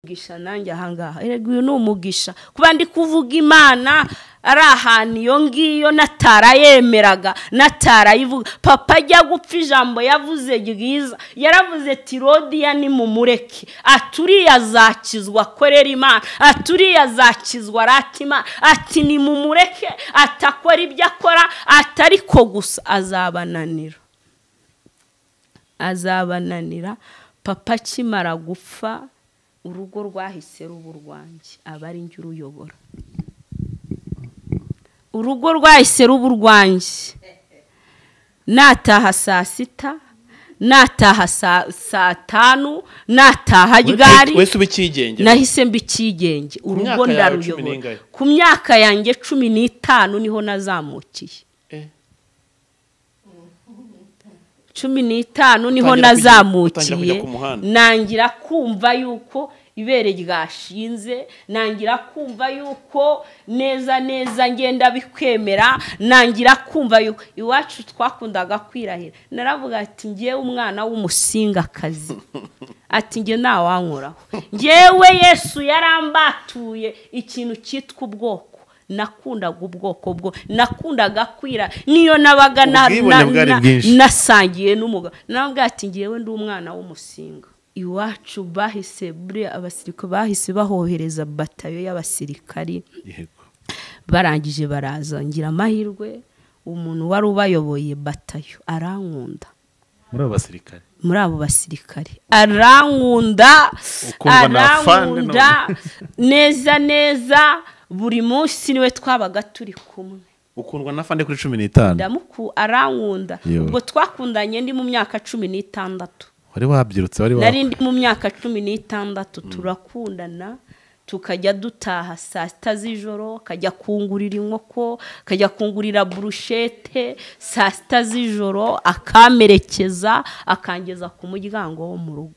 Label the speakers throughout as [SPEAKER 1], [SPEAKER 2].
[SPEAKER 1] gisha nanjye ahangaha erega uyu ni umugisha kuba ndi kuvuga Imana ari ahantu iyo ngiyo natarayemeraga natarayivuga papa ajya gupfa ijambo yavuze ryiza yaravuze ati Rodiya ni mumureke aturiya azakizwa korera Imana aturiya azakizwa ratima ati ni mumureke atakora ibyo akora atariko gusa azabananira papa kimara gupfa urugo rwahise ruba urwanjye abari njye uruyobora urugo rwahise ruba urwanjye nataha saa 6 nataha saa 5 nataha ryari
[SPEAKER 2] wese ubikigenge
[SPEAKER 1] nahise mbikigenge urugo ndaruyobora ku myaka yanjye 15 niho nazamukiye 15 niho nazamukiye nangira kumva yuko ibere ryashinze nangira kumva yuko neza ngenda bikwemera nangira kumva yuko iwacu twakundaga kwirahira naravuga ati ngiye umwana w'umusingakazi ati nge nawankoraho ngewe Yesu yarambatuye ikintu cyitwa ubwoko nakundaga ubwoko bwo nakundaga kwira niyo nabaga nasangiye n'umugabo nabwo ati ngewe ndi umwana w'umusinga iwacu bahise buri abasirikare bahise bahohereza batayo y'abasirikari barangije baraza ngira amahirwe umuntu wari ubayoboye batayo arankunda muri abo basirikare arankunda neza buri munsi niwe twabaga turi kumwe
[SPEAKER 2] ukundwa na fande kuri 15
[SPEAKER 1] ndamuku arankunda ubwo twakundanye ndi mu myaka 16
[SPEAKER 2] wari wabyirutse wari
[SPEAKER 1] nari ndi mu myaka 16 turakundana tukajya dutaha saa 6 z'ijoro kajya kungurira inkoko kajya kungurira brushete saa 6 z'ijoro akamerekeza akangeza ku muryango wo mu rugo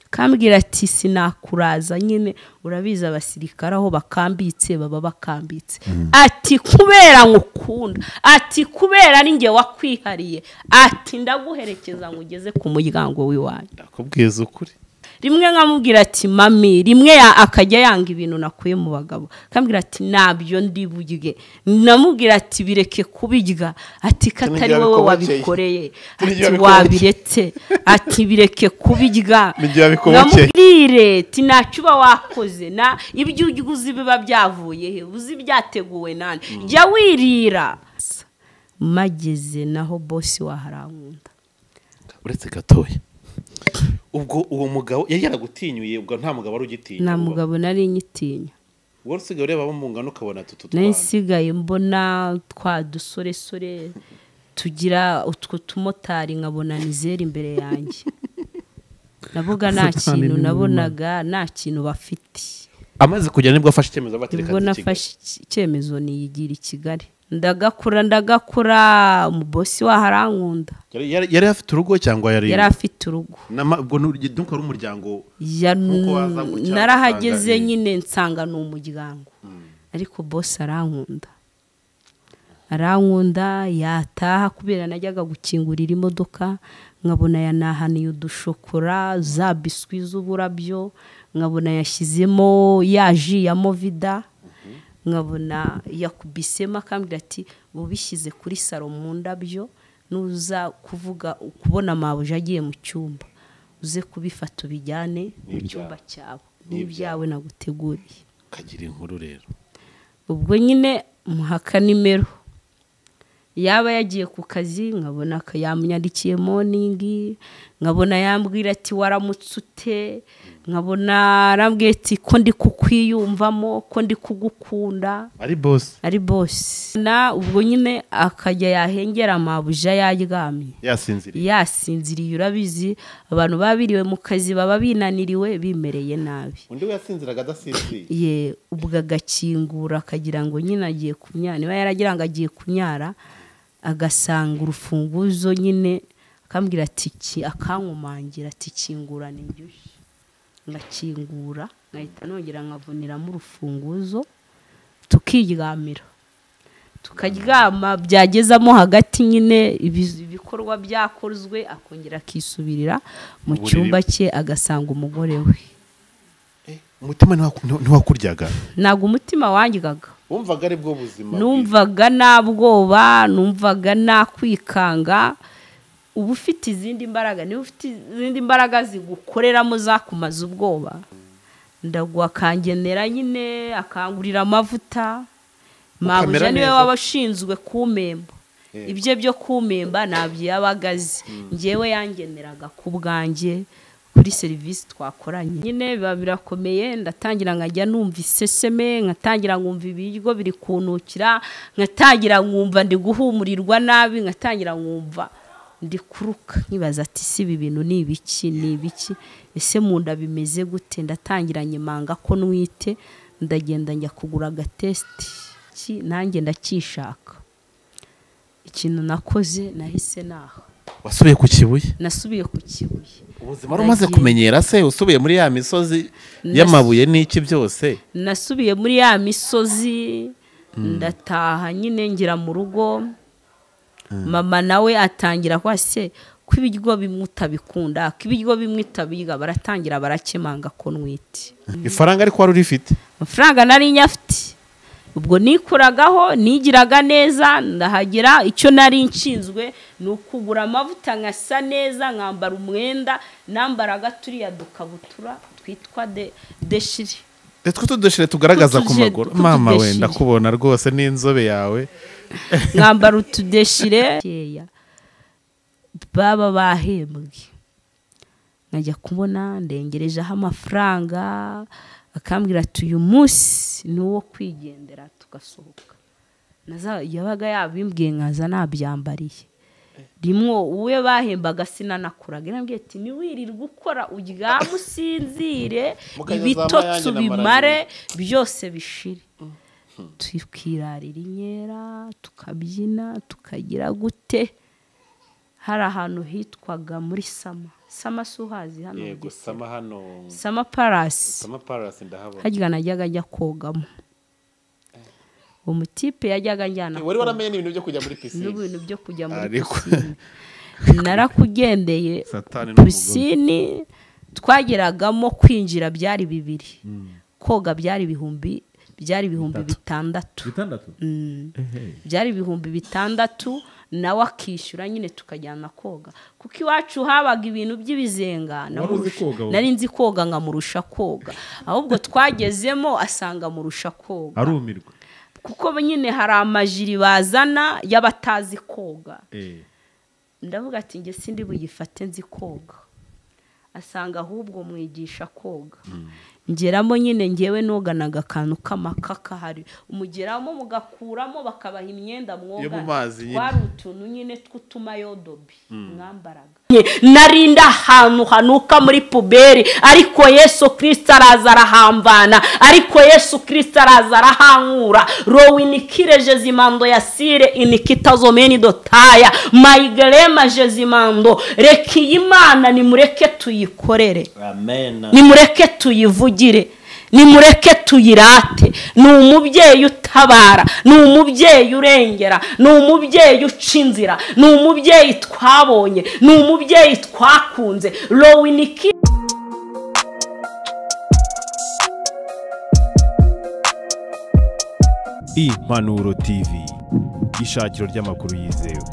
[SPEAKER 1] kambwira ati sinakuraza nyine urabiza abasirikare aho bakambitse baba bakambitse ati kubera ngukunda ati kubera ari nge wakwihariye ati ndaguherekeza ngugeze ku muryango w'iwanyu
[SPEAKER 2] ndakubwiza ukuri
[SPEAKER 1] rimwe nkamubwira ati mami rimwe akajya yanga ibintu nakuye mu bagabo kambwira ati nabyo ndibuge namubwira ati bireke kubirya ati katari wowe wabikoreye ati wabiretse ati bireke kubirya namubwire ati nacuba wakoze na ibyo uguzi biba byavuye he uzi byateguwe nani jya wirira mageze naho boss waharankunda
[SPEAKER 2] uretse gatoya ubwo uwo mugabo yari yaragutinyuye ubwo nta mugabo ari ugitinya
[SPEAKER 1] nta mugabo nari nyitinya
[SPEAKER 2] wowe usigaye ureba abo mungano ukabona
[SPEAKER 1] nsigaye mbona twa dusore tugira utwo tumotari nkabona nizera imbere yanjye navuga nta kintu nabonaga nta kintu bafite
[SPEAKER 2] amaze kugera nibwo afashe icyemezo batereka
[SPEAKER 1] nibwo nafashe icyemezo niyigira i Kigali ndagakura umubosi waharankunda
[SPEAKER 2] yari afite urugo cyangwa
[SPEAKER 1] yari afite urugo
[SPEAKER 2] ubwo donc ari umuryango
[SPEAKER 1] narahageze nyine nsanga ni umuryango ariko boss arankunda yataha kubera najyaga gukingurira imodoka nkabona yanahaniye udushokora za biswi z'uburabyo nkabona yashyizemo yaji ya Movida nkabona yakubisema akambwira ati bubishyize kuri saro mu ndabyo nuza kuvuga kubona mabuje agiye mu cyumba uze kubifata ubijyane mu cyumba cyawe n'ibyawe naguteguriye
[SPEAKER 2] kagira inkuru rero
[SPEAKER 1] ubwo nyine muhaka nimero yaba yagiye ku kazi nkabona yamyandikiye morning nkabona yambwira ati waramutse ute nkabona arambwiye ati ko ndi kukwiyumvamo ko ndi kugukunda ari boss na ubwo nyine akajya yahengera amabuja yaryamye yasinziriye urabizi abantu babiriwe mu kazi baba binaniriwe bimereye nabi
[SPEAKER 2] undi yasinziraga adasinziriye
[SPEAKER 1] ubwo agakingura akagira ngo nyine agiye kunyara niba yaragira ngo agiye kunyara agasanga urufunguzo nyine akambwira ati akankumangira ati kingura n'injyushye ngakingura ngahita nongera nkavuniramo urufunguzo tukiryamira tukaryama byagezamo hagati nyine ibikorwa byakozwe akongera akisubirira mu cyumba cye agasanga umugore we
[SPEAKER 2] umutima ntiwakuryaga?
[SPEAKER 1] ntabwo umutima wanjyaga,
[SPEAKER 2] wumvaga ari bwo buzima?
[SPEAKER 1] numvaga nabwoba, numvaga nakwikanga. uba ufite izindi mbaraga, niba ufite izindi mbaraga zigukoreramo zakumaza ubwoba, ndagwa akangenera nyine akangurira amavuta. mabuja niwe wabashinzwe kumemba, ibyo byo kumemba nabyo yabagaze, ngewe yangeneraga ku bwanjye kuri serivisi twakoranye. nyine biba birakomeye, ndatangira nkajya numva iseseme, nkatangira nkumva ibiryo biri kunukira, nkatangira nkumva ndi guhumurirwa nabi, nkatangira nkumva ndi kuruka, nkibaza ati si ibi bintu ni ibiki, ese mu nda bimeze gute? ndatangira nyimanga ko nwite, ndagenda njya kugura agatesiti nanjye ndakishaka. ikintu nakoze nahise naho.
[SPEAKER 2] wasubiye ku Kibuye?
[SPEAKER 1] nasubiye ku Kibuye.
[SPEAKER 2] ubuzima rumaze kumenyera se? usubiye muri ya misozi y'amabuye n'iki byose?
[SPEAKER 1] nasubiye muri ya misozi, ndataha nyine ngira mu rugo. mama nawe atangira kwase ko ibiryo bimwe utabikunda, ko ibiryo bimwe utabiga, baratangira barakemanga ko nwite.
[SPEAKER 2] ifaranga ariko wari urifite?
[SPEAKER 1] amafaranga nari nyafite, ubwo nikuragaho, nigiraga neza, ndahagera. icyo nari nshinzwe ni ukugura amavuta nkasa neza, nkambara umwenda, nambaraga turiya dukabutura twitwa deshiri.
[SPEAKER 2] Etwe tudeshire tugaragaza ku maguru. mama we ndakubona rwose n'inzobe yawe.
[SPEAKER 1] nkambara utudeshire baba bahembwe, nkajya kubona ndengerejeho amafaranga, akambwira ati uyu munsi ni uwo kwigendera, tugasohoka. yabaga yabimbwiye nkaza nabyambariye. rimwe uwe bahembaga sinanakuraga, nambwiye ati niwirirwa ukora uryame usinzire, ibitotsi bimare byose bishire. tukirarira inkera, tukabyina, tukagira gute. hari ahantu hitwaga muri Sama suhazi hano.
[SPEAKER 2] yego Sama hano.
[SPEAKER 1] Sama Palace.
[SPEAKER 2] ndahabona.
[SPEAKER 1] hajya najyaga njya kogamo. umutipe yajyaga njyana.
[SPEAKER 2] wari waramenye n'ibintu byo kujya muri pisine?
[SPEAKER 1] n'ibintu byo kujya muri pisine. narakugendeye. pisine twageragamo kwinjira byari 2, koga byari ibihumbi 6. byari 6,000 nawe akishyura, nyine tukajyana koga. kuko iwacu habaga ibintu by'ibizenga, nari nzi koga nkamurusha koga, ahubwo twagezemo asanga murusha koga.
[SPEAKER 2] arumirwa
[SPEAKER 1] kuko nyine hari amajiri bazana y'abatazi koga. ndavuga ati nge sindi buyifate nzi koga, asanga ahubwo mwigisha koga. ngeramo nyine ngewe noganaga akantu k'amakaka hari, umugeramo mugakuramo bakabaha imyenda mwoga, twari utuntu nyine tw'utumayodobi mwambaraga. narinda ahantu hanuka muri puberi, ariko Yesu Kristo araza arahambana, ariko Yesu Kristo araza arahankura. rowinikire jezimando yasire inikitazomeni dotaya mayigerema jezimando. reka iyi Imana nimureke tuyikorere, nimureke tuyivugire, nimureke tuyirate. ni umubyeyi utabara, ni umubyeyi urengera, ni umubyeyi uca inzira, ni umubyeyi twabonye, ni umubyeyi twakunze. rowiniki
[SPEAKER 3] Impanuro TV, ishakiro ry'amakuru yizewe.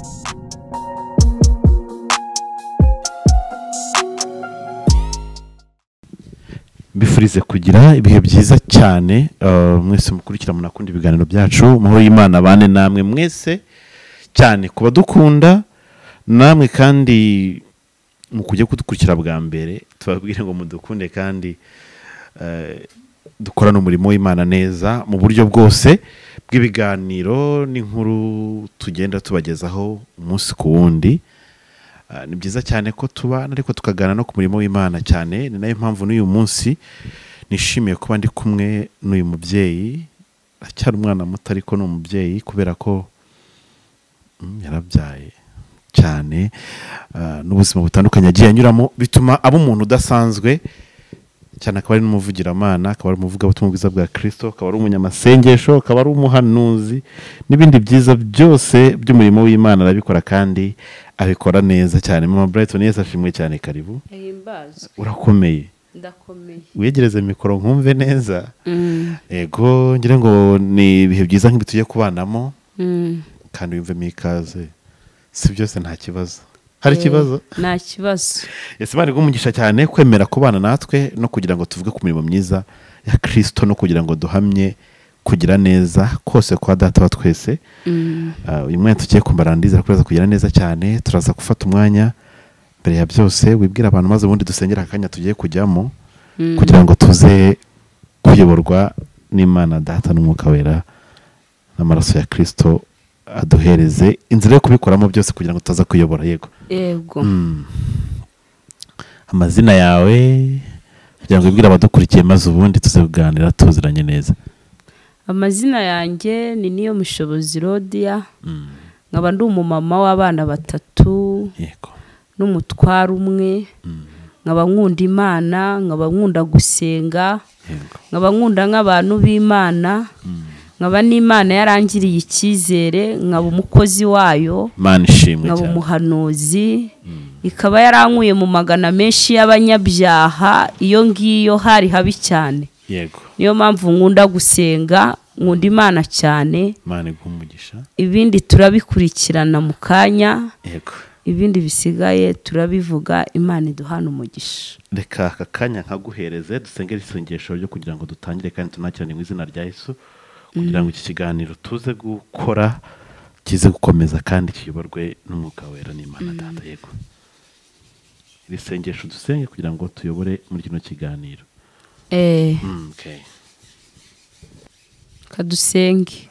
[SPEAKER 2] mbifurize kugira ibihe byiza cyane. mwese mukurikira munakunda ibiganiro byacu. amahoro y'Imana bane namwe mwese cyane, kuba dukunda namwe kandi mukujye kudukurikira bwa mbere. tubabwire ngo mudukunde kandi dukorana umurimo w'Imana neza mu buryo bwose bw'ibiganiro n'inkuru tugenda tubagezaho umunsi ku wundi. ni byiza cyane ko tubana ariko tukagana no ku murimo w'Imana cyane. ni nayo mpamvu n'uyu munsi nishimiye kuba ndi kumwe n'uyu mubyeyi. acyari umwana muto ariko ni umubyeyi kubera ko yarabyaye cyane. n'ubuzima butandukanye agiye anyuramo bituma aba umuntu udasanzwe cyane. akaba ari n'umuvugiramana, akaba ari umuvugabutumwa bwiza bwa Kristo, akaba ari umunyamasengesho, akaba ari umuhanuzi n'ibindi byiza byose by'umurimo w'Imana arabikora kandi abikora neza cyane. Mama Brighton Yesu ashimwe cyane. karibu.
[SPEAKER 1] Himbazwe.
[SPEAKER 2] urakomeye?
[SPEAKER 1] ndakomeye
[SPEAKER 2] wiyegereze mikoro nkumve neza. Yego ngira ngo ni ibihe byiza nk'ibi tugiye kubanamo kandi wimvemo ikaze, si byose nta kibazo. Hari ikibazo?
[SPEAKER 1] Nta kibazo.
[SPEAKER 2] Yesu Imana igumugisha cyane kwemera kubana natwe no kugira ngo tuvuge ku mirimo myiza ya Kristo no kugira ngo duhamye kugira neza kose kwa data wa twese. Uyu mwanya tugiye kumbarandiza kuraza kugira neza cyane, turaza gufata umwanya mbere ya byose wibwira abantu maze ubundi dusengera akanya tugiye kujyamo kugira ngo tuze kuyoborwa n'Imana data n'umwuka wera n'amaraso ya Kristo aduhereze inzira yo kubikoramo byose kugira ngo tutaza kuyobora. Yego amazina yawe kugira ngo wibwire abadukurikiye maze ubundi tuze kuganira tuziranye neza.
[SPEAKER 1] Amazina yanjye ni Niyomushobozi Rodia, nkaba ndi umumama w'abana 3 n'umutwaro umwe, nkaba nkunda Imana, nkaba nkunda gusenga, nkaba nkunda nk'abantu b'Imana, nkaba n'Imana yarangiriye icyizere, nkaba umukozi wayo, nkaba umuhanuzi, ikaba yarankuye mu magana menshi y'abanyabyaha iyo ngiyo hari habi cyane. Niyo mpamvu nkunda gusenga, nkunda Imana cyane. Ibindi turabikurikirana mu kanya, ibindi bisigaye turabivuga. Imana iduhana umugisha.
[SPEAKER 2] Reka aka kanya nkaguhereze dusengere isengesho ryo kugira ngo dutangire kandi tunakirane mu izina rya Yesu, kugira ngo iki kiganiro tuze gukora kize gukomeza kandi kiyoborwe n'umwuka wera n'Imana data. Yego iri sengesho dusenge kugira ngo tuyobore muri kino kiganiro.
[SPEAKER 1] Kadusenge.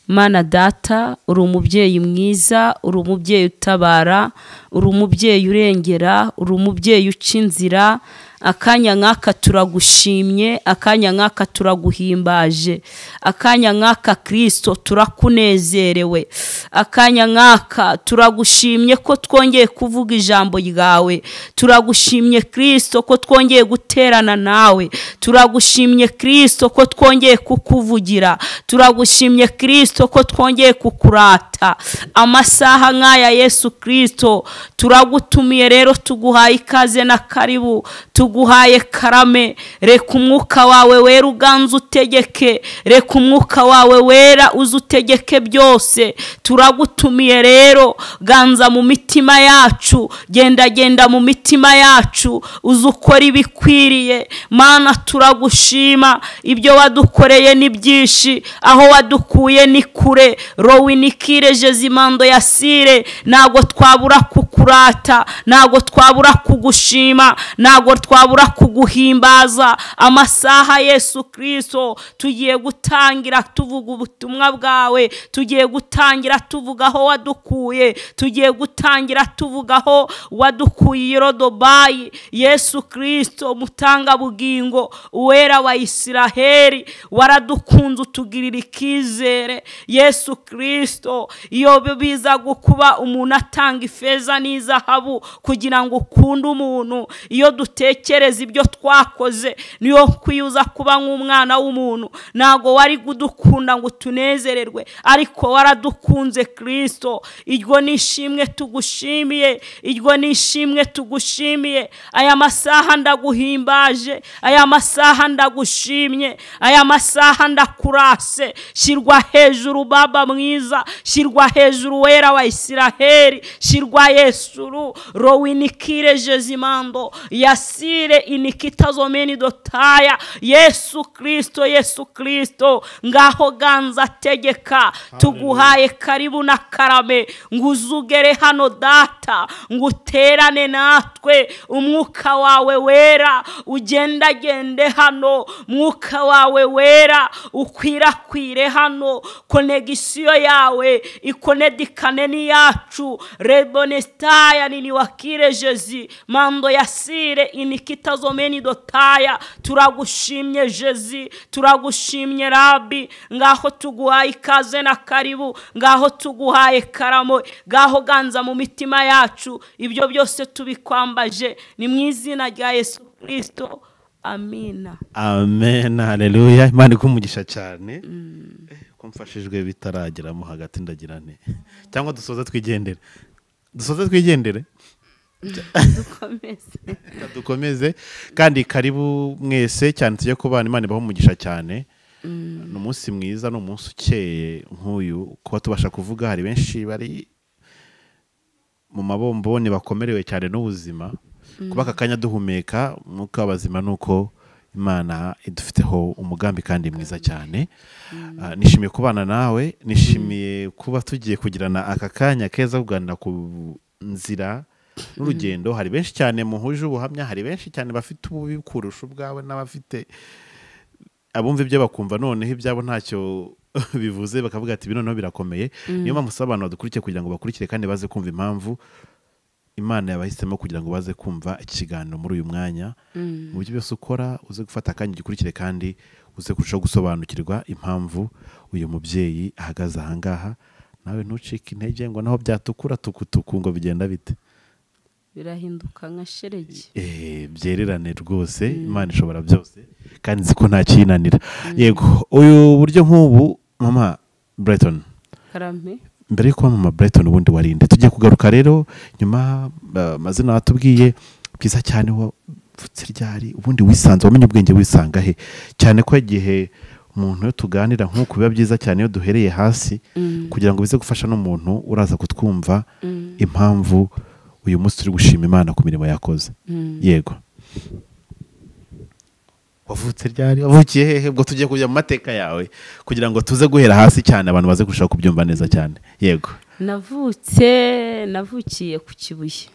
[SPEAKER 1] Mana data, uri umubyeyi mwiza, uri umubyeyi utabara, uri umubyeyi urengera, uri umubyeyi uca inzira. Akanya nk'aka turagushimye, akanya nk'aka turaguhimbaje, akanya nk'aka Kristo turakunezerewe, akanya nk'aka turagushimye ko twongeye kuvuga ijambo ryawe, turagushimye Kristo ko twongeye guterana nawe, turagushimye Kristo ko twongeye kukuvugira, turagushimye Kristo ko twongeye kukurata. Amasaha nk'aya Yesu Kristo turagutumiye rero, tuguhaye ikaze na karibu, tuguhaye karame. Reka umwuka wawe wera uganze utegeke, reka umwuka wawe wera uzutegeke byose. Turagutumiye rero, ganza mu mitima yacu, genda mu mitima yacu, uzukora ibikwiriye. Mana turagushima, ibyo wadukoreye ni byinshi, aho wadukuye ni kure. Rowi nikire Jezimando Yasire, nago twabura kukurata, nago twabura kugushima, nago twabura kuguhimbaza. Amasaha Yesu Kristo tugiye gutangira tuvuga ubutumwa bwawe, tugiye gutangira tuvuga aho wadukuye, tugiye gutangira tuvuga aho wadukuye Irodobayi. Yesu Kristo mutanga bugingo, uwera wa Isiraheli, waradukunze utugirira ikizere. Yesu Kristo, iyo biza gukuba umuntu atanga ifeza n'izahabu kugira ngo ukunde umuntu, iyo dutekereza ibyo twakoze niyo kwiyuza kuba nk'umwana w'umuntu, nago wari kudukunda ngo tunezererwe, ariko waradukunze Kristo. Iryo nishimwe tugushimiye, iryo nishimwe tugushimiye. Aya masaha ndaguhimbaje, aya masaha ndagushimye, aya masaha ndakurase. Shirwa hejuru Baba mwiza, shirwa hejuru wera wa Isiraheli, shirwa Yesu. Rowinikire Jezimando Yasire inikitazomeni dotaya. Yesu Kristo, Yesu Kristo, ngaho ganza tegeka. Tuguhaye karibu na karame, nguzugere hano data, nguterane natwe. Umwuka wawe wera ugendagende hano, mwuka wawe wera ukwirakwire hano. Konegisiyo yawe ikonedikane ni yacu. Rebonestaya nini wakire Jezi Mando Yasire inikitazomeni dotaya. Turagushimye Jezi, turagushimye Rabi. Ngaho tuguhaye ikaze na karibu, ngaho tuguhaye karamo, ngaho ganza mu mitima yacu. Ibyo byose tubikwambaje ni mu izina rya Yesu Kristo. Amina.
[SPEAKER 2] Amen. Haleluya. Imana ikumugisha cyane. Kumfashijwe bitarageramo hagati ndagirane. Cyangwa dusoza twigendere. Dusoza twigendere. dukomeze kandi karibu mwese cyane tujye kubana Imana ibaho umugisha cyane. Ni umunsi mwiza, ni umunsi ukeye nk'uyu kuba tubasha kuvuga. Hari benshi bari mu mabomboni bakomerewe cyane n'ubuzima, kuba aka kanya duhumeka mwuka w'abazima nuko Imana idufiteho umugambi kandi mwiza cyane. Nishimiye kubana nawe, nishimiye kuba tugiye kugirana aka kanya keza kuganira ku nzira n'urugendo. Hari benshi cyane muhuje ubuhamya, hari benshi cyane bafite ububi kurusha ubwawe n'abafite abumva ibyo bakumva noneho ibyabo ntacyo bivuze bakavuga ati bino no birakomeye. Niyo mpamvu usaba abantu badukurikiye kugira ngo bakurikire kandi baze kumva impamvu Imana yabahisemo kugira ngo baze kumva ikiganiro muri uyu mwanya. Mu buryo byose ukora uze gufata akanya gikurikire kandi uze kurushaho gusobanukirwa impamvu uyu mubyeyi ahagaze aha ngaha. Nawe ntucike intege ngo naho byatukura tukutuku ngo bigenda bite,
[SPEAKER 1] birahinduka nka sheregi.
[SPEAKER 2] Byererane rwose. Imana ishobora byose kandi nzi ko nta kinanira. Yego, uyu buryo nk'ubu Mama Brighton,
[SPEAKER 1] karame,
[SPEAKER 2] mbere yuko Mama Brighton ubundi warinde tugiye kugaruka rero nyuma amazina watubwiye byiza cyane. Wavutse ryari, ubundi wisanze, wamenye ubwenge wisanga he? Cyane ko igihe umuntu yo tuganira nk'uko biba byiza cyane iyo duhereye hasi kugira ngo bize gufasha n'umuntu uraza kutwumva impamvu uyu munsi turi gushima Imana ku mirimo yakoze. Yego, wavutse ryari, wavukiye hehe? Ubwo tugiye kujya mu mateka yawe kugira ngo tuze guhera hasi cyane abantu baze gushaka kubyumva neza cyane. Yego,
[SPEAKER 1] navukiye ku Kibuye.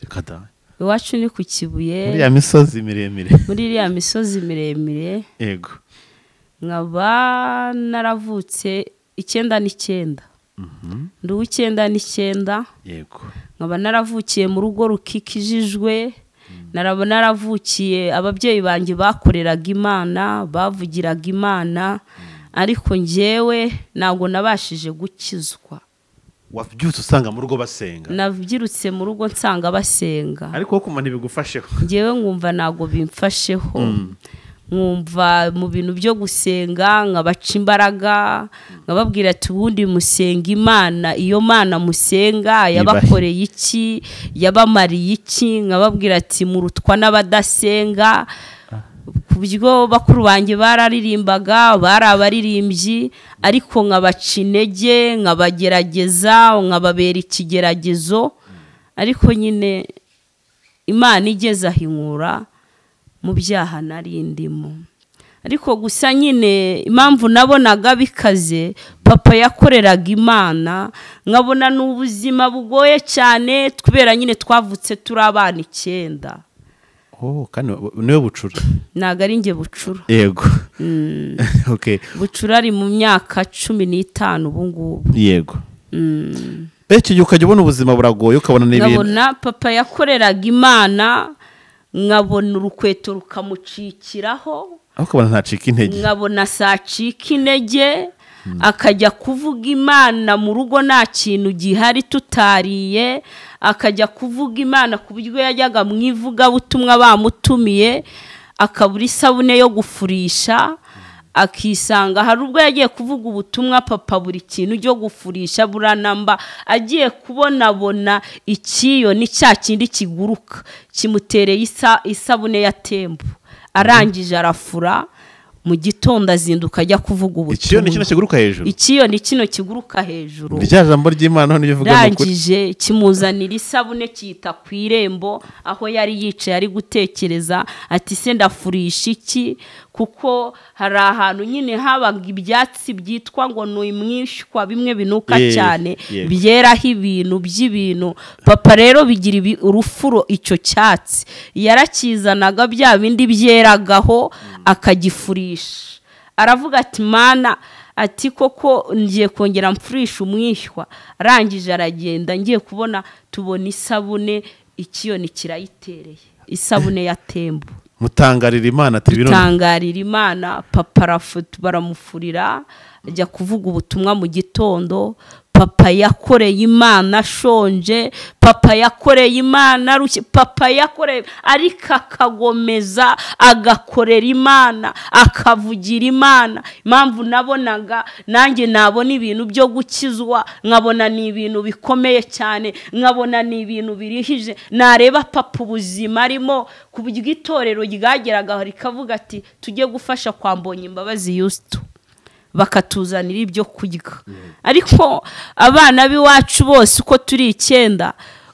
[SPEAKER 2] Kada
[SPEAKER 1] Iwacu ni ku Kibuye,
[SPEAKER 2] muri ya misozi miremire.
[SPEAKER 1] muri iriya misozi miremire.
[SPEAKER 2] Yego,
[SPEAKER 1] nkaba naravutse 99. Ndi uw'99.
[SPEAKER 2] yego,
[SPEAKER 1] nkaba naravukiye mu rugo rukikijijwe. naravukiye ababyeyi banjye bakoreraga Imana, bavugiraga Imana, ariko njyewe ntabwo nabashije gukizwa.
[SPEAKER 2] wabyutse usanga mu rugo basenga?
[SPEAKER 1] Nabyirutse mu rugo nsanga basenga,
[SPEAKER 2] ariko wo kumana ntibigufasheho.
[SPEAKER 1] njyewe nkumva ntabwo bimfasheho. nkumva mu bintu byo gusenga nkabaca imbaraga, nkababwira ati ubundi musenga Imana, iyo Mana musenga yabakoreye iki, yabamariye iki? Nkababwira ati murutwa n'abadasenga. ku buryo bakuru banjye bararirimbaga, bari abaririmbyi, ariko nkabaca intege, nkabagerageza, nkababera ikigeragezo. ariko nyine Imana igeze ahinkura mu byaha nari ndimo. ariko gusa nyine impamvu nabonaga bikaze, papa yakoreraga Imana, nkabona n'ubuzima bugoye cyane kubera nyine twavutse turi abana 9.
[SPEAKER 2] kandi niwe bucura?
[SPEAKER 1] Ntago ari njye bucura.
[SPEAKER 2] Yego. Okay.
[SPEAKER 1] Bucura ari mu myaka 15 ubu ngubu.
[SPEAKER 2] Yego. Gihe ukajya ubona ubuzima buragoye ukabona n'ibintu.
[SPEAKER 1] Nkabona papa yakoreraga Imana, nkabona urukweto rukamucikiraho,
[SPEAKER 2] ukabona ntacika intege.
[SPEAKER 1] nkabona sacika intege, akajya kuvuga Imana mu rugo nta kintu gihari tutariye, akajya kuvuga Imana ku buryo yajyaga mu ivugabutumwa bamutumiye akabura isabune yo gufurisha, akisanga hari ubwo yagiye kuvuga ubutumwa papa buri kintu cyo gufurisha buranamba, agiye kubonabona ikiyo ni cya kindi kiguruka kimutereye isabune ya tembo, arangije arafura. Mu gitondo azinduka ajya kuvuga ubutumwa.
[SPEAKER 2] Ikiyo ni kino kiguruka hejuru?
[SPEAKER 1] Ikiyo ni kino kiguruka hejuru.
[SPEAKER 2] Rya jambo ry'Imana hano bivuga
[SPEAKER 1] mu kuri. Rangije kimuzanira isabune cyita ku irembo aho yari yicaye ari gutekereza ati se ndafurisha iki, kuko hari ahantu nyine habaga ibyatsi byitwa ngo ni imwishwa bimwe binuka cyane, byeraho ibintu by'ibintu. Papa rero bigira urufuro icyo cyatsi yarakizanaga bya bindi byeragaho akagifurisha. Aravuga ati Mana, ati koko ngiye kongera mfurisha umwishywa. Arangije aragenda, ngiye kubona tubona isabune, ikiyo ni kirayitereye, isabune ya tembo.
[SPEAKER 2] Mutangarira Imana ati bino.
[SPEAKER 1] Mutangarira Imana. Papa baramufurira, ajya kuvuga ubutumwa mu gitondo. papa yakoreye Imana ashonje, papa yakoreye Imana arushye, papa yakoreye, ariko akagomeza agakorera Imana, akavugira Imana. Impamvu nabonaga nanjye nabona ibintu byo gukizwa, nkabona ni ibintu bikomeye cyane, nkabona ni ibintu birihije. Nareba papa ubuzima arimo, ku buryo itorero ryageraga rikavuga ati tujye gufasha kwa Mbonyimbabazi Yusto, bakatuzanira ibyo kurya. Ariko abana b'iwacu bose uko turi 9,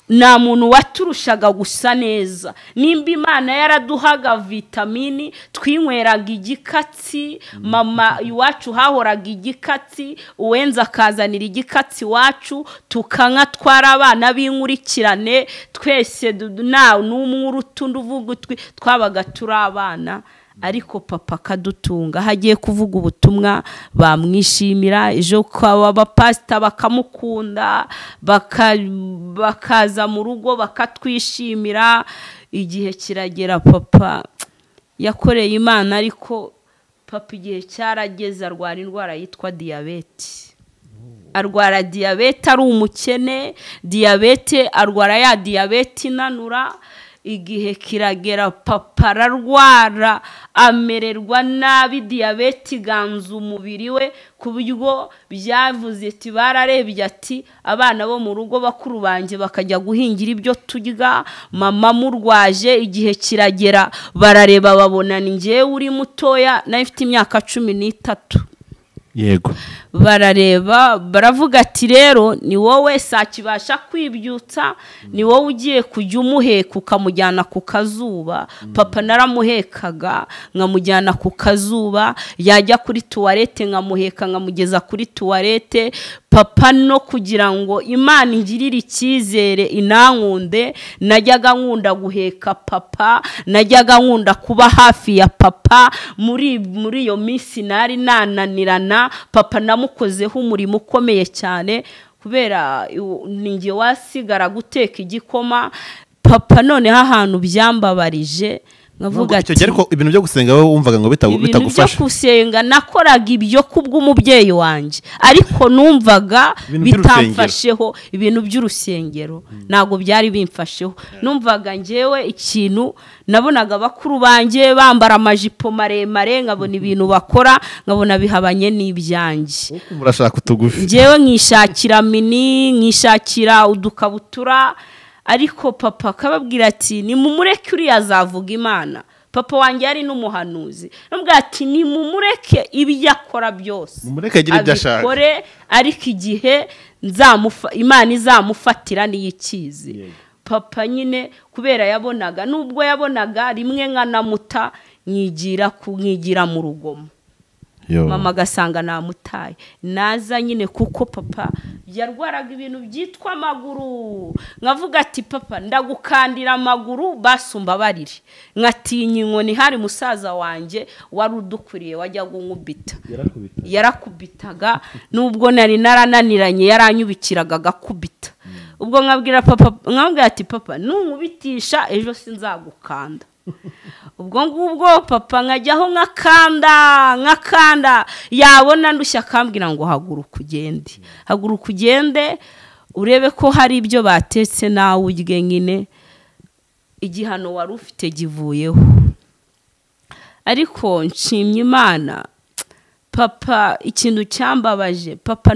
[SPEAKER 1] nta muntu waturushaga gusa neza. Nimba Imana yaraduhaga vitamini, twinyweraga igikatsi, mama iwacu hahoraga igikatsi, uwenza akazanira igikatsi iwacu tukanywa, twara abana b'inkurikirane twese, nta n'umwe urutundi uvuga utwi, twabaga turi abana. Ariko papa kadutunga, hagiye kuvuga ubutumwa bamwishimira, ejo kwa abapasita bakamukunda, bakaza mu rugo bakatwishimira. Igihe kiragera papa yakoreye Imana, ariko papa igihe cyarageze arwara indwara yitwa diyabete. Arwara diyabete ari umukene, diyabete arwara ya diyabete inanura. Igihe kiragera papa ararwara, amererwa nabi, diyabete iganza umubiri we, ku buryo byavuze ati bararebye ati abana bo mu rugo bakuru banje bakajya guhingira ibyo turya, mama murwaje. Igihe kiragera barareba babona ni njyewe uri mutoya, nafite imyaka 13.
[SPEAKER 2] Yego.
[SPEAKER 1] Barareba baravuga ati rero ni wowe sakibasha kwibyutsa, ni wowe ugiye kujya umuheka ukamujyana ku kazuba. Papa naramuhekaga nkamujyana ku kazuba, yajya kuri tuwarete nkamuheka nkamugeza kuri tuwarete. Papa no kugira ngo Imana ingirire icyizere inankunde, najyaga nkunda guheka papa, najyaga nkunda kuba hafi ya papa. Muri iyo minsi nari nananirana, papa namukozeho umurimo ukomeye cyane, kubera ninjye wasigara guteka igikoma. Papa noneho ahantu byambabarije, nkavuga ati
[SPEAKER 2] ariko ibintu byo gusenga wowe wumvaga ngo bitagufasha.
[SPEAKER 1] Ibintu byo gusenga nakoraga ibyo kubw'umubyeyi wanjye, ariko numvaga bitamfasheho. Ibintu by'urusengero ntago byari bimfasheho. Numvaga ngewe ikintu nabonaga bakuru banjye bambara amajipo maremare, nkabona ibintu bakora, nkabona bihabanye n'ibyanjye.
[SPEAKER 2] Murashaka utugufi,
[SPEAKER 1] ngewe nkishakira mini, nkishakira udukabutura. Ariko papa akababwira ati ni mumureke uriya azavuga Imana. Papa wanjye ari n'umuhanuzi, nubwo ati ni mumureke ibyo akora byose,
[SPEAKER 2] mumureke agira ibyo ashaka,
[SPEAKER 1] abikore, ariko igihe Imana izamufatira niyikizi. Papa nyine kubera yabonaga, nubwo yabonaga rimwe nkanamuta, nyigira mu rugomo. Mama gasanga namutaye, naza nyine kuko papa yarwaraga ibintu byitwa amaguru. Nkavuga ati papa ndagukandira amaguru basumba bariri, nkatinya inkoni. Hari musaza wanjye wari udukuriye wajya gunkubita, yarakubitaga nubwo nari narananiranye, yaranyubikiraga agakubita. Ubwo nkabwira papa, nkabwira ati papa nunkubitisha ejo sinzagukanda. Ubwo ngubwo papa nkajyaho nkakanda, yabona ndushya akambwira ngo haguruka ugende urebe ko hari ibyo batetse nawe urye, nyine igihano wari ufite givuyeho. Ariko nshimye Imana, papa ikintu cyambabaje, papa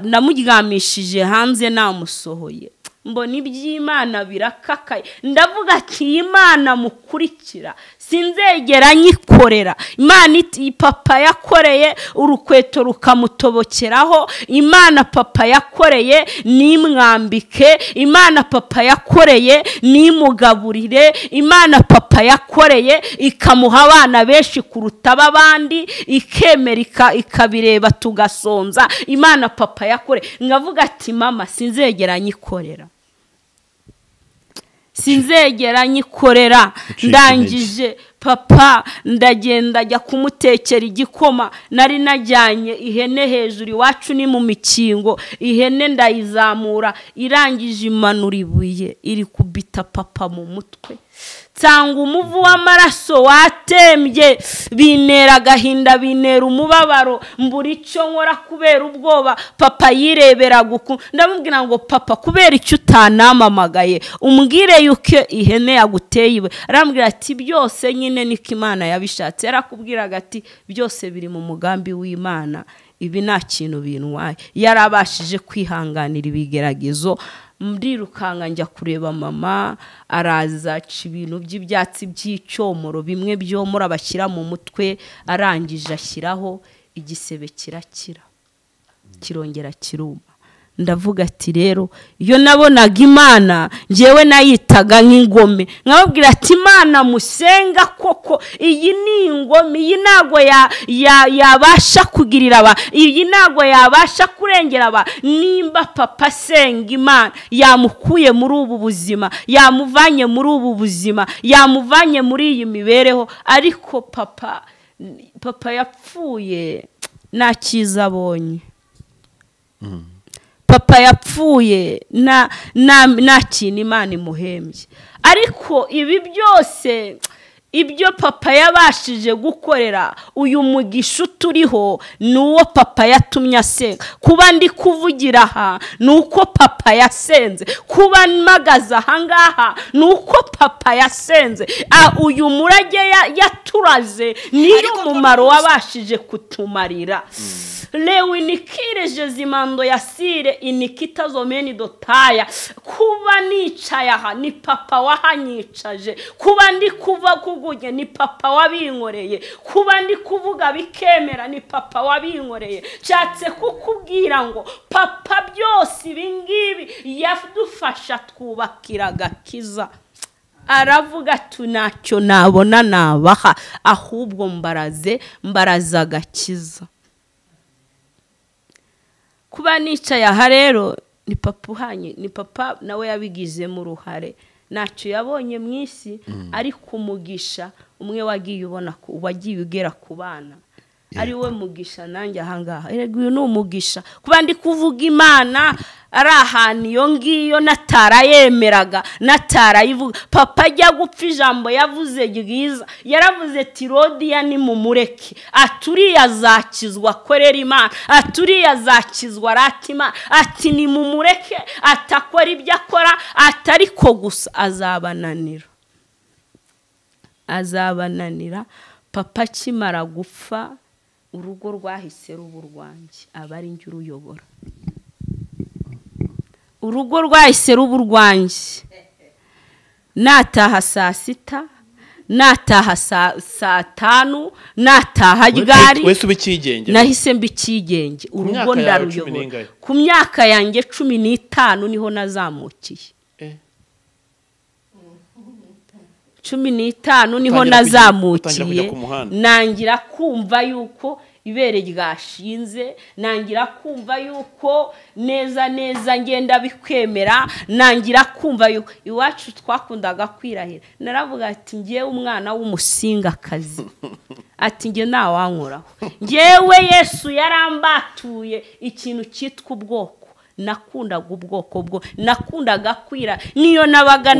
[SPEAKER 1] namuryamishije hanze namusohoye, mbona iby'Imana birakakaye. Ndavuga ati Imana mukurikira sinzegera nyikorera. Imana iti papa yakoreye urukweto rukamutobokeraho, Imana papa yakoreye nimwambike, Imana papa yakoreye nimugaburire, Imana papa yakoreye ikamuha abana benshi kuruta abandi, ikemera ikabireba tugasonza. Imana papa yakoreye. Ngavuga ati mama sinzegera nyikorera, ndangije papa ndagenda ajya kumutekera igikoma. Nari najyanye ihene hejuru iwacu ni mu mikingo, ihene ndayizamura, irangije imanura ibuye iri kubita papa mu mutwe. nsanga umuvu w'amaraso watembye, bintera agahinda, bintera umubabaro, mbura icyo nkora kubera ubwoba. Papa yirebera ndamubwira ngo papa, kubera icyo utanamamagaye umbwire yuko ihene yaguteye iwe. Arambwira ati byose nyine niko Imana yabishatse. Yarakubwiraga ati byose biri mu mugambi w'Imana, ibi nta kintu bintwaye. Yarabashije kwihanganira ibigeragezo. Ndirukanka njya kureba mama, araza aca ibintu by'ibyatsi by'icyomoro bimwe byomora bashyira mu mutwe, arangije ashyiraho, igisebe kirakira, kirongera kiruma. Ndavuga ati rero iyo nabonaga Imana njyewe nayitaga nk'ingome, nkababwira ati Imana musenga koko, iyi ni ingome, iyi ntago yabasha kugirira iyi ntago yabasha kurengera nimba papa asenga Imana yamukuye muri ubu buzima, yamuvanye muri ubu buzima, yamuvanye muri iyi mibereho. Ariko papa yapfuye nta cyiza abonye. Papa yapfuye nta kintu Imana imuhembye. Ariko ibi byose ibyo papa yabashije gukorera, uyu mugisha turiho nuwo papa yatumye asenga. Kuba ndi kuvugira aha nuko papa yasenze, kuba mpagaze aha ngaha nuko papa yasenze. Uyu murage yaturaze niyo umumaro wabashije kutumarira. Lewi nikire zimando yasire inikita zomeni dotaya. Kuba nicaye aha ni papa wahanyicaje, kuba ndi kuva kuguye ni papa wabinkoreye, kuba ndi kuvuga bikemera ni papa wabinkoreye. Nshatse kukubwira ngo papa byose ibingibi yadufasha twubakira agakiza. Aravuga ati ntacyo nabona nabaha, ahubwo mbaraza agakiza. Kuba nicaye aha rero ni papa uhanye, ni papa nawe yabigizemo uruhare. Ntacyo yabonye mu isi, ariko umugisha umwe wagiye ubona ko wagiye ugera ku bana, ari we mugisha nanjye aha ngaha. Erega uyu ni umugisha. Kuba ndi kuvuga Imana ari ahantu iyo ngiyo natarayemeraga, natarayivuga. Papa ajya gupfa ijambo yavuze ryiza, yaravuze ati Rodiya ni mumureke, aturiya azakizwa akorera Imana, aturiya azakizwa arata Imana, ati ni mumureke atakora ibyo akora, atariko gusa azabananira. Papa akimara gupfa urugo rwahise ruba urwanjye, aba ari njye uruyobora. Urugo rwahise ruba urwanjye. Nataha saa sita, nataha saa tanu, nataha ryari,
[SPEAKER 2] wese ubikigenge.
[SPEAKER 1] Nahise mbikigenge. Urugo ndaruyobora. Ku myaka yanjye 15 niho nazamukiye. 15 niho nazamukiye. Nangira kumva yuko ibere ryashinze, nangira kumva yuko neza ngenda bikwemera, nangira kumva yuko iwacu twakundaga kwirahira. Naravuga ati ngiye umwana w'umusingakazi, ati ngiye nawankoraho. Ngewe Yesu yarambatuye ikintu cyitwa ubwoko. Nakundaga ubwoko bwo, nakundaga kwira, niyo nabaga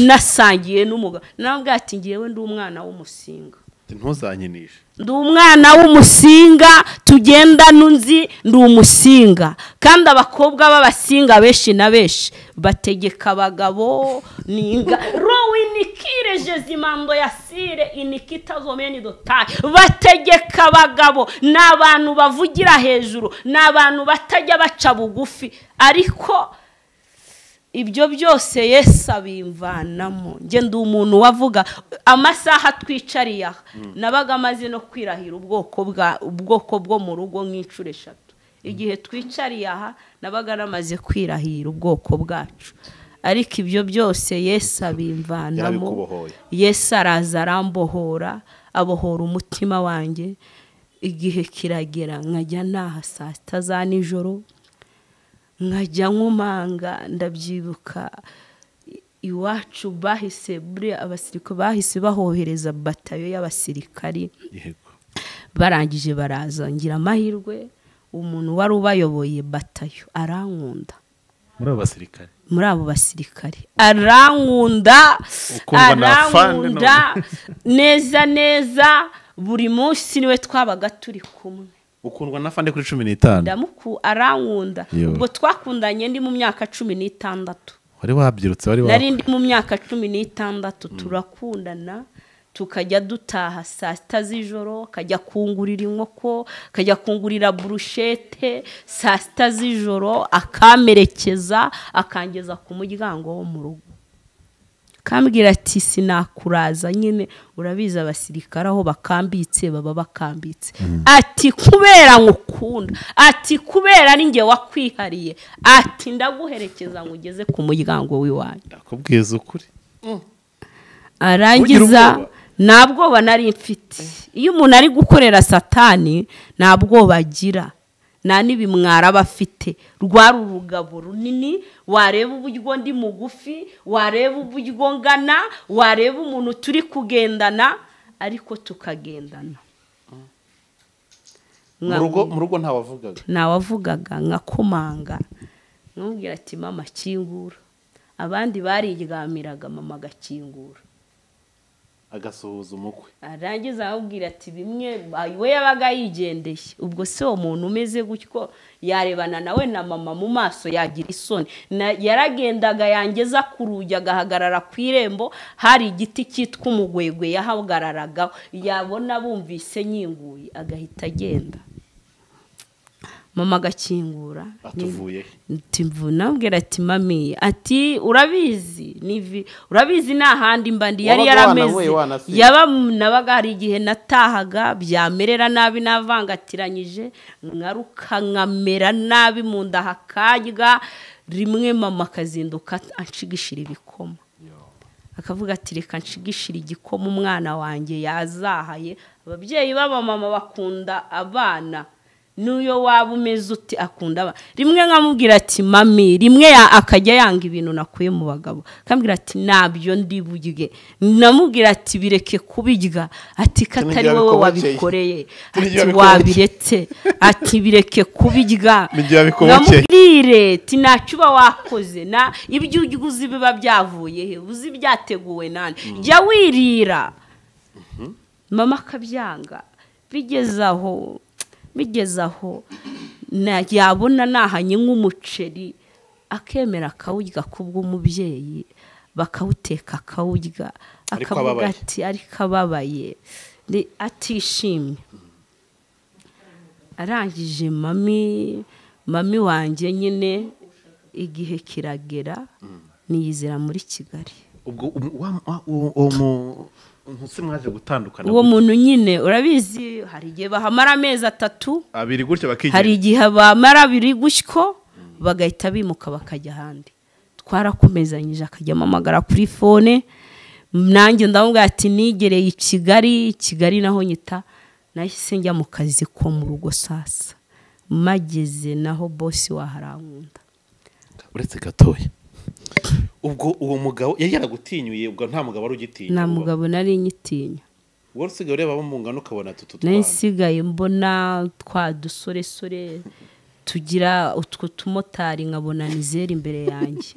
[SPEAKER 1] nasangiye n'umugabo. Naravuga ati ngiyewe ndi umwana w'umusinga.
[SPEAKER 2] Ntuzanyinishe.
[SPEAKER 1] Ndi umwana w'umusinga, tugenda nunzi ndi umusinga. Kandi abakobwa b'abasinga benshi na benshi bategeka abagabo ninga. Rowinikire zimando yasire inikita zomeni dotari. Bategeka abagabo, n'abantu bavugira hejuru, n'abantu batajya baca bugufi. Ariko ibyo byose Yesu abimvanamo. Nge ndi umuntu wavuga amasaha twicariye aha, nabaga amaze no kwirahira ubwoko bwo mu rugo nk'inshuro 3. Igihe twicariye aha nabaga namaze kwirahira ubwoko bwacu. Ariko ibyo byose Yesu abimvanamo. Yesu araza arambohora, abohora umutima wanjye. Igihe kiragera nkajya naha saa 6 za nijoro, nkajya nkumanga. Ndabyibuka iwacu bahise abasirikare bahise bahohereza batayo y'abasirikari. Barangije baraza, ngira amahirwe umuntu wari ubayoboye batayo arankunda. muri abo basirikare arankunda neza buri munsi niwe twabaga turi kumwe.
[SPEAKER 2] ukundwa na fande kuri 15
[SPEAKER 1] arankunda ubwo twakundanye ndi mu myaka 16
[SPEAKER 2] wari wabyirutse wari
[SPEAKER 1] nari ndi mu myaka 16 turakundana tukajya dutaha saa sita z'ijoro kajya kungurira inkoko kajya kungurira brushete saa sita z'ijoro akamerekeza akangeza ku muryango wo mu rugo kambwira ati sinakuraza nyine urabiza abasirikare aho bakambitse baba bakambitse ati kubera ngukunda ati kubera ari nge wakwihariye ati ndaguherekeza ngugeze ku muryango w'iwanyu.
[SPEAKER 2] Ndakubwiza ukuri
[SPEAKER 1] arangiza ntabwo banari mfite. Iyo umuntu ari gukorera satani ntabwo bagira nta n'ibimwara bafite rwari urugabo runini wareba uburyo ndi mugufi wareba uburyo ngana wareba umuntu turi kugendana ariko tukagendana
[SPEAKER 2] mu rugo
[SPEAKER 1] ntawavugaga nkakomanga nkubwira ati mama kingura abandi bariryamiraga mama agakingura
[SPEAKER 2] agasuhuza umukwe
[SPEAKER 1] arangiza ababwira ati bimwe we yabaga yigendeye ubwo se uwo muntu umeze gutyo yarebana nawe na mama mu maso yagira isoni yaragendaga yangeza ku rugi agahagarara ku irembo hari igiti cyitwa umugwegwe yahagararaga yabona bumvise nyinguye agahita agenda mama agakingura
[SPEAKER 2] atuvuye
[SPEAKER 1] nabwira ati mami ati urabizi nta handi mbandi yari yarameze nabaga hari igihe natahaga byamerera nabi navangatiranyije nkaruka nkamera nabi mu nda hakarya rimwe mama akazinduka anshigishira ibikoma akavuga ati reka nshigishira igikoma umwana wanjye yazahaye. Ababyeyi b'abamama bakunda abana nuyo waba umeze uti akunda rimwe nkamubwira ati mami rimwe akajya yanga ibintu nakuye mu bagabo kambwira ati nabyo ndiburye namubwira ati bireke kubirya ati katari wowe wabikoreye ati wabiretse ati bireke kubirya namubwire ati nacuba wakoze na ibyo uzi biba byavuye he uzi byateguwe nani jya wirira mama akabyanga bigezaho yabona nahanye nk'umuceri akemera akawurya kubw'umubyeyi bakawuteka akawurya akavuga ati ariko ababaye atishimye. Arangije mami wanjye nyine igihe kiragera niyizira muri Kigali.
[SPEAKER 2] mwaje gutandukana
[SPEAKER 1] uwo muntu nyine urabizi hari igihe bahamara amezi 3
[SPEAKER 2] abiri gutyo bakijya
[SPEAKER 1] hari igihe bamara abiri gutyo bagahita bimuka bakajya handi twarakomezanyije akajya mamagara kuri phone nanjye ndamubwira ati nigereye Kigali naho nyita nahise njya mu kazi ko mu rugo sasa mageze naho boss waharankunda
[SPEAKER 2] uretse gatoya ubwo uwo mugabo yari yaragutinyuye ubwo nta mugabo ari ugitinya
[SPEAKER 1] nta mugabo nari nyitinya
[SPEAKER 2] wowe usigaye ureba abo mu ngano ukabona
[SPEAKER 1] nasigaye mbona twa dusore tugira utwo tumotari nkabona nizera imbere yanjye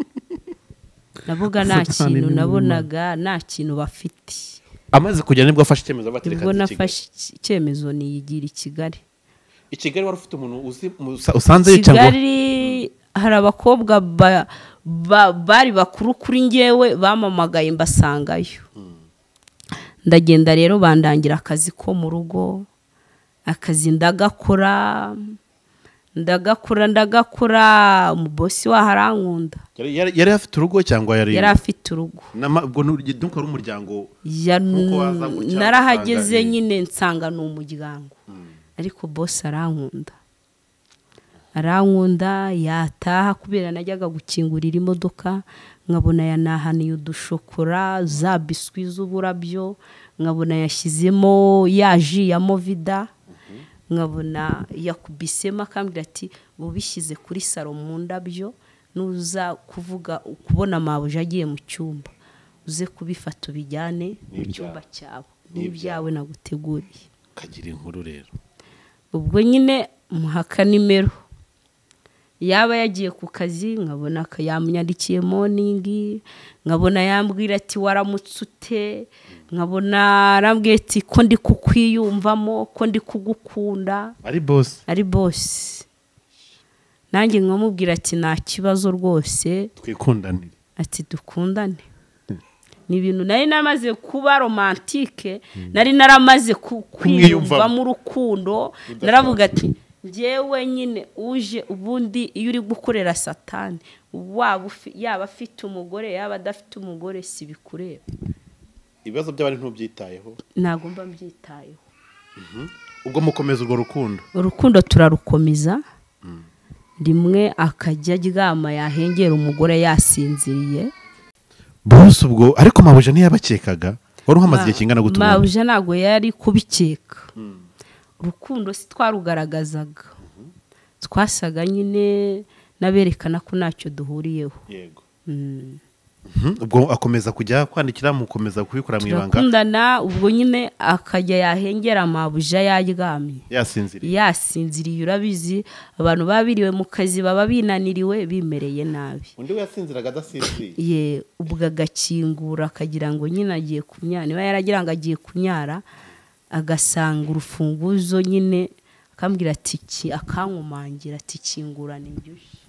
[SPEAKER 1] navuga nta kintu nabonaga nta kintu bafite
[SPEAKER 2] amaze kujya nibwo afashe icyemezo batereka
[SPEAKER 1] Kigali nafashe icyemezo niyigira i Kigali
[SPEAKER 2] wari ufite umuntu usanze yicango
[SPEAKER 1] Kigali hari abakobwa bari bakuru kuri ngewe bamamagaye mbasangayo ndagenda rero bandangira akazi ko mu rugo akazi ndagakora umubosi waharankunda
[SPEAKER 2] yari afite urugo cyangwa
[SPEAKER 1] yari afite urugo
[SPEAKER 2] ubwo nuko ari umuryango
[SPEAKER 1] narahageze nyine nsanga ni umuryango ariko bosi arankunda yataha kubera najyaga gukingurira imodoka nkabona yanahaniye udushokora za biswi z'uburabyo nkabona yashyizemo yaji ya Movida nkabona yakubisemo akambwira ati bubishyize kuri saro mu ndabyo nuza kubona mabuja agiye mu cyumba uze kubifata ubijyane mu cyumba cyawe n'ibyawe naguteguriye
[SPEAKER 2] kagira inkuru rero
[SPEAKER 1] ubwo nyine muhaka nimero yaba yagiye ku kazi nkabona yamyandikiye morning, nkabona yambwira ati waramutse ute, nkabona arambwiye ati ko ndi kukwiyumvamo, ko ndi kugukunda. Ari boss nanjye nkamubwira ati nta kibazo rwose
[SPEAKER 2] twikundanire,
[SPEAKER 1] ati dukundane. Ni ibintu nari namaze kuba romantique, nari naramaze kwiyumvamo urukundo. Naravuga ati njyewe nyine uje ubundi iyo uri gukorera satani yaba afite umugore yaba adafite umugore si bikureba.
[SPEAKER 2] Ibibazo by'abari ntubyitayeho?
[SPEAKER 1] Ntago mba mbyitayeho.
[SPEAKER 2] Ubwo mukomeza urwo
[SPEAKER 1] urukundo turarukomeza. Rimwe akajya aryama yahengera umugore yasinziriye.
[SPEAKER 2] Bose ubwo ariko mabuja ntiyabakekaga? Wari uhamaze igihe kingana gute?
[SPEAKER 1] Mabuja ntago yari kubikeka. Urukundo si twarugaragazaga, twasaga nyine naberekana ko ntacyo duhuriyeho.
[SPEAKER 2] Yego. Ubwo akomeza kujya kwandikira mukomeza kubikora mu ibanga?
[SPEAKER 1] Turakundana. Ubwo nyine akajya yahengera mabuja yaryamye yasinziriye. Urabizi abantu babiriwe mu kazi baba binaniriwe bimereye nabi.
[SPEAKER 2] Undi we yasinziraga adasinziriye?
[SPEAKER 1] Ubwo agakingura akagira ngo nyine agiye kunyara. Niba yaragira ngo agiye kunyara agasanga urufunguzo nyine akambwira ati akankumangira ati kingura n'injyushye.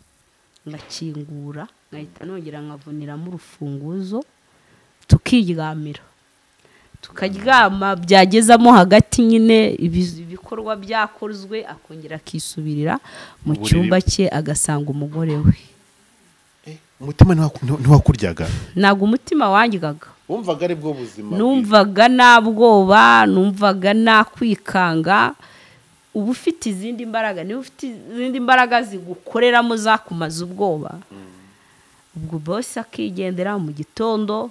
[SPEAKER 1] Ngakingura nkahita nongera nkavuniramo urufunguzo tukiryamira, tukaryama. Byagezamo hagati nyine ibikorwa byakozwe akongera akisubirira mu cyumba cye agasanga umugore we.
[SPEAKER 2] Umutima ntiwakuryaga? Ntabwo
[SPEAKER 1] umutima wanjyaga.
[SPEAKER 2] Wumvaga ari bwo buzima?
[SPEAKER 1] Numvaga nabwoba, numvaga nakwikanga. Ubu ufite izindi mbaraga, niba ufite izindi mbaraga zigukoreramo zakumaza ubwoba. Ubwo boss akigendera mu gitondo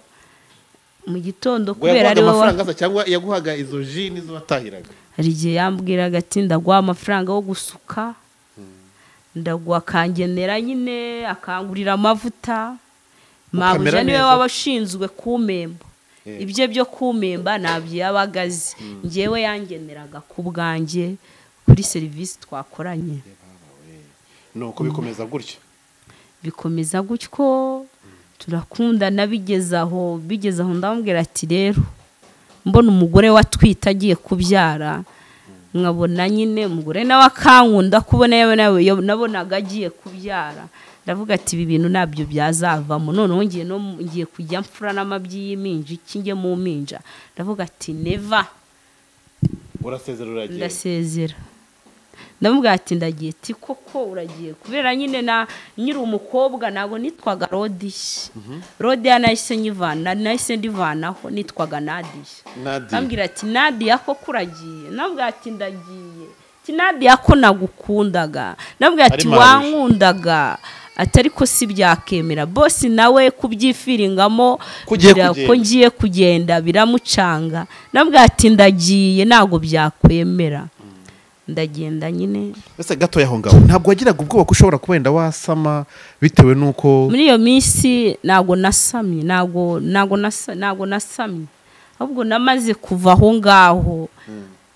[SPEAKER 1] kubera ari
[SPEAKER 2] amafaranga cyangwa yaguhaga izo ji nizo watahiraga?
[SPEAKER 1] Hari igihe yambwiraga ati ndaguha amafaranga yo gusuka, ndaguha kangenera nyine akangurira amavuta. Mabuja niwe wabashinzwe kumemba. Ibyo byo kumemba nabyo yabagazi. Njyewe yangeneraga ku bwanjye kuri serivisi twakoranye.
[SPEAKER 2] Nuko bikomeza
[SPEAKER 1] gutyo turakundana. Bigezaho ndamubwira ati rero mbona umugore watwita agiye kubyara, nkabona nyine umugore nawe akankunda kubona nabonaga agiye kubyara. Ndavuga ati ibi bintu nabyo byazavamo. Noneho ngiye kujya mfura n'amabyi y'iminja ikinge mu minja. Ndavuga ati never.
[SPEAKER 2] Urasezera uragiye?
[SPEAKER 1] Ndasezera. Ndamubwira ati ndagiye. Ati koko uragiye? Kubera nyine na nyiri umukobwa ntabwo nitwaga Rodish. Rodia nahise ndivanaho nitwaga Nadia. Ndambwira ati Nadia koko uragiye? Ndambwira ati ndagiye. Ati Nadia ko nagukundaga. Ndambwira ati wankundaga. Ati ariko si byakemera. Boss nawe kubyifiringamo ko ngiye kugenda biramucanga. Ndambwira ati ndagiye ntago byakwemera. Ndagenda nyine.
[SPEAKER 2] Ese gato yaho ngaho ntabwo wagiraga ubwoba ko ushobora kubenda wasama bitewe nuko?
[SPEAKER 1] Muri iyo minsi ntago nasamye, ntago nasamye. Ahubwo namaze kuva aho ngaho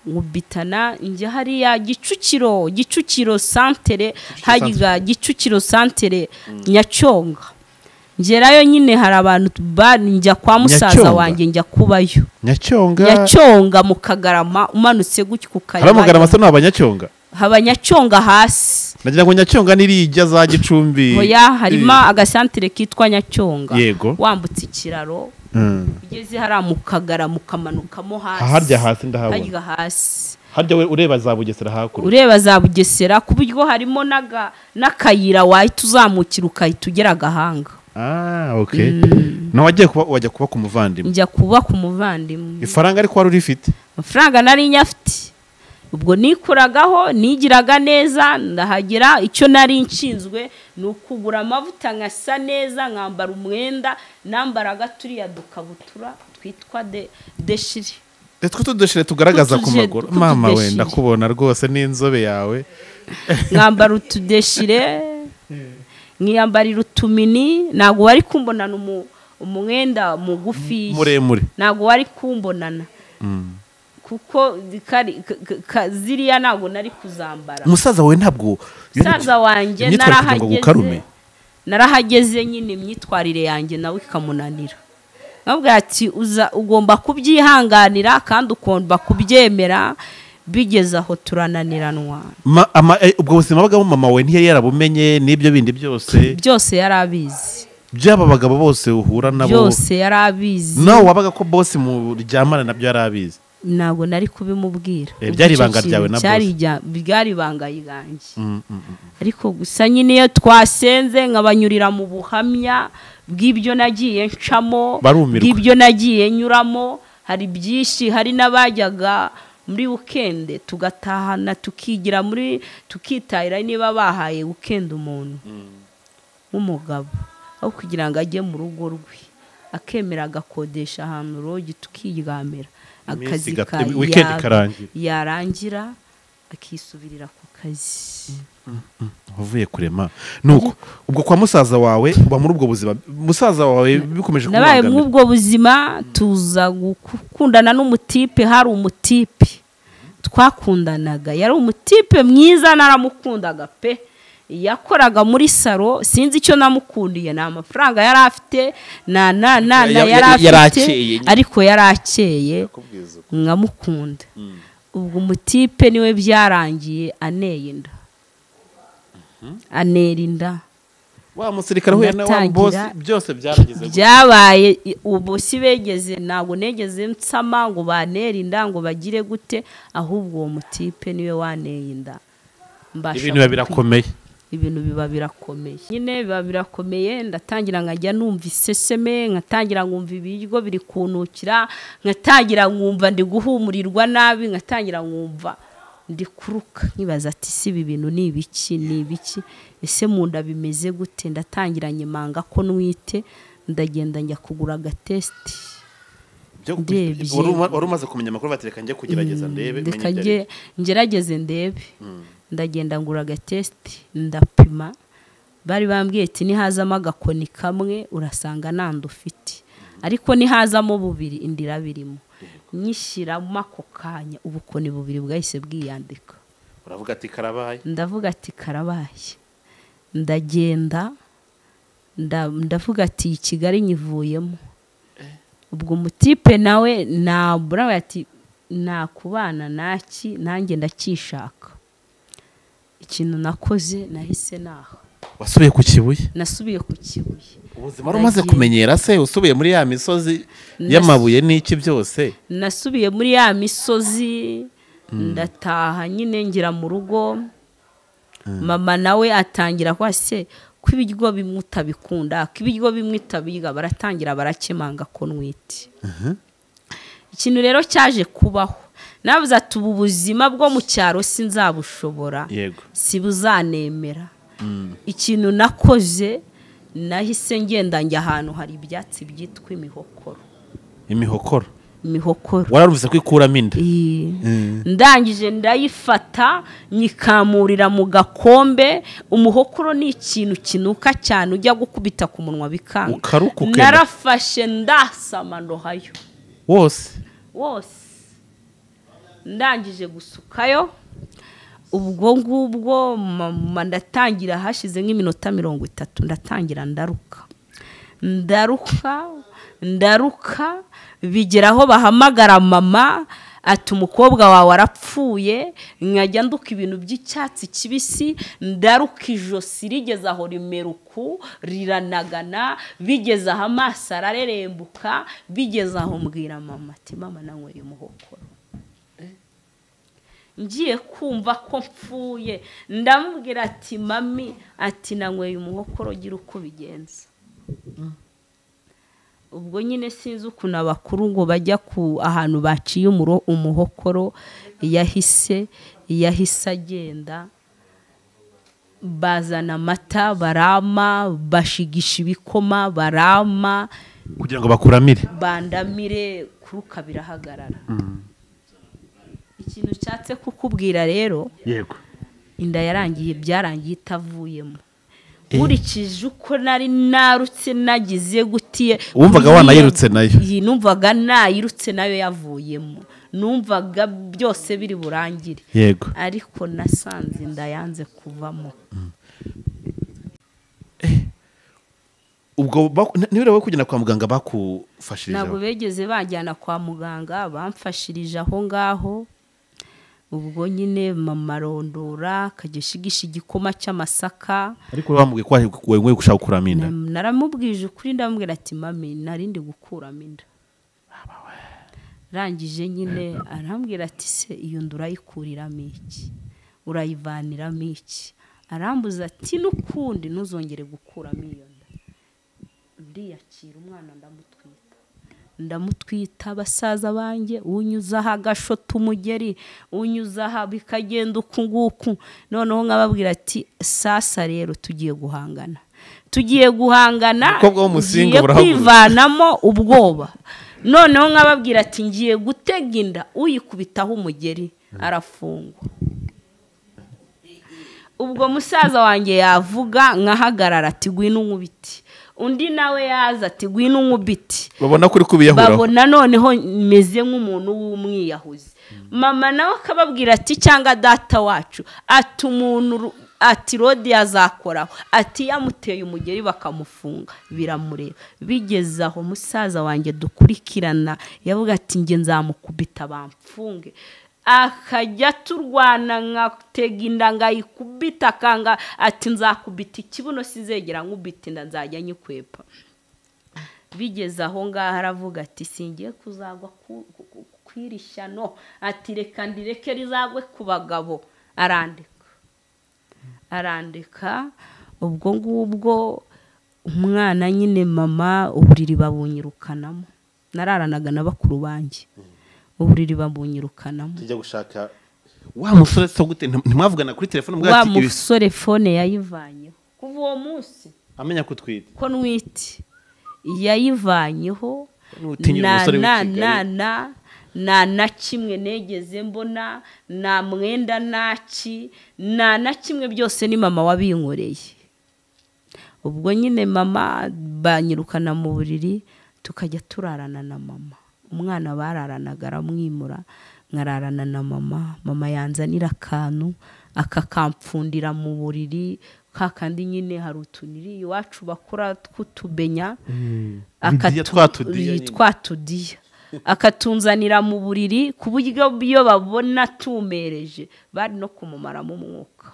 [SPEAKER 1] nkubitana njya hariya Gicukiro santere, hagiga Gicukiro santere Nyacyonga. Ngerayo nyine hari abantu njya kwa musaza wanjye njya kubayo. Nyacyonga mu Kagarama umanutse gutyo ku Kayima.
[SPEAKER 2] Haramugarama se n'abanyacyonga?
[SPEAKER 1] Nyacyonga hasi.
[SPEAKER 2] Nagira ngo Nyacyonga nirijya za Gicumbi.
[SPEAKER 1] Oya, harimo agasantere kitwa Nyacyonga.
[SPEAKER 2] Yego.
[SPEAKER 1] Wambutse ikiraro. Ugeze hariya mu Kagarama ukamanukamo hasi.
[SPEAKER 2] Harya hasi ndahabona.
[SPEAKER 1] Harya hasi.
[SPEAKER 2] Harya we ureba za Bugesera hakuru?
[SPEAKER 1] Ureba za Bugesera ku buryo harimo n'akayira wahita uzamukira ukahita ugera Gahanga.
[SPEAKER 2] Okay. No wajya kuba ku muvandimwe?
[SPEAKER 1] Njya kuba ku muvandimwe.
[SPEAKER 2] Ifaranga ariko wari urifite?
[SPEAKER 1] Amafaranga nari nyafite. Ubwo nikuragaho nigiraga neza, ndahagera icyo nari nshinzwe nukugura amavuta nkasa neza, nkambara umwenda, nambaraga turiya dukabutura twitwa deshiri.
[SPEAKER 2] Etwo tudeshire tugaragaza ku maguru. Mama we ndakubona rwose n'inzobe yawe.
[SPEAKER 1] Nkambara utudeshire, nkiyambarira utumini, ntago wari kumbonana umwenda mugufi
[SPEAKER 2] muremure.
[SPEAKER 1] Ntago wari kumbonana. kuko ziriya ntabwo nari kuzambara.
[SPEAKER 2] umusaza wawe ntabwo
[SPEAKER 1] umusaza wanjye narahageze nyine imyitwarire yanjye nawe ikamunanira. nabwo ati ugomba kubyihanganira kandi ugomba kubyemera, bigeze aho turananiranwa.
[SPEAKER 2] ubwo buzima bw'abo mama we ntiyari yarabumenye n'ibyo bindi byose
[SPEAKER 1] yari abizi.
[SPEAKER 2] by'aba bagabo bose uhura nabo
[SPEAKER 1] byose yari abizi.
[SPEAKER 2] nawe wabaga ko bosi muryamana nabyo yari abizi?
[SPEAKER 1] ntabwo nari kubimubwira.
[SPEAKER 2] byari ibanga ryawe na bosi?
[SPEAKER 1] byari ibanga yiganjye. ariko gusa nyine iyo twasenze nkabanyurira mu buhamya bw'ibyo nagiye ncamo, bw'ibyo nagiye nyuramo, hari byinshi. Hari n'abajyaga muri weekend tugatahana tukigira tukitahira niba bahaye weekend umuntu nk'umugabo, aho kugira ngo ajye mu rugo rwe akemera agakodesha ahantu rogi tukiryamira, akazi yarangira akisubirira ku kazi.
[SPEAKER 2] wavuye kurema nuko ubwo kwa musaza wawe uba muri ubwo buzima. musaza wawe bikomeje
[SPEAKER 1] kubangamira. nabaye muri ubwo buzima tuza gukundana n'umutipe. hari umutipe twakundanaga, yari umutipe mwiza, naramukundaga pe. yakoraga muri salo, sinzi icyo namukundiye, nta mafaranga yari afite, yari afite, ariko yari akeye nkamukunda. ubwo umutipe niwe byarangiye aneye inda. anera inda.
[SPEAKER 2] wa musirikare huye na wa boss byose byarageze
[SPEAKER 1] byabaye. ubu si begeze, ntabwo negeze nsama ngo banera inda ngo bagire gute, ahubwo uwo mutipe niwe waneye inda.
[SPEAKER 2] ibintu birakomeye.
[SPEAKER 1] ibintu biba birakomeye nyine, biba birakomeye. ndatangira nkajya numva iseseme, nkatangira nkumva ibiryo biri kunukira, nkatangira nkumva ndi guhumurirwa nabi, nkatangira nkumva ndi kuruka, nkibaza ati si ibi bintu ni ibiki, ese mu nda bimeze gute. ndatangira nyimanga ko nwite, ndagenda njya kugura agatesti.
[SPEAKER 2] wari umaze kumenya amakuru batereka njye kugerageza ndebe,
[SPEAKER 1] ngerageze ndebe. ndagenda ngura agatesti ndapima. bari bambwiye ati nihazamo agakoni kamwe urasanga nanda ufite, ariko nihazamo bubiri indira birimo. nyishyiramo ako kanya ubukoni bubiri bwahise bwiyandika.
[SPEAKER 2] uravuga ati karabaye?
[SPEAKER 1] ndavuga ati karabaye. ndagenda ndavuga ati Kigali nyivuyemo. ubwo umutipe nawe nabura ati nakubana naki, nanjye ndakishaka. ikintu nakoze nahise naho.
[SPEAKER 2] wasubiye ku Kibuye?
[SPEAKER 1] nasubiye ku Kibuye.
[SPEAKER 2] ubuzima rumaze kumenyera se? usubiye muri ya misozi y'amabuye n'iki byose?
[SPEAKER 1] nasubiye muri ya misozi. ndataha nyine ngira mu rugo. mama nawe atangira kwa se ko ibiryo bimwe utabikunda, ko ibiryo bimwe utabiga, baratangira barakemanga ko nwite. ikintu rero cyaje kubaho, nabuze ati ubu buzima bwo mu cyaro sinzabushobora, si buzanemera. ikintu nakoze, nahise ngenda njya ahantu hari ibyatsi byitwa imihokoro.
[SPEAKER 2] imihokoro?
[SPEAKER 1] imihokoro
[SPEAKER 2] wararuvuze ko ikuramo inda?
[SPEAKER 1] ndangije ndayifata nyikamurira mu gakombe. umuhokoro ni ikintu kinuka cyane, ujya gukubita ku munwa bikanga. narafashe ndasama ndohayo
[SPEAKER 2] wose.
[SPEAKER 1] ndangije gusukayo. ubwo ngubwo mama ndatangira, hashize nk'iminota 30 ndatangira ndaruka bigeraho bahamagara mama ati umukobwa wawe arapfuye. nkajya nduka ibintu by'icyatsi kibisi, ndaruka ijosi rigeze aho rimeruku riranagana, bigeze aho amaso ararerembuka, bigeze aho mbwira mama ati mama nanyweye umuhokoro. ngiye kumva ko mpfuye, ndamubwira ati mami ati nanyweye umuhokoro, gira uko bigenza. ubwo nyine sinzi ukuntu abakuru ngo bajya ku ahantu baciye umuhokoro. yahise agenda, bazana amata barama, bashigisha ibikoma barama
[SPEAKER 2] kugira ngo bakuramire,
[SPEAKER 1] bandamire, kuruka birahagarara. ikintu cyatse kukubwira rero,
[SPEAKER 2] yego,
[SPEAKER 1] inda byarangiye itavuyemo. nkurikije uko nari narutse nagize gutiye.
[SPEAKER 2] wumvaga wanayirutse nayo?
[SPEAKER 1] numvaga nayirutse nayo yavuyemo. numvaga byose biri burangire
[SPEAKER 2] yego
[SPEAKER 1] ariko nasanze inda yanze kuvamo.
[SPEAKER 2] ubwo niba wowe kugenda kwa muganga bakufashirije
[SPEAKER 1] ntabwo begeze bajyana kwa muganga bamfashirije aho ngaho. ubwo nyine mama arondora akagishigisha igikoma cy'amasaka.
[SPEAKER 2] ariko bamubwiye ko wewe gushaka gukuramo inda?
[SPEAKER 1] naramubwije ukuri ndamubwira ati mami narindi gukuramo inda. rangije nyine arambwira ati se iyo nda urayikuriramo iki urayivaniramo iki? arambuza ati n'ukundi ntuzongere gukuramo iyo nda. ndiyakira umwana ndamutwita basaza banjye unyuzaho agashota umugeri unyuzaho bikagenda uku nguku. noneho nkababwira ati sasa rero tugiye guhangana tugiye kwivanamo ubwoba. noneho nkababwira ati ngiye gutega inda uyikubitaho umugeri arafungwa. ubwo musaza wanjye yavuga nkahagarara ati gwino nkubiti, undi nawe yaza ati gwino nkubiti.
[SPEAKER 2] babona kuri kubiyahuraho,
[SPEAKER 1] babona noneho meze nk'umuntu w'umwiyahuzi. mama nawe akababwira ati cyangwa data wacu ati umuntu ati Rodi yazakoraho ati yamuteye umugeri bakamufunga biramureba. bigeze aho musaza wanjye dukurikirana yavuga ati nge nzamukubita bamfunge. akajya turwana nkatega inda ngayikubita akanga ati nzakubita ikibuno sizegera nkubita inda nzajya nyikwepa. bigeze aho ngaho aravuga ati singiye kuzagwa kwirishyano ati reka ndireke rizagwe ku bagabo. arandika ubwo ngubwo umwana nyine mama uburiri babunyirukanamo. nararanaga na bakuru banjye uburiri babunyirukanamo.
[SPEAKER 2] tujya gushaka wa musore so gute ntimwavugana kuri telefone
[SPEAKER 1] mbwa ati wa musore phone yayivanyeho kuva uwo munsi
[SPEAKER 2] amenya kutwita
[SPEAKER 1] ko nwiti yayivanyeho. na kimwe negeze mbona na mwenda naki na kimwe byose ni mama wabinkoreye. ubwo nyine mama banyirukana mu buriri tukajya turarana na mama. umwana bararanaga aramwimura nkararana na mama. mama yanzanira akantu akakampfundira mu buriri kakandi nyine hari utuniri iwacu bakora tw'utubenya twatudiya akatunzanira mu buriri ku buryo iyo babona tumereje bari no kumumaramo umwuka.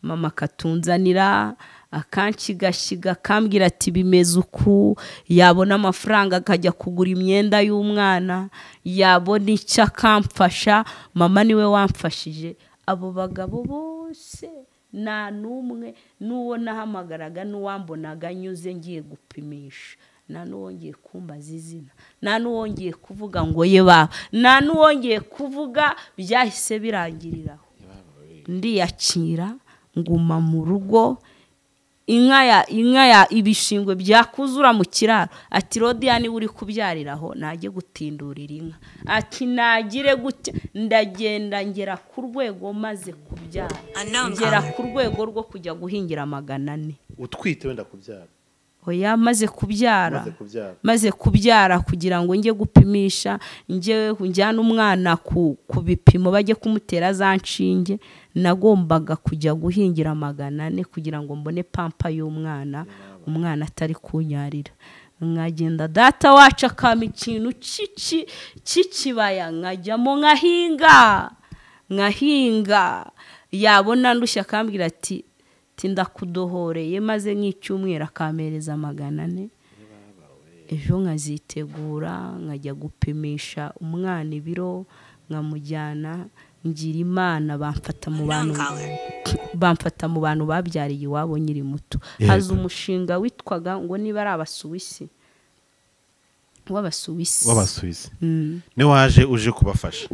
[SPEAKER 1] mama akatunzanira akanshigashiga akambwira ati bimeze uku. yabona amafaranga akajya kugura imyenda y'umwana, yabona icyo akamfasha. mama niwe wamfashije. abo bagabo bose nta n'umwe n'uwo nahamagaraga n'uwambonaga nyuze ngiye gupimisha nta n'uwongeye kumbaza izina, nta n'uwongeye kuvuga ngo ye baba, nta n'uwongeye kuvuga. byahise birangiriraho. ndiyakira nguma mu rugo. inka ya ibishingwe byakuzura mu kiraro ati Rodiani uri kubyariraho najye gutindurira inka ati nagire gute. ndagenda ngera ku rwego maze kubyara, ngera ku rwego rwo kujya guhingira 400.
[SPEAKER 2] utwite wenda kubyara?
[SPEAKER 1] oya maze kubyara kugira ngo njye gupimisha njyana umwana ku bipimo bajye kumutera za nshinge. nagombaga kujya guhingira 400 kugira ngo mbone pampa y'umwana, umwana atari kunyarira. nkagenda data wacu akama ikintu cy'ikibaya nkajyamo nkahinga. yabona ndushya akambwira ati ndakudohoreye maze nk'icyumweru akamereza 400. ejo nkazitegura nkajya gupimisha umwana ibiro nkamujyana. ngira Imana bamfata mu bantu babyariye iwabo nyiri muto. haza umushinga witwaga ngo niba ari abasuwisi w'abasuwisi
[SPEAKER 2] ni waje uje kubafasha.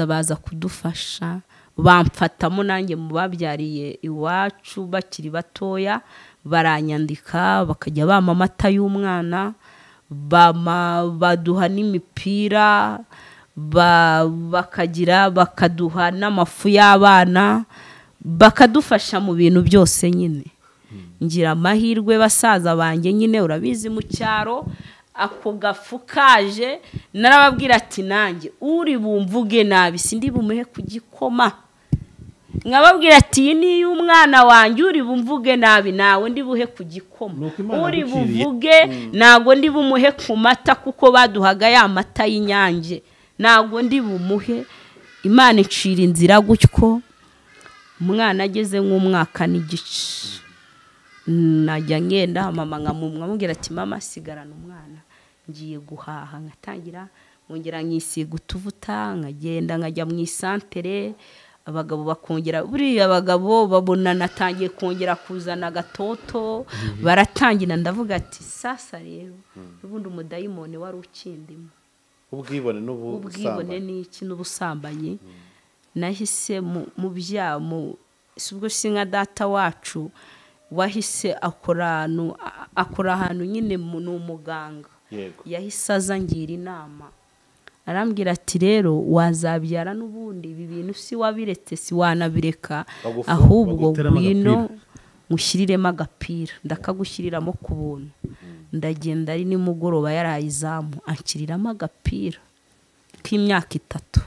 [SPEAKER 1] baza kudufasha bamfatamo nanjye mu babyariye iwacu bakiri batoya. baranyandika bakajya bama amata y'umwana, baduha n'imipira, bakaduha n'amafu y'abana, bakadufasha mu bintu byose nyine. ngira amahirwe basaza banjye nyine urabizi mu cyaro ako gafu kaje narababwira ati nanjye uri bumvuge nabi sindi bumuhe kugikoma nkababwira ati ni umwana wanjye uri bumvuge nabi nawe ndi buhe kugikoma uri buvuge nago ndi bumuhe ku mata kuko baduhaga ya mata y'inyange nago ndi bumuhe Imana icira inzira gutyo umwana ageze nk'umwaka n'igice najya ngenda mama nkamubwira ati mama sigarana umwana ngiye guhaha ngatangira ngongera nkisiga utuvuta nkagenda nkajya mu isantere abagabo bakongera buriya abagabo babona natangiye kongera kuzana gatoto baratangira ndavuga ati sasa rero ubundi umudayimoni wari ukindimo ubwibone n'iki n'ubusambanyi nahise mu byamu subwo singa data wacu wahise akora ahantu nyine n'umuganga yahise azangira inama arambwira ati rero wazabyara n'ubundi ibi bintu si wabiretse si wanabireka ahubwo wino mushiriremo agapira ndakagushyiriramo ku buntu ndagenda ari nimugoroba yarayizamu ankiriramo agapira k'imyaka 3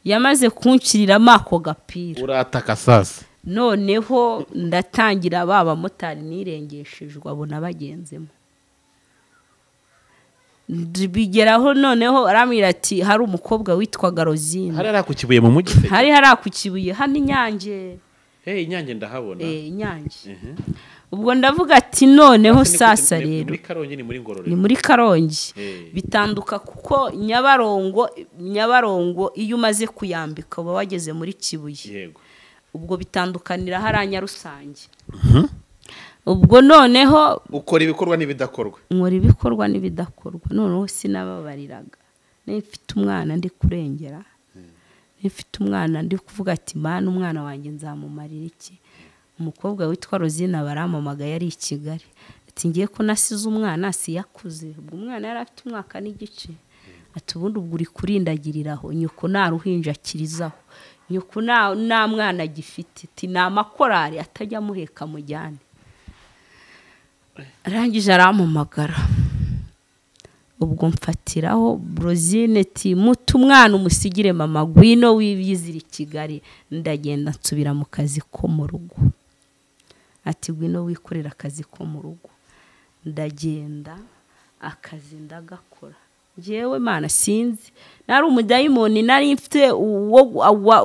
[SPEAKER 1] yamaze kunkiriramo ako gapira
[SPEAKER 2] urataka sasa
[SPEAKER 1] noneho ndatangira baba motari nirengeshejwe abona bagenzemo bigeraho noneho aramira ati hari umukobwa witwaga Rosine
[SPEAKER 2] hari arakukibuye mu mujyi
[SPEAKER 1] hari arakukibuye hano Inyange
[SPEAKER 2] Inyange ndahabona
[SPEAKER 1] Inyange ubwo ndavuga ati noneho sasa rero ni muri Karongi bitanduka kuko Nyabarongo iyo umaze kuyambika uba wageze muri Kibuye ubwo bitandukanira haranya rusange ubwo noneho
[SPEAKER 2] ukora ibikorwa n'ibidakorwa
[SPEAKER 1] nkora ibikorwa n'ibidakorwa noneho sinababariraga nifite umwana ndi kurengera nifite umwana ndi kuvuga ati mana umwana wanjye nzamumarira iki umukobwa witwa Rosine baramamaga yari i Kigali ati ngiye ko nasize umwana siyakuze ubwo umwana yari afite umwaka n'igice ati ubundi ubwo uri kurindagiriraho nyuko naruhinja kirizaho nyuko na mwana gifite ati namakorari atajya muheka mujyane arangije aramumagara ubwo mfatiraho Rosine ati mutu umwana umusigire mama gwino wibizira i Kigali ndagenda nsubira mu kazi ko mu rugo ati gwino wikorera akazi ko mu rugo ndagenda akazi ndagakora jewe mana sinzi nari umudayimoni nari mfite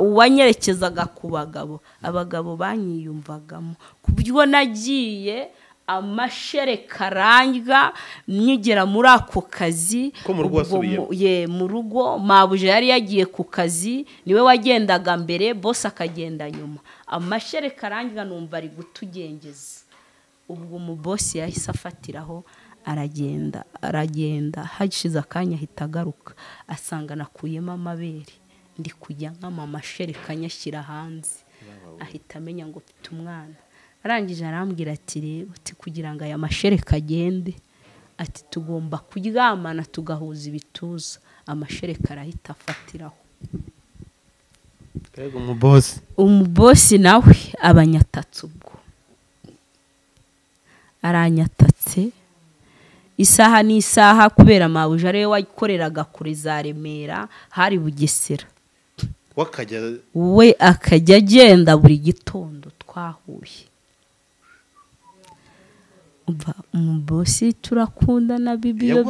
[SPEAKER 1] uwanyerekezaga ku bagabo abagabo banyiyumvagamo kubyo nagiye amashereka rangwa nyigera muri ako kazi
[SPEAKER 2] ko mu rugo wasubiye
[SPEAKER 1] mu rugo mabuje yari yagiye ku kazi niwe wagendaga mbere boss akagenda nyuma amashereka rangwa numva ari gutugengeza ubwo mu boss yahise afatiraho aragenda hagishize akanya hitagaruka asanga nakuyemo amabere ndi kujya nkama amashereka nyashyira hanze ahita amenya ngo mfite umwana arangije arambwira ati rero ati kugira ngo aya mashereka agende ati tugomba kuryamana tugahuza ibituza amashereka arahita afatiraho
[SPEAKER 2] yego
[SPEAKER 1] umubosi nawe abanyatatse ubwo aranyatatse isaha n'isaha kubera mabuje ariwe wakoreraga kuri za Remera hari Bugesera we akajya agenda buri gitondo twahuye umubosi turakundana bibiyo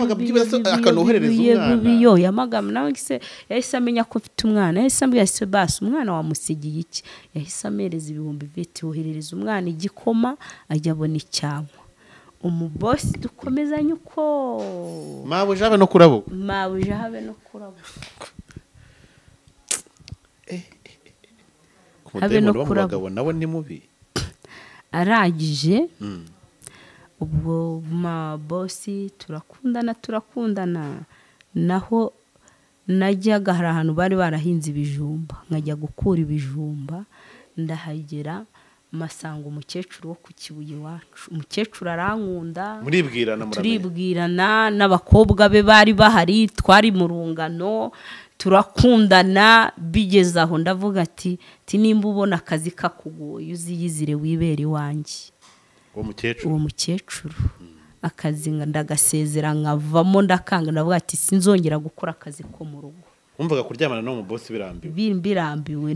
[SPEAKER 1] yamagama nawe se yahise amenya ko mfite umwana yahise ambwira se basi umwana wamusigiye iki yahise amereza 200 woherereza umwana igikoma ajya abona icyanywa umubosi dukomezanye uko
[SPEAKER 2] mabuje habe no kurabo habe no kurabo nawe ni mubi
[SPEAKER 1] aragije ubwo bosi turakundana naho najyaga hari ahantu bari barahinze ibijumba nkajya gukura ibijumba ndahagera masanga umukecuru wo ku Kibuye wacu umukecuru arankunda turibwirana n'abakobwa be bari bahari twari mu rungano turakundana bigeze aho ndavuga ati nimba ubona akazi kakugoye uziyizire wibere wanjye uwo mukecuru akazi ndagasezera nkavamo ndakanga ndavuga ati sinzongera gukora akazi ko mu rugo.
[SPEAKER 2] Umvaga kuryamana no mu boss birambiwe.
[SPEAKER 1] Birambiwe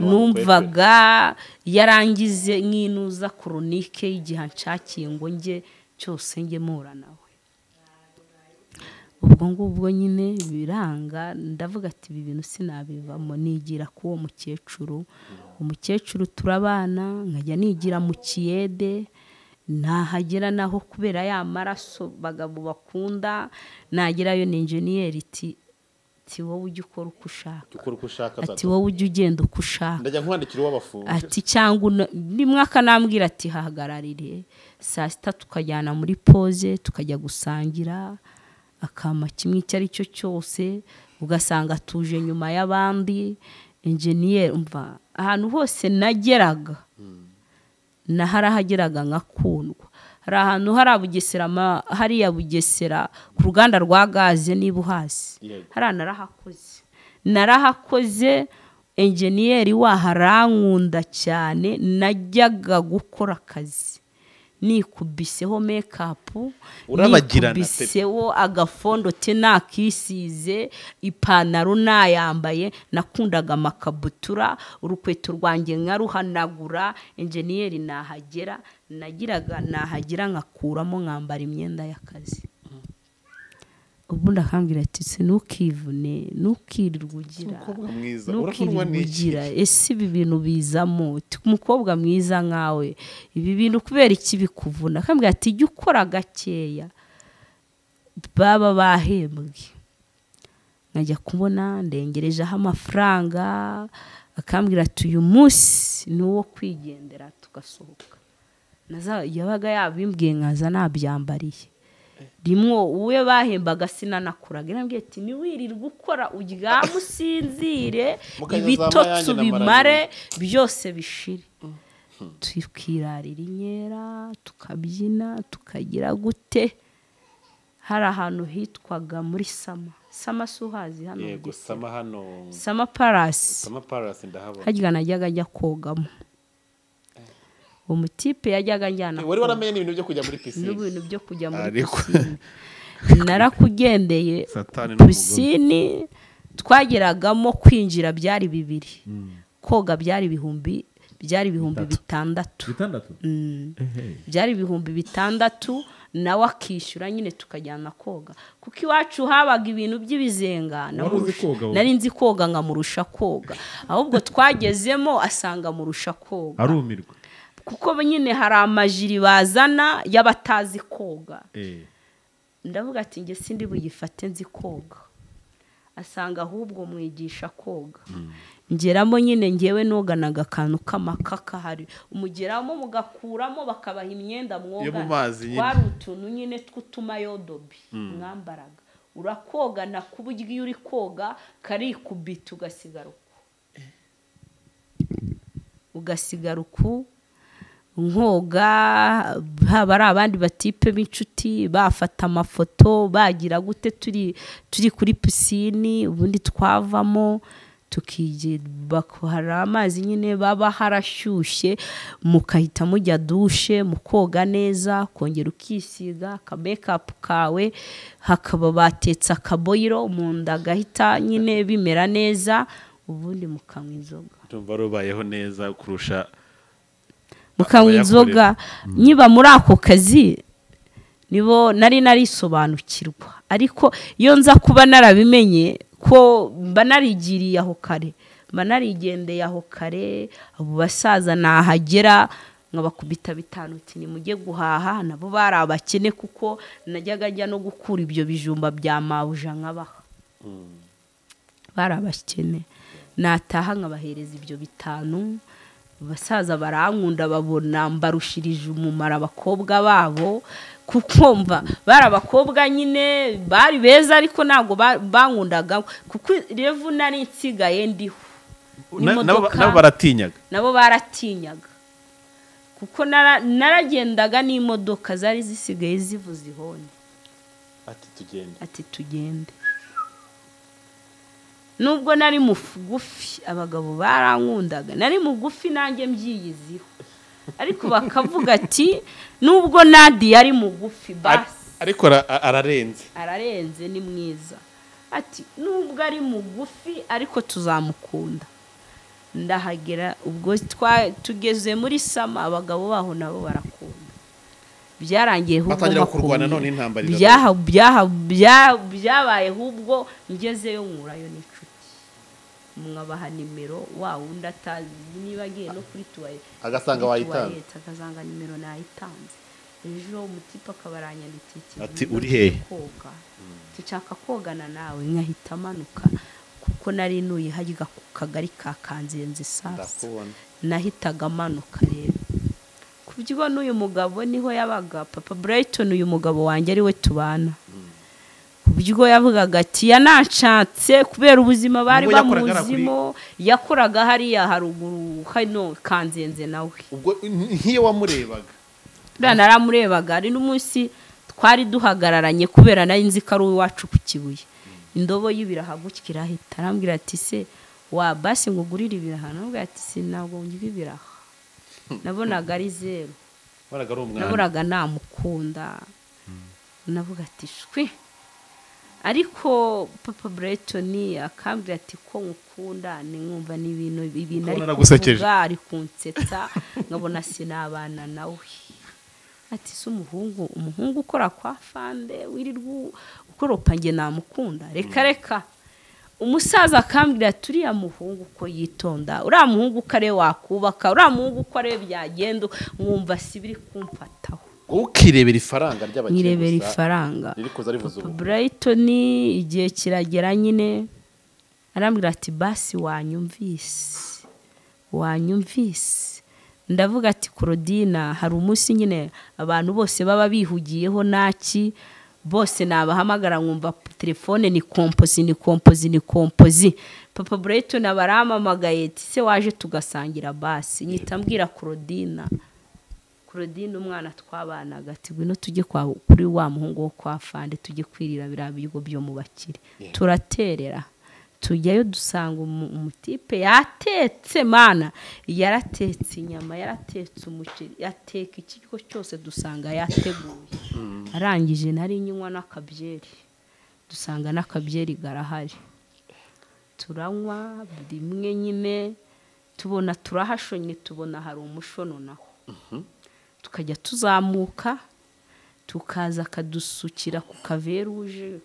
[SPEAKER 2] numvaga
[SPEAKER 1] yarangize nk'inuza chronique y'igihe nshakiye ngo nge cyose nge mura nawe. Ubwo ngubwo nyine biranga ndavuga ati ibi bintu sinabivamo nigira ku uwo mukecuru turabana nkajya nigira mu kiyede nahagera naho kubera ya maraso bagabo bakunda nagerayo ni engineer iti wowe ujye ukora uko ushaka ati wowe ujye ugenda uko ushaka
[SPEAKER 2] ndajya nkwandikira uwabafunze
[SPEAKER 1] ati cyangwa rimwe akanambwira ati hahagararire saa sita tukajyana muri pause tukajya gusangira akama kimwe icyo ari cyo cyose ugasanga tuje nyuma y'abandi engineer umva ahantu hose nageraga naharahageraga nkakundwa. Hari ahantu hariya Bugesera ku ruganda rwa gaze niba hasi hari narahakoze engineer waharankunda cyane najyaga gukora akazi nikubiseho makeup nikubiseho agafondo te nakisize ipantaro nayambaye nakundaga amakabutura urukweto rwanjye nkaruhanagura engineer nahagira ngakuramo nkambara imyenda y'akazi. Ubu ndakambwira ati sinukivune nukirirwa ugira ese ibi bintu bizamo umukobwa mwiza nkawe ibi bintu kubera iki bikuvuna akambwira ati jya ukora gakeya baba bahembwe nkajya kubona ndengerejeho amafaranga akambwira ati uyu munsi ni uwo kwigendera tugasohoka yabaga yabimbwiye nkaza nabyambariye rimwe uwe bahembaga sinanakuraga nambwiye ati niwirirwa ukora uryama usinzire ibitotsi bimare byose bishire tukirarira inkera tukabyina tukagira gute. Hari ahantu hitwaga muri Sama suhazi hano
[SPEAKER 2] yego
[SPEAKER 1] Sama Palace
[SPEAKER 2] ndahabona
[SPEAKER 1] hajya najyaga ajya kogamo umutipe yajyaga njyana
[SPEAKER 2] wari waramenye n'ibintu byo kujya muri piscine
[SPEAKER 1] n'ibintu byo kujya muri piscine narakugendeye piscine twageragamo kwinjira byari 2 koga byari ibihumbi 6 byari ibihumbi 6 nawe akishyura nyine tukajyana koga kuko iwacu habaga ibintu by'ibizenga nari nzi koga nkamurusha koga ahubwo twagezemo asanga murusha koga
[SPEAKER 3] arumirwa
[SPEAKER 1] kuko nyine hari amajiri bazana y'abatazi koga ndavuga ati nge sindi buyifate nzi koga asanga ahubwo mwigisha koga ngeramo nyine ngewe noganaga akantu k'amakaka hari umugeramo mugakuramo bakabaha imyenda mwoga twari utuntu nyine tw'utumayodobi mwambaraga urakogana ku buryo iyo uri koga karikubita ugasigara uku nkoga haba ari abandi batipe b'inshuti bafata amafoto bagira gute turi kuri piscine ubundi twavamo hari amazi nyine baba harashyushye mukahita mujya dushe mukoga neza kongera ukisiga aka makeup kawe hakaba batetse akaboyiro mu nda gahita nyine bimera neza ubundi mukanywa inzoga
[SPEAKER 2] tumva rubayeho neza kurusha
[SPEAKER 1] mukanywa inzoga niba muri ako kazi nibo nari narisobanukirwa ariko iyo nza kuba narabimenye ko mba narigiriye aho kare mba narigendeye aho kare abo basaza nahagera nkabakubita 5 uti ni mujye guhaha nabo bari abakene kuko najyaga njya no gukura ibyo bijumba bya mabuja nkabaha bari abakene nataha nkabahereza ibyo 5 basaza barankunda babona mbarushirije umumara abakobwa babo kuko mva bari abakobwa nyine bari beza ariko ntago bankundaga kuko revu nari nsigaye ndiho
[SPEAKER 2] nabo baratinyaga
[SPEAKER 1] kuko naragendaga n'imodoka zari zisigaye zivuza ihoni ati tugende nubwo nari mugufi abagabo barankundaga nari mugufi nanjye mbyiyiziho ariko bakavuga ati nubwo Nadia ari mugufi basi
[SPEAKER 2] ariko ararenze
[SPEAKER 1] ni mwiza ati nubwo ari mugufi ariko tuzamukunda. Ndahagera ubwo tugeze muri sama abagabo baho nabo barakunda byarangiye hubwo
[SPEAKER 2] batangira kurwana none intambara
[SPEAKER 1] byabaye hubwo ngezeyo nkurayo n'inshuti mwabaha nimero wa wundi atazi niba agiye no kuri tuwaye
[SPEAKER 2] agasanga wayitanze
[SPEAKER 1] akazanga nimero nayitanze ejo umutipa akabaranyanditse
[SPEAKER 2] ati uri he
[SPEAKER 1] koga tushaka kogana nawe nkahita amanuka kuko nari nuye hagiga ku kagari ka Kanzenze sasa nahitaga amanuka rero kubyo n'uyu mugabo niho yabaga Papa Brighton uyu mugabo wanjye ari we tubana kubyo yavugaga ati yanacatse kubera ubuzima bari bamuzimo yakoraga hariya haruguru hano Kanzenze nawe
[SPEAKER 2] ubwo nkiye wamurebaga
[SPEAKER 1] naramurebaga ari n'umunsi twari duhagararanye kubera nari nzi ko ari uwacu ku Kibuye indobo y'ibiraha gukira ahita arambwira ati se wa basi ngugurira ibiraha nubwo ati sinabwo ngibi biraha nabonaga ari zero nabonaga namukunda navuga ati shwi ariko Papa Brighton akambwira ati ko ngukunda ni nkumva ni ibintu ari kunsetsa nkabona sinabana nawe ati se umuhungu ukora kwa fande wirirwa ukoropa nge namukunda reka umusaza akambwira turiya muhungu ko yitonda uriya muhungu kare wakubaka uriya muhungu ko are byagenda mwumva sibiri kumfataho
[SPEAKER 2] ukirebera ifaranga ry'abakene
[SPEAKER 1] nirebera ifaranga Papa Brighton igihe kiragera nyine arambwira ati basi wanyumvise ndavuga ati Claudine hari umunsi nyine abantu bose baba bihugiyeho naki bose nabahamagara nkumva telefone ni kompozi Papa Brighton abaramamagaye se waje tugasangira basi nyita mbwira Claudine umwana twabanaga ati ngwino tujye kuri wa muhungu wo kwa fande tujye kwirira birabigo byo mu bakire turaterera tujyayo dusanga umutipe yatetse mana yaratetse inyama yaratetse umuceri yateka ikigo cyose dusanga yateguye arangije nari nywa n'akabyeri dusanga n'akabyeri garahari turanywa rimwe nyine tubona turahashonye tubona hari umushono naho tukajya tuzamuka tukaza akadusukira ku kaveruje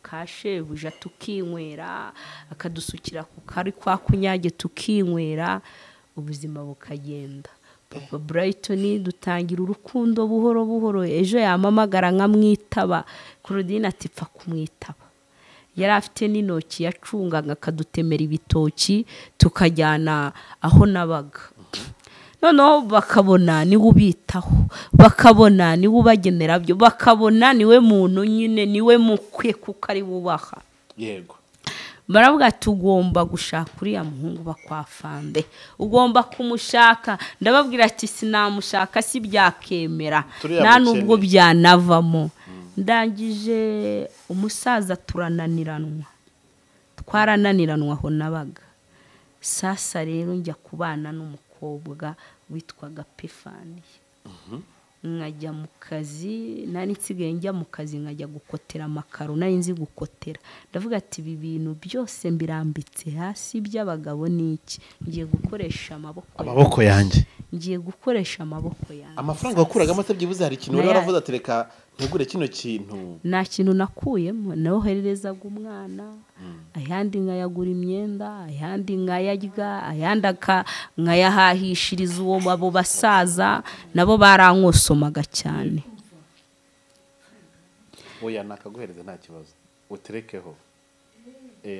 [SPEAKER 1] ka shebuja tukinywera akadusukira ku kari kwa kunyage tukinywera ubuzima bukagenda Papa Brighton dutangira urukundo buhoro buhoro ejo yamamagara nkamwitaba Claudine ati pfa kumwitaba yari afite n'intoki yacungaga akadutemera ibitoki tukajyana aho nabaga noneho bakabona niwe ubitaho bakabona niwe ubagenera byo bakabona niwe muntu nyine niwe mukwe kuko ari bubaha
[SPEAKER 2] yego
[SPEAKER 1] baravuga tugomba gushaka uriya muhungu bakwafande ugomba kumushaka ndababwira ati sinamushaka si byakemera nta nubwo byanavamo ndangije umusaza twarananiranwa aho nabaga sasa rero njya kubana n'umukobwa witwaga Pefani nkajya mu kazi nari nsigaye njya mu kazi nkajya gukotera amakaro nari nzi gukotera ndavuga ati ibi bintu byose mbirambitse hasi by'abagabo niki ngiye gukoresha amaboko
[SPEAKER 2] yanjye amafaranga wakuragamo atabyibuze hari ikintu wari waravuze ati reka ntugure kino kintu
[SPEAKER 1] nta kintu nakuyemo nawohererezaga umwana ayandi nkayagura imyenda ayandi nkayarya ayandi nkayahahishiriza uwo abo basaza nabo barankosomaga cyane
[SPEAKER 2] oya nakaguhereza nta kibazo uterekeho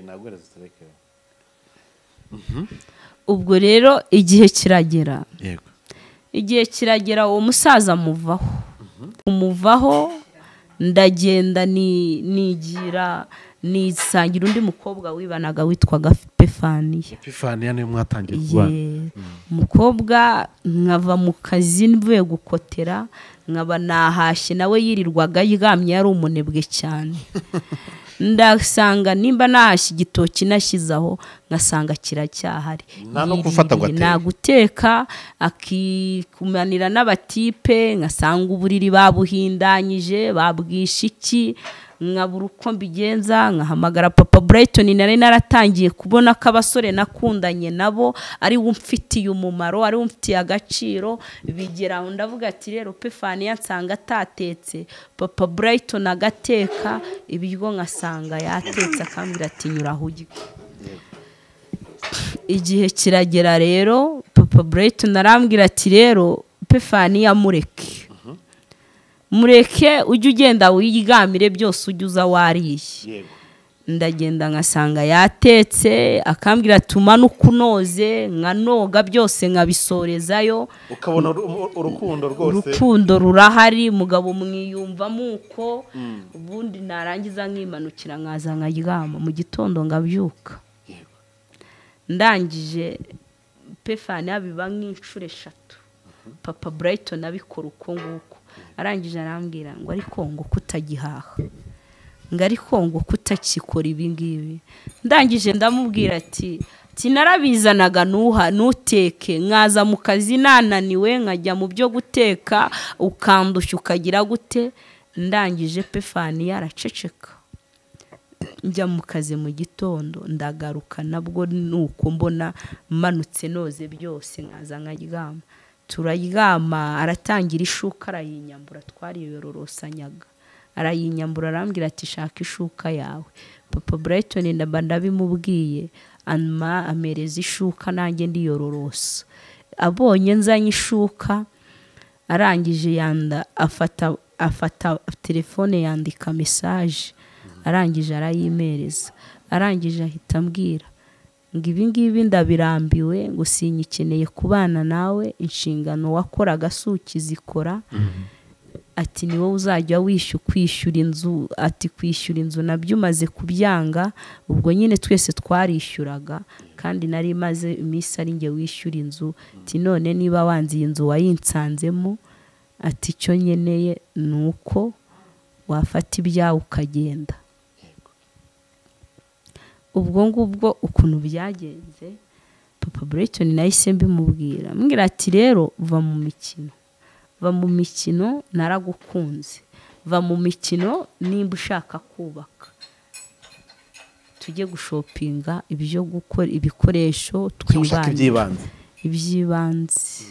[SPEAKER 2] naguhereza uterekeho
[SPEAKER 1] ubwo rero igihe kiragera
[SPEAKER 2] yego
[SPEAKER 1] igihe kiragera uwo musaza umuvaho ndagenda nigira nisangira undi mukobwa wibanaga witwaga Pefani
[SPEAKER 2] niyo mwatangiye kubana
[SPEAKER 1] umukobwa nkava mu kazi mvuye gukotera nkaba nahashye nawe yirirwaga yigamye yari umunebwe cyane ndasanga nimba nahashye igitoki nashyizaho ngasanga kiracyahari
[SPEAKER 2] nta no gufata ngo ateke
[SPEAKER 1] naguteka akikumanira n'abatipe ngasanga uburiri babuhindanyije babwisha iki nkabura uko mbigenza nkahamagara papa Brighton nari naratangiye kubona ko abasore nakundanye nabo ari wumfitiye umumaro ari wumfitiye agaciro bigera ndavuga ati rero Pefania nsanga atatetse papa Brighton agateka ibiryo nkasanga yatetse akambira ati nyura hujye igihe kiragera rero papa Brighton arambwira ati rero Pefania mureke ujye ugenda wiyigamire byose ujye uza wariye ndagenda nkasanga yatetse akambwira tumanuka unoze nkanoga byose nkabisorezayo
[SPEAKER 2] ukabona urukundo rwose
[SPEAKER 1] urukundo rurahari mugabo mwiyumvamo uko ubundi narangiza nkimanukira nkaza nkaryama mu gitondo ngabyuka ndangije Pefania biba nk'inshuro 3 papa Brighton abikora uko nguko arangije arambwira ngo ariko ngo kutagihaha ngo ariko ngo kutakikora ibi ngibi ndangije ndamubwira ati narabizanaga nuteke nkaza mu kazi nananiwe nkajya mu byo guteka ukandushya ukagira gute ndangije Pefania araceceka njya mu kazi mu gitondo ndagaruka nabwo nuko mbona manutse noze byose nkaza nkaryama turaryama aratangira ishuka arayinyambura twariyororosanyaga arayinyambura arambwira ati shaka ishuka yawe papa Brighton ndabimubwiye amereza ishuka nanjye ndiyororosa abonye nzanye ishuka arangije yanda afata telefone yandika message arangije arayimereza arangije ahita ambwira ngo ibi ngibi ndabirambiwe ngo sinyikeneye kubana nawe inshingano wakoraga suki zikora ati ni wowe uzajya kwishyura inzu ati kwishyura inzu nabyo umaze kubyanga ubwo nyine twese twarishyuraga kandi nari maze iminsi ari nge wishyura inzu ati none niba wanziye inzu wayinsanzemo ati icyo nkeneye ni uko wafata ibyawe ukagenda ubwo ngubwo ukuntu byagenze papa Brighton nahise mbimubwira mbwira ati rero va mu mikino naragukunze va mu mikino nimba ushaka kubaka tujye gushopinga ibyo gukora ibikoresho iby'ibanze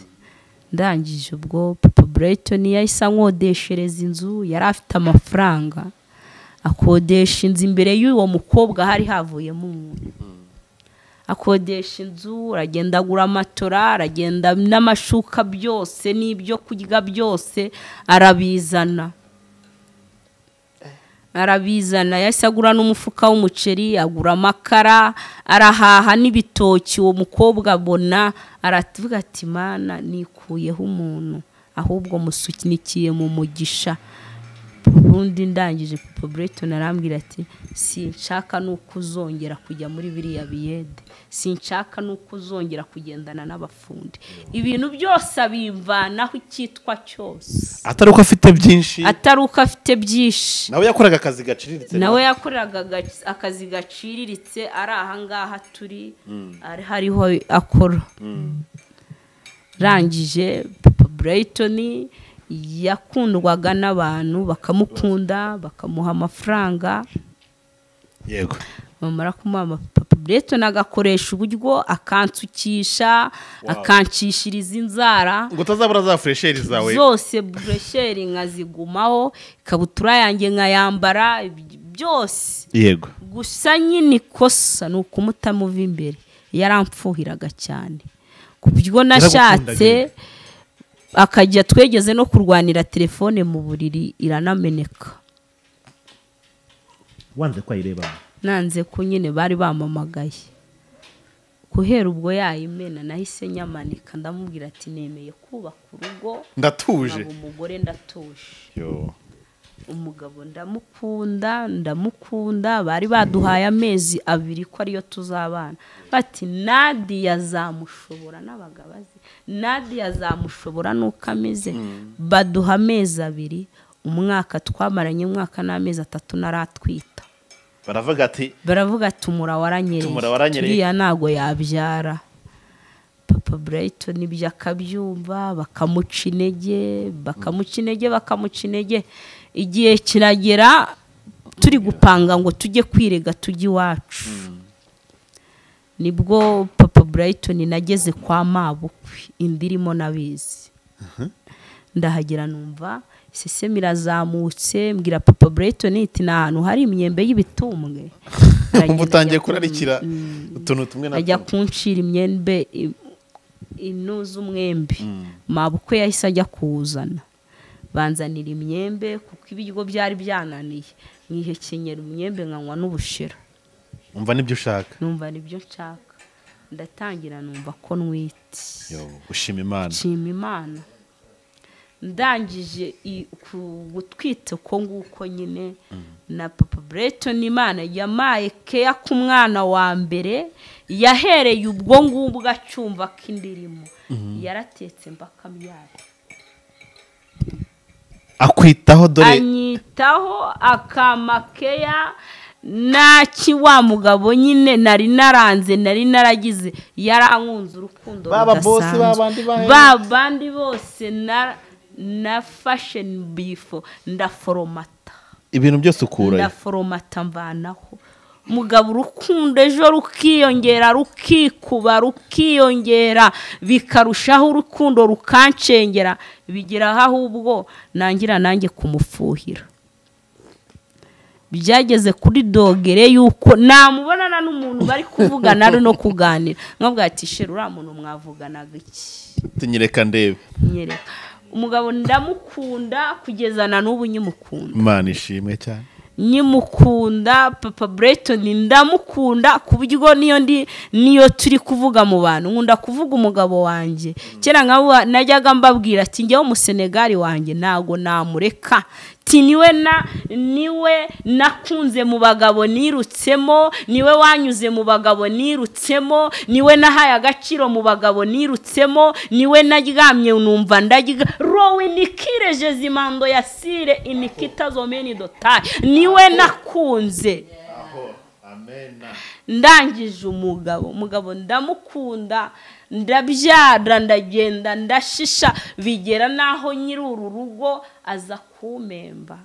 [SPEAKER 1] ndangije ubwo papa Brighton yahise ankodeshereza inzu yari afite amafaranga akodesha inzu imbere y'uwo mukobwa hari havuyemo umuntu akodesha inzu aragenda agura amatora aragenda n'amashuka byose n'ibyo kurya byose arabizana yahise agura n'umufuka w'umuceri agura amakara arahaha n'ibitoki uwo mukobwa abona aratuvuga ati mana nikuyeho umuntu ahubwo musunikiye mu mugisha ubundi ndangije papa Brighton arambwira ati sinshaka nuko uzongera kujya muri biriya biyede sinshaka nuko uzongera kugendana n'abafundi ibintu byose abimvanaho icyitwa cyose
[SPEAKER 2] atari uko afite byinshi nawe yakoraga akazi gaciriritse ari ahangaha turi hariho akora rangije papa Brighton yakundwaga n'abantu bakamukunda bakamuha amafaranga yego
[SPEAKER 1] bamara kumuha papa Brighton agakoresha uburyo akansukisha akancishiriza inzara
[SPEAKER 2] ngo utazabura za fresheri zawe
[SPEAKER 1] zose fresheri nkazigumaho ikabutura yanjye nkayambara byose
[SPEAKER 2] yego
[SPEAKER 1] gusa nyine ikosa ni ukumutamuva imbere yaramfuhiraga cyane ku buryo nashatse akajya twegeze no kurwanira telefone mu buriri iranameneka
[SPEAKER 2] wanze ko ayireba
[SPEAKER 1] nanze ko nyine bari bamamagaye kuhera ubwo yayimena nahise nyamanika ndamubwira ati nemeye kubaka urugo
[SPEAKER 2] ndatuje
[SPEAKER 1] umugore ndatuje umugabo ndamukunda bari baduhaye amezi 2 ko ariyo tuzabana bati Nadia azamushobora n'abagabazi Nadia azamushobora nuko ameze baduha amezi 2 umwaka twamaranye umwaka n'amezi 3 naratwita baravuga ati umura waranyereye turiya ntago yabyara. Papa Brighton ibyo akabyumva bakamuca intege igihe kiragera turi gupanga ngo tujye kwirega tujye iwacu. Nibwo Papa Brighton nageze kwa mabukwe indirimo nabizi. Ndahagera numva isesemi irazamutse mbwira Papa Brighton iti na ahantu hari imyembe y'ibitumbwe.
[SPEAKER 2] Umutangiye kurarikira utuntu tumwe na
[SPEAKER 1] ajya kunshira imyembe inuza umwembe. Mabukwe yahise ajya kuwuzana banzanira imyembe kuko ibiryo byari byananiye. Mwihekenyera umwembe nkanywa n'ubushera.
[SPEAKER 2] Umva nibyo ushaka.
[SPEAKER 1] Numva nibyo nshaka. Ndatangira numva ko nwite.
[SPEAKER 2] Ushima Imana. Ndangije gutwita uko nguko nyine na Papa Brighton Imana yamaye keya ku mwana wa mbere yahereye ubwo ngubwo acyumva k'indirimo yaratetse mbakamyara. Akwitaho dore
[SPEAKER 1] anyitaho akamakeya naki wa mugabo nyine nari naranze nari naragize yarankunze urukundo babandi bose na fashion bifo ndaforomata
[SPEAKER 2] ibintu byose ukura
[SPEAKER 1] ndaforomata mvanaho mugabo urukundo ejo rukiyongera rukikuba rukiyongera bikarushaho urukundo rukancengera bigeraho ahubwo nangira nanjye kumufuhira. Byageze kuri dogere yuko namubonana n'umuntu bari kuvugana ari no kuganira nkabwa ati sheri ura muntu mwavuganaga iki
[SPEAKER 2] tunyereka ndebe
[SPEAKER 1] nyereka umugabo ndamukunda kugezana n'ubu nyimukunda.
[SPEAKER 2] Imana ishimwe cyane.
[SPEAKER 1] Nyimukunda Papa Brighton ndamukunda kubyo niyo turi kuvuga mu bantu nkunda kuvuga umugabo wanje kera nkabo najyaga mbabwira ati njyewe mu Senegal wanje nago namureka niwe nakunze mu bagabo nirutsemo niwe wanyuze mu bagabo nirutsemo niwe nahaye agaciro mu bagabo nirutsemo niwe naryamye numva ndagiga rowe nikireje zimando yasire inikita zomeni dotai niwe nakunze. Ndangije umugabo ndamukunda ndabyara ndagenda ndashisha bigera naho nyiri uru rugo aza kumemba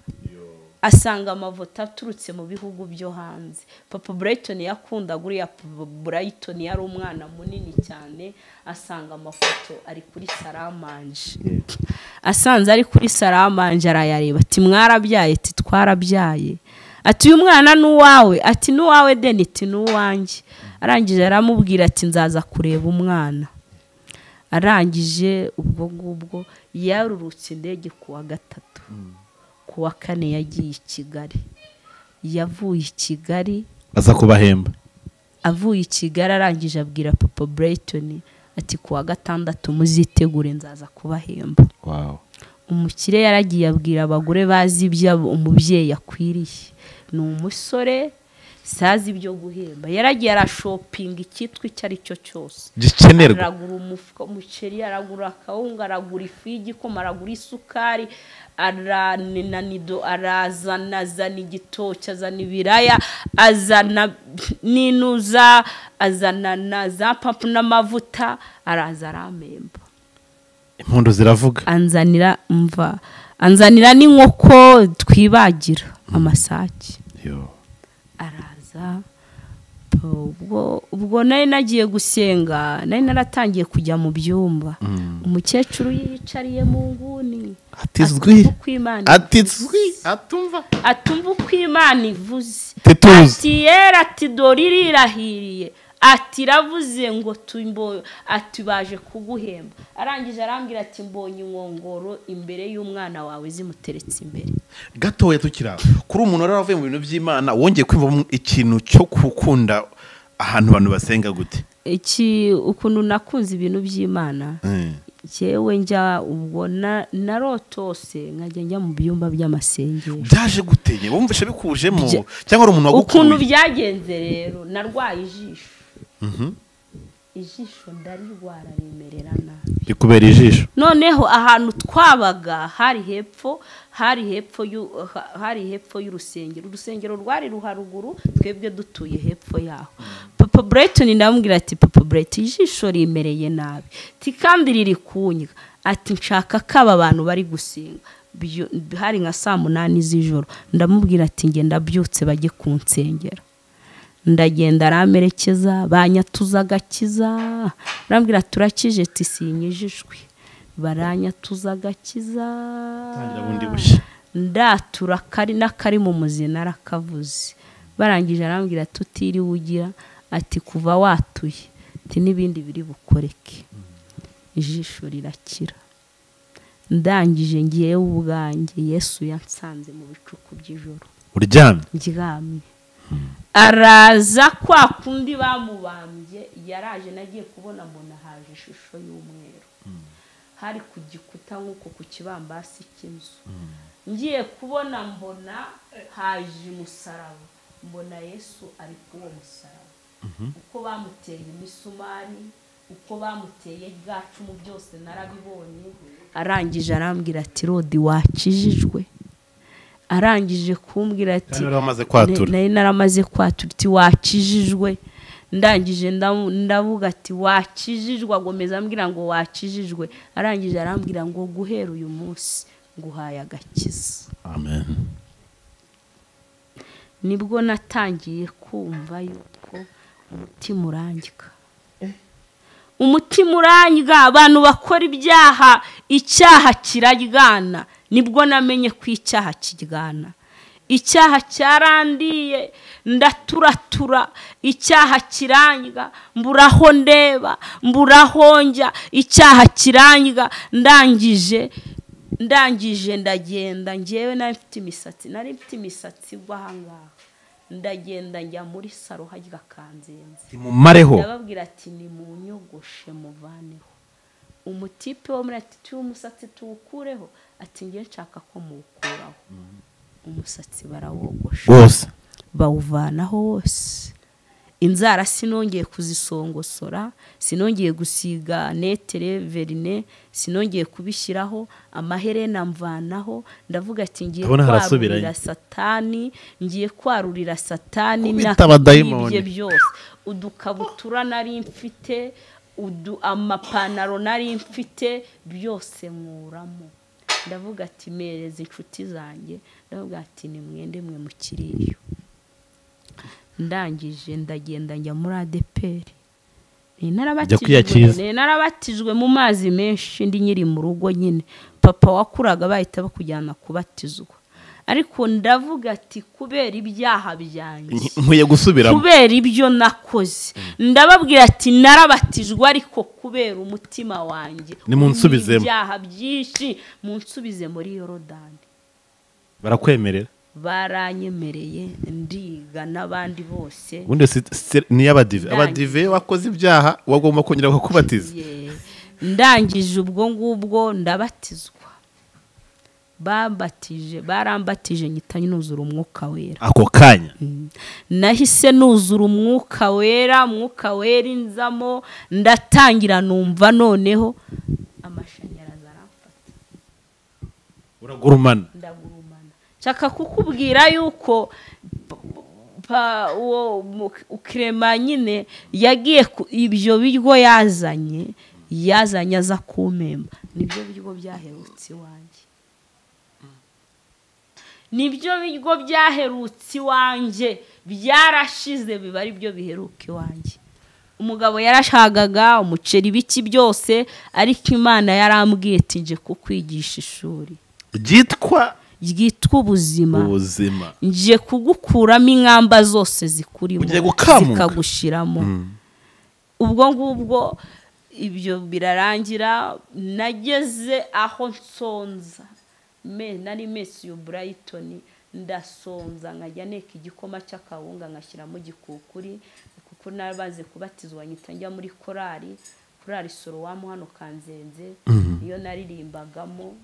[SPEAKER 1] asanga amavuta aturutse mu bihugu byo hanze. Papa Brighton yakunda guriya Papa Brighton yari umwana munini cyane asanga amafoto ari kuri Saramanje asanze ari kuri Saramanje arayareba ati mwarabyaye ati twarabyaye ati uyu mwana nuwawe ati nuwawe deniti nuwanjye. Arangije aramubwira ati nzaza kureba umwana. Arangije ubwo ngubwo yarurutse indege kuwa 3 kuwa 4 yagiye i Kigali. Yavuye i Kigali
[SPEAKER 2] aza kubahemba.
[SPEAKER 1] Avuye i Kigali arangije abwira Papa Brighton ati kuwa 6 muzitegure nzaza kubahemba.
[SPEAKER 2] Wow.
[SPEAKER 1] Umukire yaragiye abwira abagore bazi ibyo umubyeyi yakwiriye. Ni umusore sazi ibyo guhemba yaragiye arashopinga ikitwa icyo ari cyo cyose
[SPEAKER 2] gikenerwa.
[SPEAKER 1] Aragura umufuka umuceri aragura akawunga aragura ifu y'igikoma aragura isukari arananido arazana igitoki azana ibiraya azana ninuza azana na za papu n'amavuta araza aramemba.
[SPEAKER 2] Impundu ziravuga.
[SPEAKER 1] Anzanira n'inkoko twibagira amasaki. Araza ubwo nari nagiye gusenga nari naratangiye kujya mu byumba. Umukecuru yicariye mu nguni
[SPEAKER 2] atizwi
[SPEAKER 1] atumva uko Imana ivuze
[SPEAKER 2] ati
[SPEAKER 1] yera ati dore irahiriye ati ravuze ngo ati baje kuguhemba. Arangije arambwira ati mbonye inkongoro imbere y'umwana wawe zimuteretse imbere.
[SPEAKER 2] Gatoya tukira kuri umuntu waravuye mu bintu by'Imana wongeye kwimva ikintu cyo gukunda ahantu abantu basenga gute?
[SPEAKER 1] Ukuntu nakunze ibintu by'Imana cyewe njya ubwo narotose nkajya njya mu byumba by'amasengero.
[SPEAKER 2] Byaje guteye wumvishe bikujemo cyangwa ari umuntu wagukuye?
[SPEAKER 1] Ukuntu byagenze rero narwaye ijisho. ijisho ndarirwara rimerera nabi
[SPEAKER 2] rikubera ijisho.
[SPEAKER 1] noneho ahantu twabaga hari hepfo y'urusengero. Urusengero rwari ruharuguru, twebwe dutuye hepfo yaho. Papa Brighton ndamubwira ati Papa Brighton ijisho rimereye nabi kandi riri kunywa, ati nshaka ko aba bantu bari gusenga. Hari nka 8 z'ijoro, ndamubwira ati ngenda byutse bajye kunsengera. Ndagenda aramerekeza, banyatuza agakiza, arambwira turakije ati sinyijijwe, baranyatuza agakiza, ndatura kari mu muzina arakavuze. Barangije arambwira tutiriwe ugira, ati kuva watuye ati n'ibindi biri bukoreke. Ijisho rirakira. Ndangije ngiye ubwanjye, Yesu yansanze mu bicuku by'ijoro ndyamye. Araza kwa kundi bamubambye, yaraje nagiye kubona mbona haje ishusho y'umweru. Hari ku gikuta nk'uko ku kibambasi cy'inzu. Ngiye kubona mbona haje umusaraba, mbona Yesu ari ku uwo musaraba. Uko bamuteye imisumari, uko bamuteye bwacu mu byose narabibonye. Arangije arambwira ati Rodi wakijijwe. Arangije kumbwira ati nari naramaze kwatura, ati wakijijwe. Ndangije ndavuga ati wakijijwe, agomeza ambwira ngo wakijijwe. Arangije arambwira ngo guhera uyu munsi nguhaye agakiza.
[SPEAKER 2] Amen.
[SPEAKER 1] Nibwo natangiye kumva yuko umutima urangika. Umutima urangika, abantu bakora ibyaha, icyaha kiraryana. Nibwo namenye ko icyaha kiryana. Icyaha cyarandiye, ndaturatura, icyaha kiranga, mburaho ndeba, mburaho njya, icyaha kiranga. Ndangije ndagenda, ngewe nari mfite imisatsi igwa ahangaha. Ndagenda njya muri saro hajya Kanzenze.
[SPEAKER 2] Mumareho.
[SPEAKER 1] Ndababwira ati ni mu nyogoshe muvaneho. Umutipe wo muri ati umusatsi tuwukureho, ati ngiye nshaka ko muwukuraho. Umusatsi barawogosha
[SPEAKER 2] wose,
[SPEAKER 1] bawuvanaho wose. Inzara sinongeye kuzisongosora, sinongeye gusiga netere verine, sinongeye kubishyiraho. Amaherena mvanaho. Ndavuga ati ngiye kwarurira satani, ngiye kwarurira satani n'ibye byose. Udukabutura nari mfite, amapantaro nari mfite, byose nkuramo. Ndavuga ati mereze inshuti zanjye, ndavuga ati ni mwende mwe mukiriyo. Ndangije ndagenda njya muri ADPR. Narabatijwe mu mazi menshi ndi nyiri mu rugo nyine. Papa wakuraga bahita bakujyana kubatizwa. Ariko ndavuga ati kubera ibyaha byanjye
[SPEAKER 2] nkwiye gusubiramo,
[SPEAKER 1] kubera ibyo nakoze, ndababwira ati narabatijwe ariko kubera umutima wanjye
[SPEAKER 2] nimunsubizemo
[SPEAKER 1] ibyaha byinshi, munsubize muri Yorodani.
[SPEAKER 2] Barakwemerera?
[SPEAKER 1] Baranyemereye, ndiga n'abandi bose.
[SPEAKER 2] Ubundi ni abadive wakoze ibyaha wagomba kongera kubatiza.
[SPEAKER 1] Ndangije ubwo ngubwo ndabatizwa. Barambatije nyita nuzura umwuka wera.
[SPEAKER 2] Ako kanya
[SPEAKER 1] nahise nuzura umwuka wera, inzamo, ndatangira numva noneho amashanyarazi aramfata.
[SPEAKER 2] Uragurumana?
[SPEAKER 1] Ndagurumana. Nshaka kukubwira yuko ukirema nyine yagiye ibyo biryo yazanye aza kumpemba. Nibyo biryo byaherutse iwanjye. Nibyo biryo byaherutse iwanjye, byarashize biba ari byo biheruka iwanjye. Umugabo yarashagaga umuceri biki byose, ariko Imana yarambwiye ati nje kukwigisha ishuri ryitwa ubuzima. Nje kugukuramo inkamba zose zikurimo zikagushiramo. Ubwo ngubwo ibyo birarangira, nageze aho nsonza. Nari Messi yo Brighton, ndasonza nkajya neka igikoma cy'akawunga ngashyiramo gikukuri, kuko nabaze kubatizwa nyita njya muri korali Sorowamu hano Kanzenze, iyo naririmbagamo.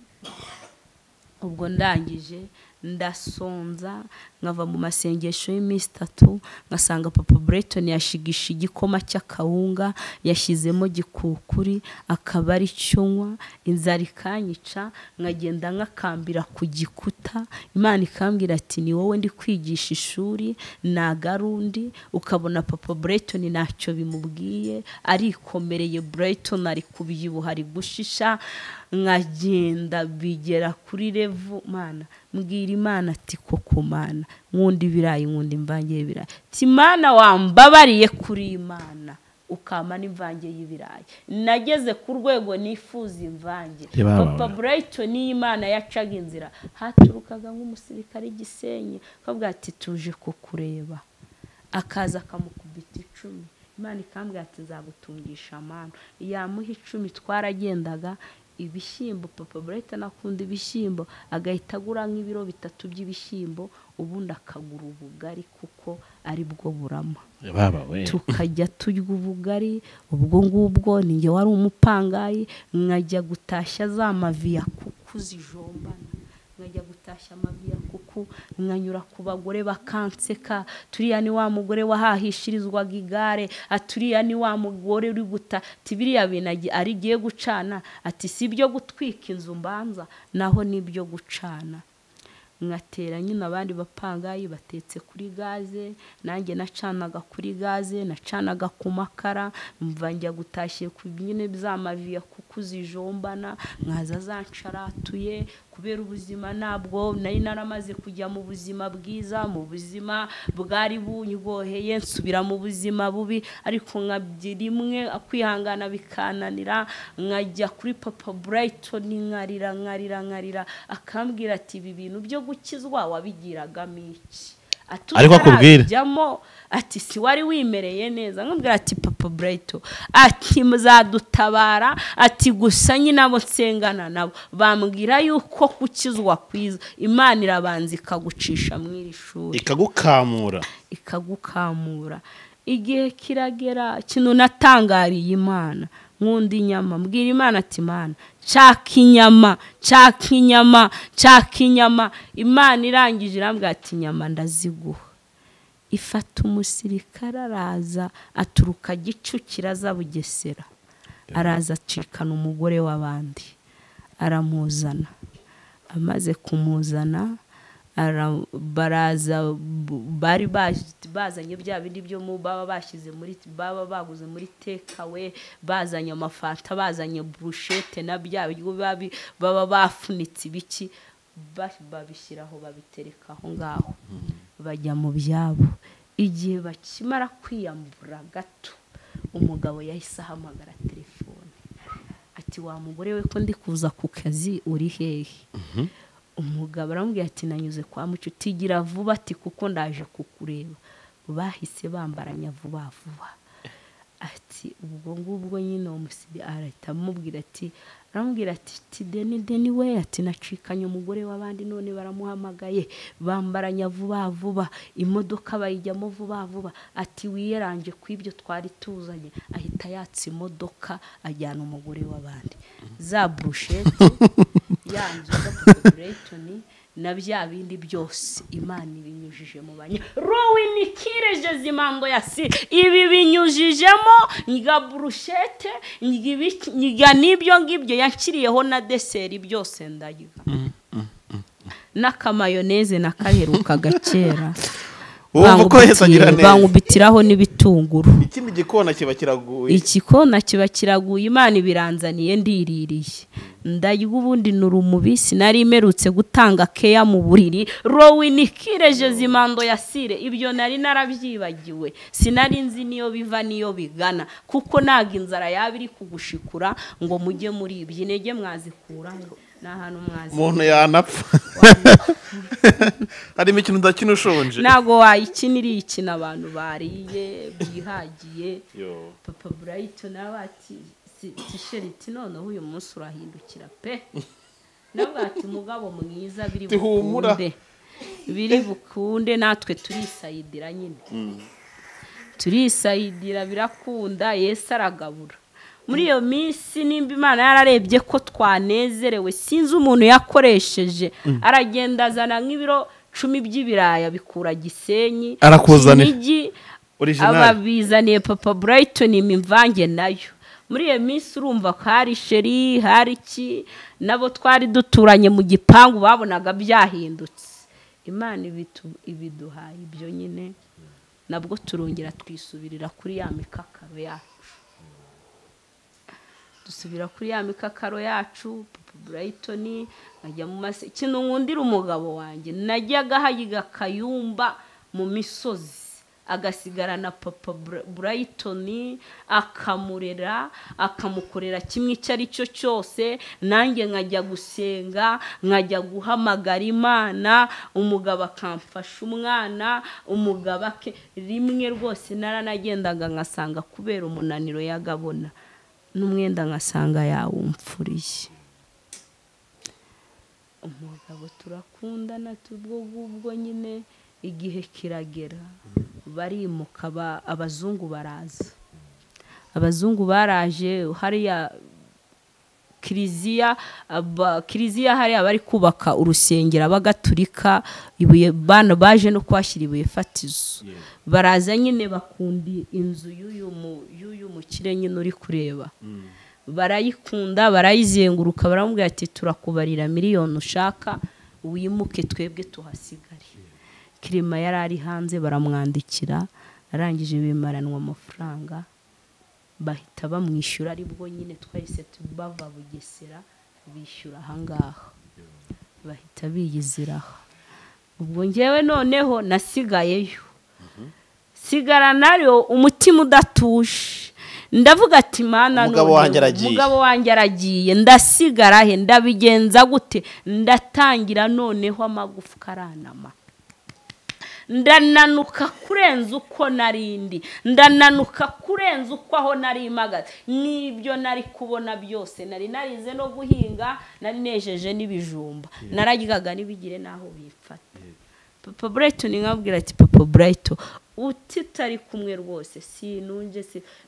[SPEAKER 1] Ubwo ndangije ndasonza nkava mu masengesho y'iminsi 3 ngasanga papa Breton yashigisha igikoma cy'akawunga yashyizemo gikukuri akaba ari cyonywa inzara ikanyica nkagenda nkakambira ku gikuta Imana ikambwira ati ni wowe ndi kwigisha ishuri nagarundi ukabona papa Breton ntacyo bimubwiye arikomereye Breton ari kubyibuha ari gushisha nkagenda bigera kuri revu Mana mbwira Imana ati koko Mana nkundi birayi nkundi imvange y'ibirayi ti Mana wambabariye kuri Imana ukama n'imvange y'ibirayi nageze ku rwego nifuza imvange papa Breton ni Imana yacaga inzira haturukaga nk'umusirikare Gisenyi kavuga ati tuje kukureba akaza akamukubita 10 Imana ikambwira ati nzagutungisha amano yamuha 10 twaragendaga ibishyimbo papa Breton akunda ibishyimbo agahita agura nk'ibiro 3 by'ibishyimbo ubundi akagura ubugari kuko ari bwo burama tukajya turya ubugari ubwo ngubwo ninjye wari umupangayi nkajya gutashya za maviya kuku zijombana nkajya gutashya amaviya kuku nkanyura ku bagore bakanseka turiya ni wa mugore wahahishirizwaga igare aturiya ni wa mugore uri guta tibiriya binagi ari giye gucana ati sibyo gutwika inzu mbanza naho nibyo gucana nkatera nyine abandi bapangayi batetse kuri gaze nanjye nacanaga kuri gaze nacanaga ku makara mva njya gutashye ku nyine by'amaviya kuko zijombana nkaza zancaratuye kubera ubuzima nabwo nari naramaze kujya mu buzima bwiza mu buzima bwari bunyigoheye nsubira mu buzima bubi ariko nkabyira imwe kwihangana bikananira nkajya kuri papa Breton nkarira akambwira ati ibi bintu byo gukizwa wabigiragamo iki
[SPEAKER 2] ariko akubwira
[SPEAKER 1] ati si wari wimereye neza nkubwira ati papa Breton ati muzadutabara ati gusa nyine abo nsengana nabo bambwira yuko kukizwa kwiza Imana irabanza ikagucisha mw'iri shuri ikagukamura igihe kiragera kino natangariye Imana nkundi inyama mbwira Imana ati Imana chaka inyama Imana irangije irambwira ati inyama ndaziguha ifata umusirikare araza aturuka Gicukira za Bugesera araza acikana umugore w'abandi aramuzana amaze kumuzana baraza bari bazanye bya bindi byo mu baba bashize muri baba baguze muri tekawe bazanye amafanta bazanye brushette na bya biryo baba bafunitse ibiki babishyiraho babiterekaho ngaho bajya mu byabo igihe bakimara kwiyambura gato umugabo yahise ahamagara telefone ati wa mugore we ko ndi kuza ku kazi uri hehe umugabo aramubwira ati nanyuze kwa Mucuti gira vuba ati kuko ndaje kukureba bahise bambaranya vuba ati ubwo ngubwo nyine umusidi arahita amubwira ati aramubwira ati deni we ati nacikanye umugore w'abandi none baramuhamagaye bambaranya vuba imodoka bayijyamo vuba ati wiyeranje kw'ibyo twari tuzanye ahita yatsa imodoka ajyana umugore w'abandi za brushette yanje papa Breton na bya bindi byose Imana ibinyujije mu banya Rowin Kireje zimando yasi ibi binyujijemo nyiga brushette nyiga nibyo ngibyo yankiriyeho na dessert byose ndayiga n'akamayoneze nakaheruka gakera bangubitiraho n'ibitunguru
[SPEAKER 2] ikindi gikona kiba kiraguye
[SPEAKER 1] ikikona kiba kiraguye Imana ibiranzaniye ndiririye ndayuga ubundi nurumubisi nari imerutse gutanga keya mu buriri Rowin Kireje zimando yasire ibyo nari narabyibagiwe sinari nzi niyo biva niyo bigana kuko naga inzara yabiri kugushikura ngo mujye muri ibyi nege mwazikura n'ahantu mwazi
[SPEAKER 2] umuntu yanapfa hari imikino udakina ushonje
[SPEAKER 1] nago wayikinira ikina abantu bariye bihagiye papa Breton nabati t-shirt noneho uyu munsi urahindukira pe nabati mugabo mwiza biri bukunde natwe turisayidira nyine turisayidira birakunda Yesu aragabura muri iyo minsi nimba Imana yararebye ko twanezerewe sinzi umuntu yakoresheje aragenda azana nk'ibiro 10 by'ibiraya bikura Gisenyi
[SPEAKER 2] arakuzanira
[SPEAKER 1] ababizaniye Papa Brighton imvange nayo muri iyo minsi urumva ko hari sheri hari ki nabo twari duturanye mu gipangu babonaga byahindutse Imana ibiduhaye ibyo nyine nabwo turongera twisubirira kuri ya mikakaro yacu dusubira kuri ya mikakaro yacu Papa Brighton ajya mu kintu nkundira umugabo wanjye najyaga hayiga Kayumba mu misozi agasigarana Papa Brighton akamurera akamukorera kimwe icyo ari cyo cyose nanjye nkajya gusenga nkajya guhamagara Imana umugabo akamfasha umwana umugabo rimwe rwose naranagendaga nkasanga kubera umunaniro yagabona n'umwenda nkasanga yawumfuriye umugabo turakundana tubwo nyine igihe kiragera barimuka abazungu baraje hariya kiliziya hariya bari kubaka urusengero abagatulika ibuye bana baje no kwashyira ibuye fatizo baraza nyine bakundi inzu y'uyu mukire nyine uri kureba barayikunda barayizenguruka baramubwira ati turakubarira miliyoni ushaka wimuke twebwe tuhasigare Kirima yari ari hanze baramwandikira arangije bimaranwa amafaranga bahita bamwishyura aribwo nyine twahise tubava Bugesera bishyura ahangaha bahita biyiziraho ubwo ngewe noneho nasigayeyo sigara nayo umutima udatuje ndavuga ati Mana umugabo wanjye aragiye ndasigara he ndabigenza gute ndatangira noneho amagufwa aranama ndananuka kurenza uko narindi ndananuka kurenza uko aho nari magaze nibyo nari kubona byose nari narize no guhinga nari nejeje n'ibijumba narajyaga nibigire naho bifata Papa Brighton nkabwira ati Papa Brighton utitari kumwe rwose sinunje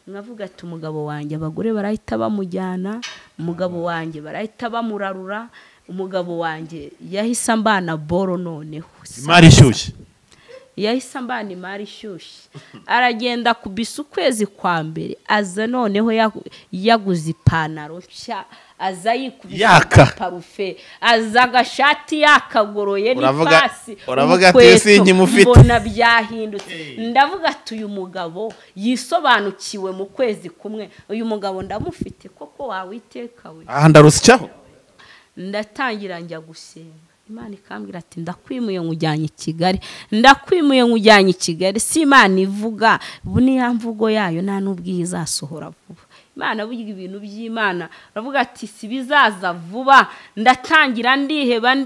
[SPEAKER 1] nkavuga ati umugabo wanjye abagore barahita bamujyana umugabo wanjye barahita bamurarura umugabo wanjye yahise ambana boro noneho
[SPEAKER 2] imari ishyushye
[SPEAKER 1] yahise ambana imari ishyushye aragenda kubisa ukwezi kwa mbere aza noneho yaguze ipantaro nshya aza yikubise parufe aza agashati yakagoroye n'ipasi
[SPEAKER 2] uravuga ati singi mufite
[SPEAKER 1] mbona byahindutse ndavuga ati uyu mugabo yisobanukiwe mu kwezi kumwe uyu mugabo ndamufite koko wawiteka we
[SPEAKER 2] aha ndarusyaho
[SPEAKER 1] ndatangira njya gusenga Imana ikambwira ati ndakwimuye nkujyanye Kigali ndakwimuye nkujyanye Kigali si Imana ivuga buniya mvugo yayo nta n'ubwiza asohora vuba Imana burya ibintu by'Imana uravuga ati si bizaza vuba ndatangira ndiheba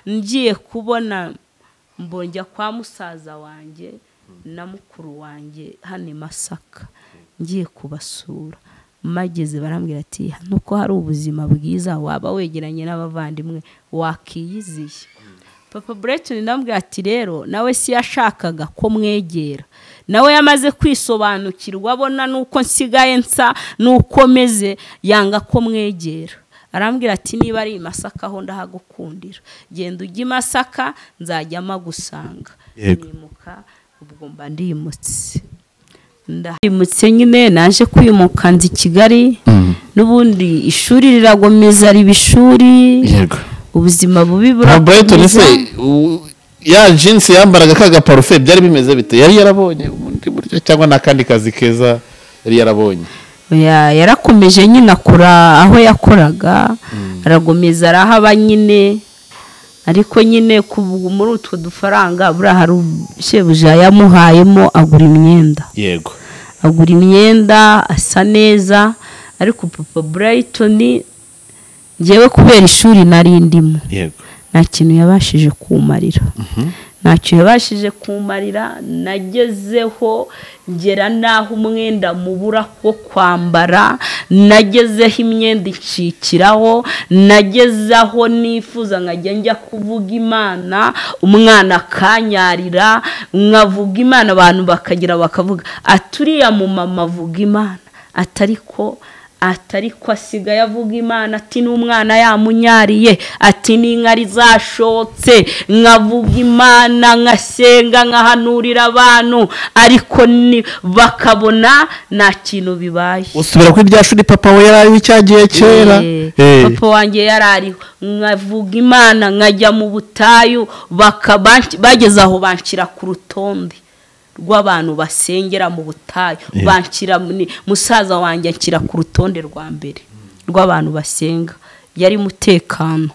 [SPEAKER 1] ngiye kubona mbonjya kwa musaza wanjye na mukuru wanjye hano Masaka ngiye kubasura mageze barambwira ati nuko hari ubuzima bwiza waba wegeranye n'abavandimwe wakiyiziye Papa Brighton ndambwira ati rero nawe si yashakaga ko mwegera nawe yamaze kwisobanukirwa abona nuko nsigaye nsa nuko meze yanga ko mwegera arambwira ati niba ari Masaka ho ndahagukundira genda ujye Masaka nzajya magusanga nimuka ubwo mba ndimutse ndahimutse nyine naje kwimuka nzi Kigali n'ubundi ishuri riragomeza ribishuri
[SPEAKER 2] yego
[SPEAKER 1] ubuzima bubi
[SPEAKER 4] burakomeza ya jeans yambaraga kaga parufe byari bimeze bite yari yarabonye ubundi buryo cyangwa nakandi kazi keza yari yarabonye
[SPEAKER 1] yarakomeje nyine akora aho yakoraga aragomeza arahaba nyine ariko nyine muri utwo dufaranga buriya hari shebuja yamuhayemo agura imyenda
[SPEAKER 4] yego
[SPEAKER 1] agura imyenda asa neza ariko Papa Brighton ngewe kubera ishuri narindimo
[SPEAKER 2] yego
[SPEAKER 1] nta kintu yabashije kumarira ntacyo yabashije kumarira nagezeho ngera naho umwenda mubura wo kwambara nagezeho imyenda icikiraho nagezaho nifuza nkajya njya kuvuga Imana umwana akanyarira nkavuga Imana abantu bakagira bakavuga aturiya mu mama avuga Imana atariko asigaye avuga Imana ati n'umwana yamunyariye ati n'inkari zashotse nkavuga Imana nkasenga nkahanurira abantu ariko bakabona nta kintu bibaye.
[SPEAKER 4] Usubira kuri rya shuri papa we yarari cyagiye kera.
[SPEAKER 1] Papa wanjye yarariho nkavuga Imana nkajya mu butayu bageze aho banshyira ku rutonde rw'abantu basengera mu butayu. Banshyira musaza wanjye anshyira ku rutonde rwa mbere rw'abantu basenga. Yari mutekano.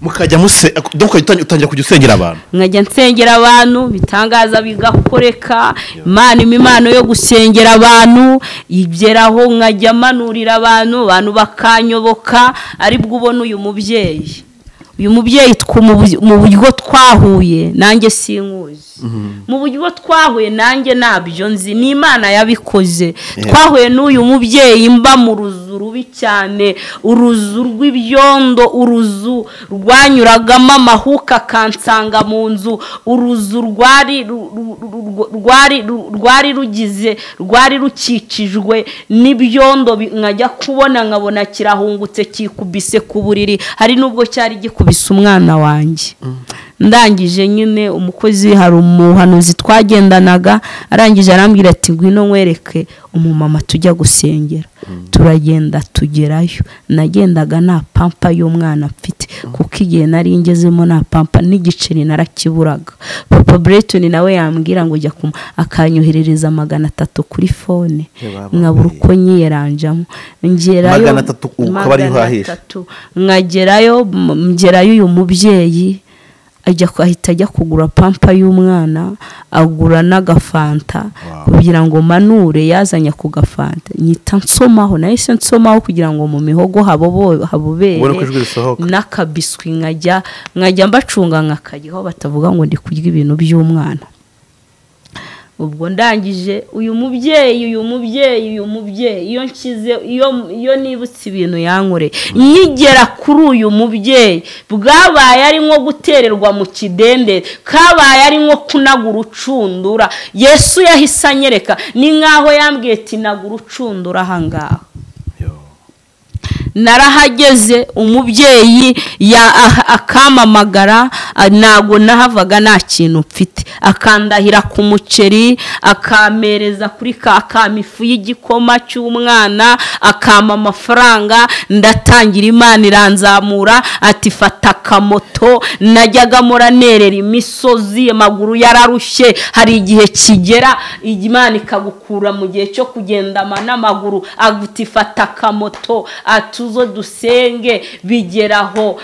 [SPEAKER 4] Mukajya utangira kujya usengera abantu.
[SPEAKER 1] Nkajya nsengera abantu bitangaza bigakoreka. Imana impano yo gusengera abantu igeraho nkajya manurira abantu bakanyoboka. Aribwo ubona uyu mubyeyi mu buryo twahuye nanjye sinkuzi. Mu buryo twahuye nanjye nabyo nzi ni Imana yabikoze. Twahuye n'uyu mubyeyi mba mu ruzu rubi cyane, uruzu rw'ibyondo, uruzu rwanyuragamo amahuka kansanga mu nzu, uruzu rwari rukikijwe n'ibyondo. Nkajya kubona nkabona kirahungutse kikubise ku buriri, hari nubwo cyari gikubise umwana wanjye. Ndangije nyine umukozi hari umuhanuzi twagendanaga arangije arambwira ati ngwino nkwereke umumama tujya gusengera. Turagenda tugerayo. Nagendaga nta pampa y'umwana mfite kuko igihe nari ngezemo nta pampa n'igiceri narakiburaga. Papa Breton nawe yambwira ngo jya akanyoherereza 300 kuri fone nkabura uko nyiyeranjamo. Ngerayo
[SPEAKER 4] 300 ukaba ari uhahisha.
[SPEAKER 1] Ngerayo uyu mubyeyi ahita ajya kugura pampa y'umwana, agura n'agafanta kugira ngo manure yazanye ku gafanta. Nyita nsomaho, nahise nsomaho kugira ngo mu mihogo habobere n'akabiswi. Nkajya mbacunga nkakajyaho batavuga ngo ndi kurya ibintu by'umwana. Ubwo ndangije uyu mubyeyi iyo nibutse ibintu yankore nyigera kuri uyu mubyeyi bwabaye ari nko gutererwa mu kidende, kabaye ari nko kunagura ucundura. Yesu yahise anyereka ni nkaho yambwiye ati nagura ucundura ahangaha. Narahageze umubyeyi akamamagara, ntago nahavaga nta kintu mfite. Akandahira ku muceri, akamereza kuri kamifu y'igikoma cy'umwana, akama amafaranga. Ndatangira Imana iranzamura ati fata akamoto. Najyaga moranerera imisozi, amaguru yararushye. Hari igihe kigera Imana ikagukura mu gihe cyo kugendama n'amaguru, aguti fata akamoto atuzo dusenge. Bigeraho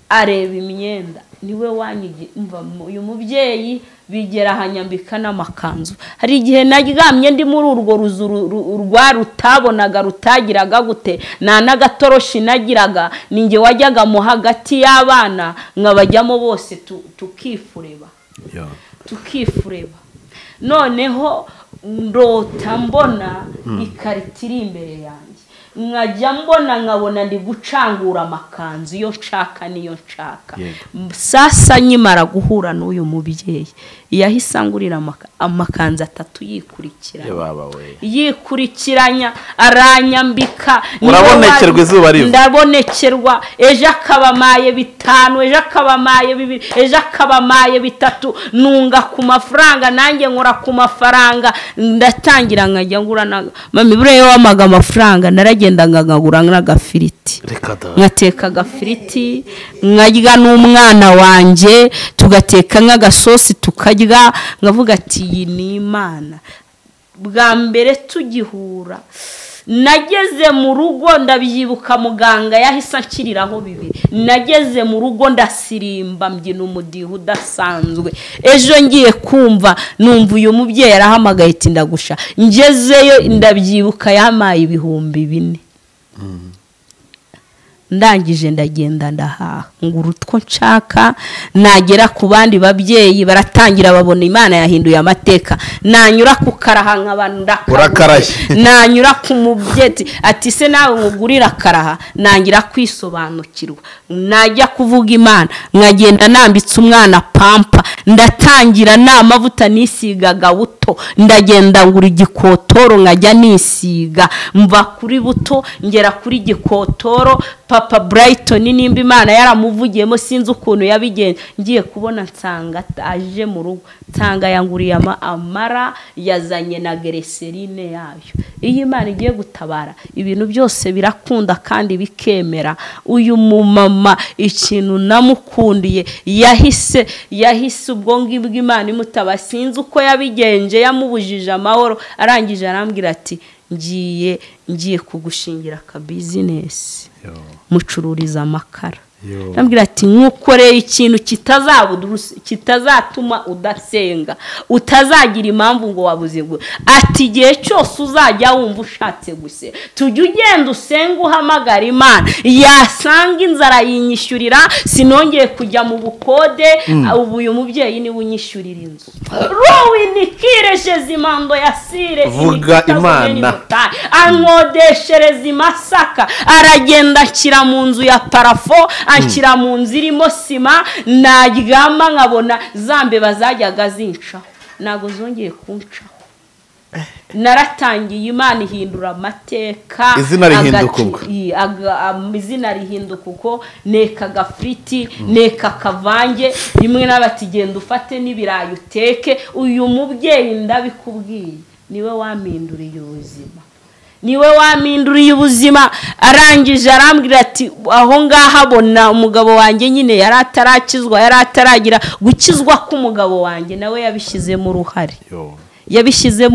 [SPEAKER 1] areba imyenda, niwe wanyigi mva uyu mubyeyi. Bigera hanyambika n'amakanzu. Hari igihe naryamye ndi muri urwo ruzu rutabonaga rutagiraga gute, nta n'agatoroshi nagiraga. Ninjye wajyaga mu hagati y'abana nkabajyamo bose tukifureba. Noneho ndota mbona ikarita iri imbere yanjye, nkajya mbona nkabona ndi gucangura amakanzu iyo nshaka niyo nshaka. Sasa nyimara guhura n'uyu mubyeyi yahise angurira amakanzu 3 yikurikiranya aranyambika.
[SPEAKER 4] Urabonekerwa izuba riva.
[SPEAKER 1] Ndabonekerwa. Ejo akabamaye 5, ejo akabamaye 2, ejo akabamaye 3. Nunga ku mafaranga nanjye nkora ku mafaranga. Ndatangira nkajya ngura na mami bure wamaga amafaranga. Naragenda ngagura n'agafiriti, nkateka agafiriti nkarya n'umwana wanjye, tugateka nk'agasosi tukarya. Ngavuga ati iyi ni Imana. Bwa mbere tugihura nageze mu rugo ndabyibuka muganga yahise akiriraho 2. Nageze mu rugo ndasirimba mbyina umudiho udasanzwe. Ejo ngiye kumva numva uyu mubyeyi arahamagaye ati ndagusha. Ngezeyo ndabyibuka yamaye 4,000. ndangije ndagenda ndahaha ngura utwo nshaka nagera ku bandi babyeyi baratangira babona Imana yahinduye amateka nanyura ku karaha nk'abantu nanyura ku mubyeti ati se nawe ngugurira karaha nangira kwisobanukirwa najya kuvuga Imana nkagenda nambitse umwana pampa ndatangira n'amavuta nisigaga buto ndagenda ngura igikotoro nkajya nisiga mva kuri buto ngera kuri gikotoro Papa Brighton nimba Imana yaramuvugiyemo sinzi ukuntu yabigenze ngiye kubona nsanga aje mu rugo nsanga yanguriye amara yazanye na Glycerine yayo. Iyi Imana igiye gutabara ibintu byose birakunda kandi bikemera. Uyu mumama ikintu namukundiye yahise ubwo ngibwo Imana imutaba sinzi uko yabigenje yamubujije amahoro arangije arambwira ati ngiye kugushingira ka business mucururiza amakara. Nambwira ati nkukoreye ikintu kitazatuma udasenga utazagira impamvu ngo wabuze ngo ati gihe cyose uzajya wumva ushatse guse tujye ugenda usenga uhamagara Imana yasanga inzara yinyishyurira sinongeye kujya mu bukode ubu uyu mubyeyi ni unyishyurira inzu Rowinikire Zimando Yasire
[SPEAKER 4] vuga Imana
[SPEAKER 1] ankodeshereza Masaka aragenda akira mu nzu ya parafo akira mu nzu irimo sima naryama nkabona zambe bazajyaga zincaho nago zongeye kuncaho naratangiye Imana ihindura amateka
[SPEAKER 4] izina rihinduka
[SPEAKER 1] izina rihinduka uko neka gafriti neka kavange rimwe n'abatigenda ufate n'ibirayi uteke uyu mubyeyi ndabikubwiye niwe wampinduriye ubuzima niwe wampinduriye ubuzima arangije arambwira ati aho ngaha abona umugabo wanjye nyine yari atarakizwa yari ataragira gukizwa k'umugabo wanjye nawe yabishizemo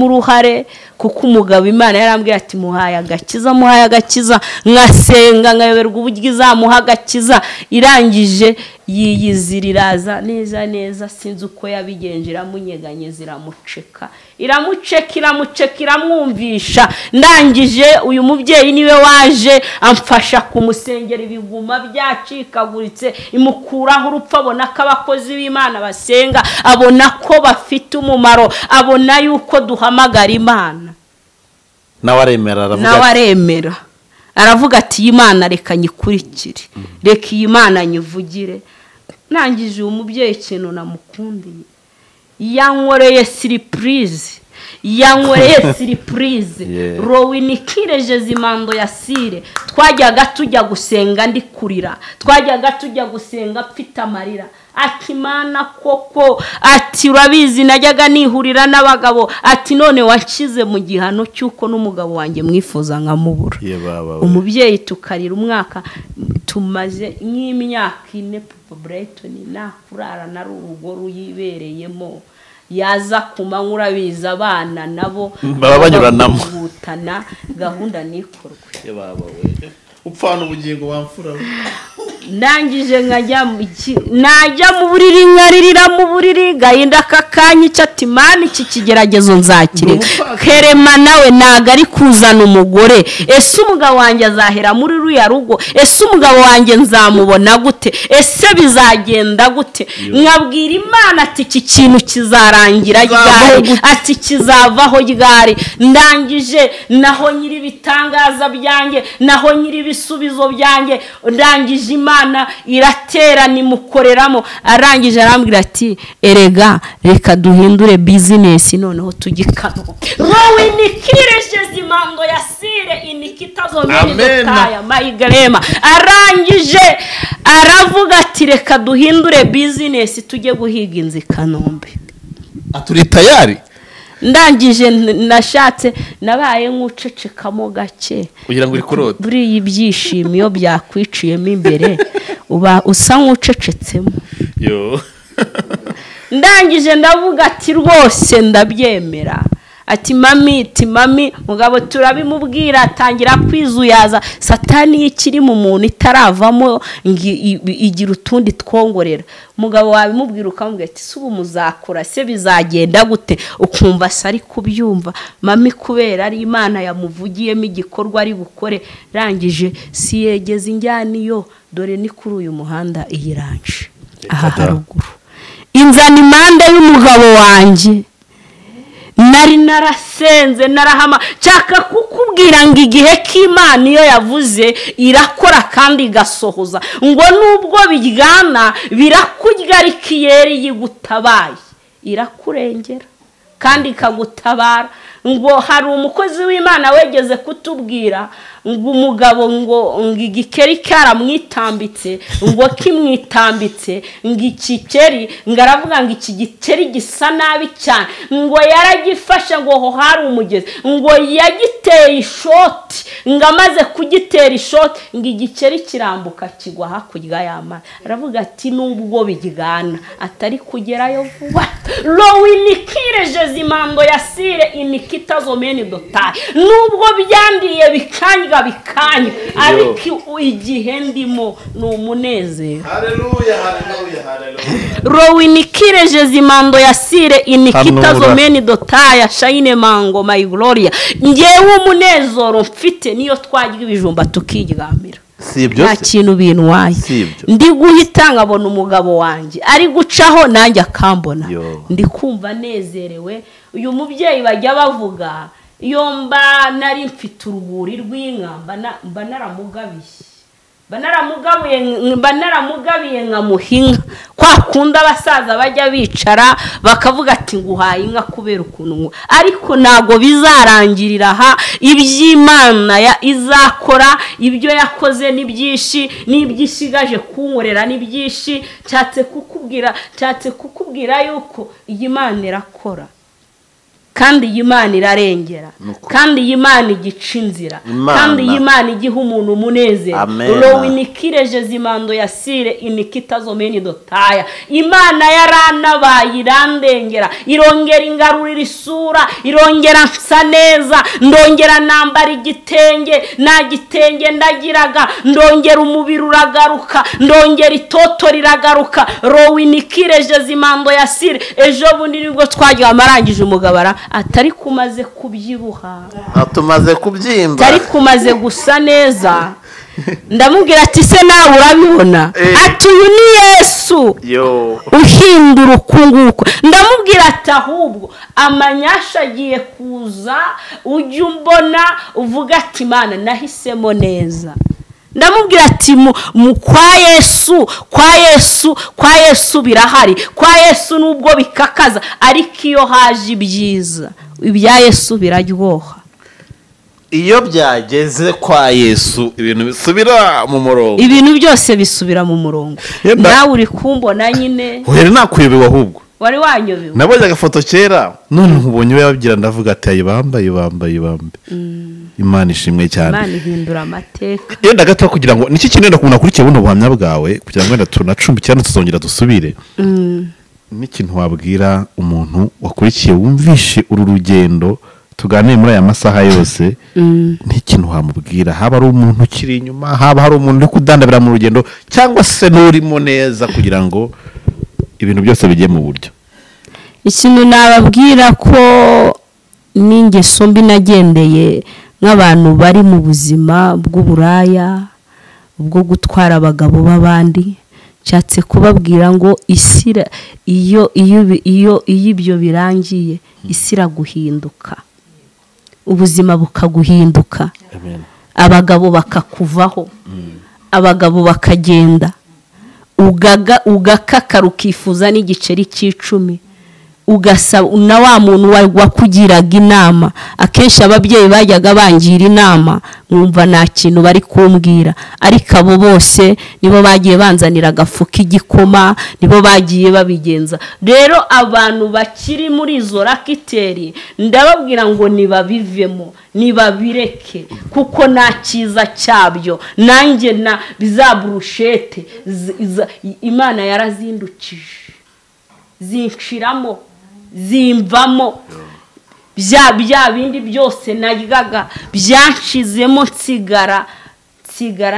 [SPEAKER 1] uruhare kuko umugabo Imana yarambwira ati muhaye agakiza nkasenga nkayoberwa uburyo izamuha agakiza irangije yiyiziriraza neza sinzi uko yabigenje iramunyeganyeza iramuceka iramwumvisha ndangije uyu mubyeyi niwe waje amfasha kumusengera ibiguma byacikaguritse imukuraho urupfu abona ko abakozi b'Imana basenga abona ko bafite umumaro abona yuko duhamagara Imana
[SPEAKER 4] nawe aremera
[SPEAKER 1] aravuga ati Imana reka nyikurikire reka iyi Imana nyivugire nangije uyu mubyeyi ikintu namukundiye yankoreye surprise Rowinikire Zimando Yasire twajyaga tujya gusenga ndikurira twajyaga tujya gusenga mfite amarira ati Imana koko ati urabizi najyaga nihurira n'abagabo ati none wanshize mu gihano cyuko n'umugabo wanjye mwifuza nkamubura umubyeyi tukarira umwaka tumaze nk'imyaka 4 Papa Brighton nakurara na rugo ruyibereyemo yaza kumanywa urabiza abana nabo
[SPEAKER 4] baba banyuranamo
[SPEAKER 1] gutana gahunda nikorwe
[SPEAKER 4] upfana ubugingo wamfura
[SPEAKER 1] ndangije najya mu buriri nkaririra mu buriri gahinda kakanya ati Imana iki kigeragezo nzakire kerema nawe naga ari kuzana umugore ese umugabo wanjye azahera muri ruya rugo ese umugabo wanjye nzamubona gute ese bizagenda gute nkabwira Imana ati iki kintu kizarangira ryari ati kizavaho ryari ndangije naho nyiri bitangaza byanjye naho nyiri bisubizo byanjye ndangije Imana iratera nimukoreramo arangije arambwira ati erega reka duhindure business noneho tugikano Rowinikire Zimando Yasire inikitazomenya mayigrema arangije aravuga ati reka duhindure business tujye guhiga inzi Kanombe
[SPEAKER 4] aturi tayari
[SPEAKER 1] ndangije nashatse nabaye nk'ucecekamo gake
[SPEAKER 4] kugira ngo urikurode
[SPEAKER 1] buri ibyishimo iyo byakwiciyemo imbere uba usa nk'ucecetsemo ndangije ndavuga ati rwose ndabyemera ati mami mugabo turabimubwira atangira kwizuyaza satani ikiri mu muntu itaravamo igira utundi twongorera umugabo wabimubwira ukamubwira ati subu muzakora se bizagenda gute ukumva sari kubyumva mami kubera ari Imana yamuvugiyemo igikorwa ari bukore rangije si yegeze injyaniyo dore ni kuri uyu muhanda iyiranje aha haruguru inzana impande y'umugabo wanjye nari narasenze narahama cyaka kukubwira ngo igihe k'Imana iyo yavuze irakora kandi igasohoza ngo nubwo biryana birakurya arikiyeri yigutabaye irakurengera kandi ikagutabara ngo hari umukozi w'Imana wegeze kutubwira ngo umugabo ngo igikeri cyaramwitambitse ngo kimwitambitse ngo ikikeri ngaravuga ngo iki gikeri gisa nabi cyane ngo yaragifashe ngo ho hari umugezi ngo yagiteye ishoti ngo amaze kugitera ishoti ngo igikeri kirambuka kigwa hakurya y'amazi aravuga ati nubwo bigana atari kugerayo vuba rowinikire zimando yasire inikitazomeni dotari nubwo byandiye bikanya ariko igihe ndimo ni umunezero rowinikire zimando yasire inikitazomeni dotaya shayine mango my gloria ngewe umunezero mfite niyo twagira ibijumba tukiryamira nta kintu bintwaye ndi guhita nkabona umugabo wanjye ari gucaho nanjye akambona ndi kumva nezerewe uyu mubyeyi bajya bavuga iyo mba nari mfite urwuri rw'inka mba naramugabiye nkamuhinga kwa kunda abasaza bajya bicara bakavuga ati nguhaye inka kubera ukuntu ariko nago bizarangirira aha iby'Imana izakora ibyo yakoze n'ibyinshi n'ibyishigaje kunkorera n'ibyinshi cyatse kukubwira yuko iyi Imana irakora kandi Imana irarengera kandi Imana igica inzira kandi Imana igiha umuntu umunezero rowinikire zimando yasire inikitazomeni dotaya Imana yaranabaye irandengera irongera ingarurira isura irongera nsa neza ndongera nambara igitenge nta gitenge ndagiraga ndongera umubiri uragaruka ndongera itoto riragaruka rowinikire zimando yasire ejo bundi nibwo twagiye amarangije umugabara atari kumaze kubyibuha
[SPEAKER 4] atumaze kubyimba
[SPEAKER 1] atari kumaze gusa neza ndamubwira ati se nawe urabibona ati uyu ni Yesu uhindura ukunguko ndamubwira ati ahubwo amanyasha agiye kuza ujye umbona uvuga ati Imana nahisemo neza ndamubwira ati kwa Yesu birahari kwa Yesu nubwo bikakaza ariko iyo haje ibyiza ibya Yesu biraryoha
[SPEAKER 4] iyo byageze kwa Yesu ibintu bisubira mu murongo
[SPEAKER 1] ibintu byose bisubira mu murongo nawe uri kumbona nyine
[SPEAKER 2] wera nakwiyobewe ahubwo
[SPEAKER 1] wari wanyobewe
[SPEAKER 2] nabonye agafoto kera none nkubonye yabagira ndavuga ati ayibambaye Imana ishimwe cyane
[SPEAKER 1] Imana ihindura amateka
[SPEAKER 2] yenda gato kugira ngo niki kinenda kubona kuri kibuno buhamya bwawe kugira ngo wenda tunacumbikirane tuzongera dusubire n'ikintu wabwira umuntu wakurikiye wumvishe uru rugendo tuganire muri aya masaha yose n'ikintu wamubwira haba ari umuntu ukiri inyuma haba hari umuntu uri kudandabira mu rugendo cyangwa se n'urimo neza kugira ngo ibintu byose bigiye mu buryo
[SPEAKER 1] ikintu nababwira ko n'ingeso mbi nagendeye nk'abantu bari mu buzima bw'uburaya bwo gutwara abagabo b'abandi cyatse kubabwira ngo isira iyo ibyo birangiye isira guhinduka ubuzima bukaguhinduka abagabo bakakuvaho abagabo bakagenda ugakakara ukifuza n'igiceri cy'icumi ugasaba na wa muntu wakugiraga inama akenshi ababyeyi bajyaga bangira inama mwumva nta kintu bari kumbwira ariko abo bose nibo bagiye banzanira agafuka igikoma nibo bagiye babigenza rero abantu bakiri muri izo rakiteri ndababwira ngo nibabivemo nibabireke kuko nta cyiza cyabyo nanjye na bizaburushete Imana yarazindukije zinshiramo zimvamo bya bindi byose naryaga byanshizemo nsigara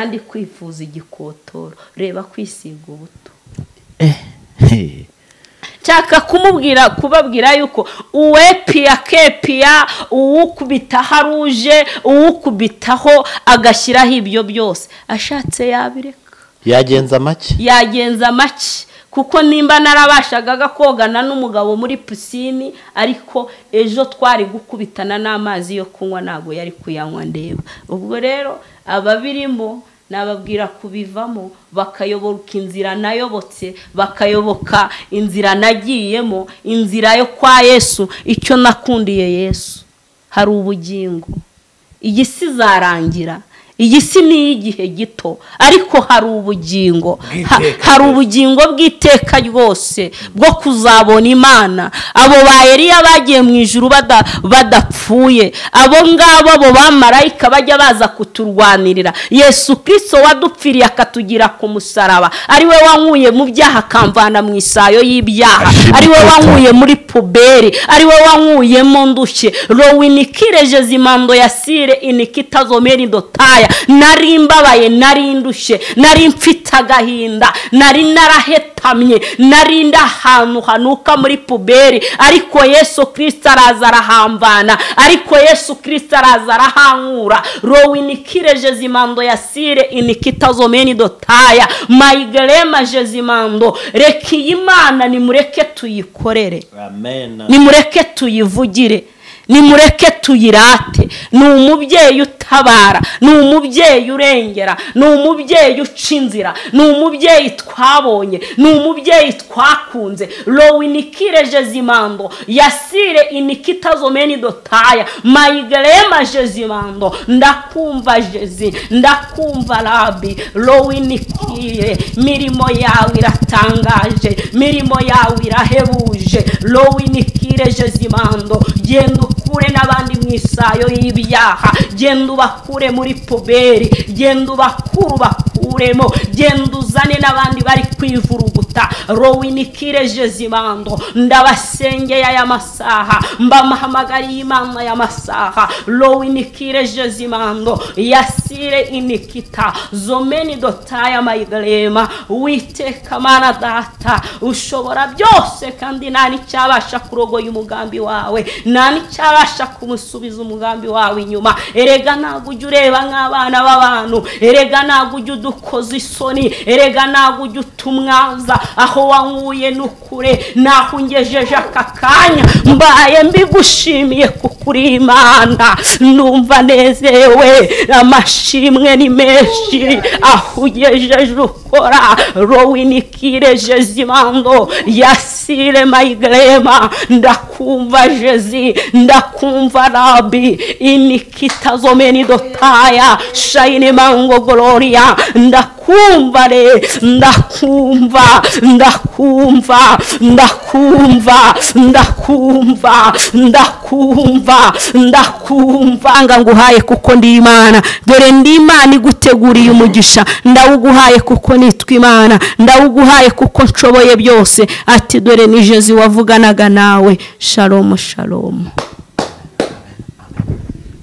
[SPEAKER 1] ndi kwifuza igikotoro. Reba kwisiga ubuto. Nshaka kubabwira yuko uwepiya kepiya, uwukubita haruje, uwukubitaho agashyiraho ibyo byose, ashatse yabireka. Yagenza make kuko nimba narabashagaga kogana n'umugabo muri pisine, ariko ejo twari gukubitana n'amazi yo kunywa ntago yari kuyanywa ndeba. Ubwo rero ababirimo nababwira kubivamo, bakayoboka inzira nayobotse, bakayoboka inzira nagiyemo, inzira yo kwa Yesu. Icyo nakundiye Yesu, hari ubugingo. Iyi si zarangira, iyi si ni igihe gito, ariko hari ubugingo, hari ubugingo bw'iteka ryose bwo kuzabona Imana. Abo ba Eliya bagiye mu ijuru badapfuye, abo ngabo abo bamarayika bajya baza kuturwanirira. Yesu Kristo wadupfiriye akatugira ku musaraba, ari we wankuye mu byaha akamvana mu isayo y'ibyaha, ari we wankuye muri puberi, ari we wankuyemo ndushye. Rowinikireje zimando yasire inikitazomeri dotaya. Nari mbabaye, nari ndushye, nari mfite agahinda, nari narahetamye, nari ndahantu hanuka muri puberi, ariko Yesu Kristo araza arahamvana, ariko Yesu Kristo araza arahankura. Rowinikireje zimando yasire inikitazomeni dotaya maigrema jezimando. Reka Imana nimureke tuyikorere, amen. Nimureke tuyivugire, nimureke tuyirate. Ni umubyeyi utabara, ni umubyeyi urengera, ni umubyeyi uca inzira, ni umubyeyi twabonye, ni umubyeyi twakunze. Rowinikireje zimando yasire inikitazomeni dotaya maigrema jezimando. Ndakumva Jezi, ndakumva Rabi. Rowinikire, mirimo yawe iratangaje, mirimo yawe irahebuje. Rowinikire jezimando, genda ukure n'abandi mu isayo y'ibyaha, genda ubakure muri puberi, genda ubakuremo, genda uzane n'abandi bari kwivuruguta. Rowinikire jezimando, ndabasengeye aya masaha, mbamahamagariye Imana ya masaha. Rowinikire jezimando yasire inikita zomeni dotaya maigrema. Witeka Mana Data ushobora byose, kandi nta n'icyabasha kurogoya umugambi wawe, nta n'icyabasha kumusubiza umugambi wawe inyuma. Erega ntabwo ujya ureba nk'abana b'abantu, erega ntabwo ujya udukoza isoni, erega ntabwo ujya utumwaza. Aho wankuye n'ukure, naho ungejeje aka kanya, mbaye mbigushimiye kuko uri Imana. Numva nezewe, amashimwe ni menshi aho ugejeje ukora. Rowinikire jezimando yasire maigrema. Ndakumva Jezi, ndakumva Rabi. Inikitazomeni dotaya shaine mango gloria. Ndakumva re, ndakumva, ndakumva, ndakumva, ndakumva, ndakumva, ndakumva. Nguhaye kuko ndi Imana, dore ndi Imana iguteguriye umugisha. Ndawuguhaye kuko nitwa Imana, ndawuguhaye kuko nshoboye byose. Ati dore ni Jezi wavuganaga nawe. Shalom shalom.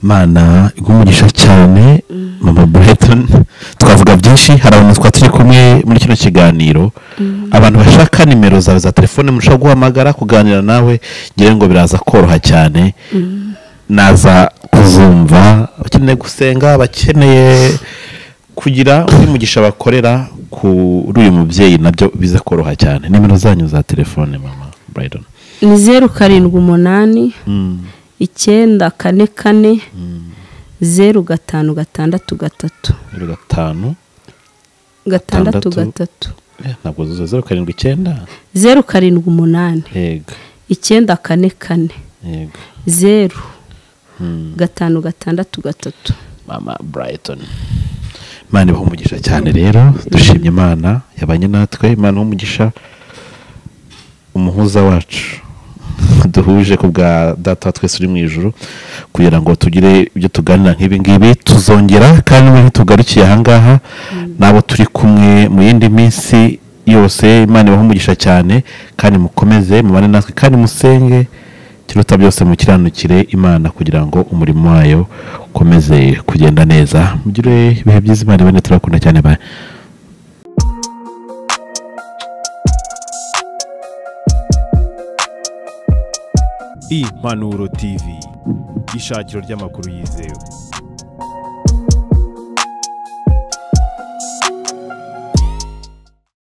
[SPEAKER 2] Mana igumugisha cyane Mama Brighton. Twavuga byinshi, hari abantu twaturi kumwe muri kino kiganiro, abantu bashaka nimero zawe za telefone mushaka guhamagara kuganira nawe, ngira ngo biraza koroha cyane. Naza kuzumva bakeneye gusenga, bakeneye kugira undi mugisha bakorera kuri uyu mubyeyi, nabyo biza koroha cyane. Nimero zanyu za telefone Mama Brighton
[SPEAKER 1] ni 078 944 0563 0563
[SPEAKER 2] ntabwo zuza 079
[SPEAKER 1] 078
[SPEAKER 2] yego
[SPEAKER 1] 944
[SPEAKER 2] yego
[SPEAKER 1] 0563
[SPEAKER 2] Mama Brighton. Imana ibaha umugisha cyane. Rero dushimye Imana yabanye natwe, Imana umugisha umuhuza wacu duhuje ku bwa Data twese uri mu ijuru, kugira ngo tugire ibyo tuganira nk'ibi ngibi. Tuzongera kandi muri tugarukiye aha ngaha nabo turi kumwe mu yindi minsi yose. Imana ibaha umugisha cyane, kandi mukomeze mubane natwe, kandi musenge, kiruta byose mukiranukire Imana kugira ngo umurimo wayo ukomeze kugenda neza. Mugire ibihe byiza, Imana ibane, turakunda cyane. Bye.
[SPEAKER 3] Impanuro TV, ishakiro ry'amakuru yizewe.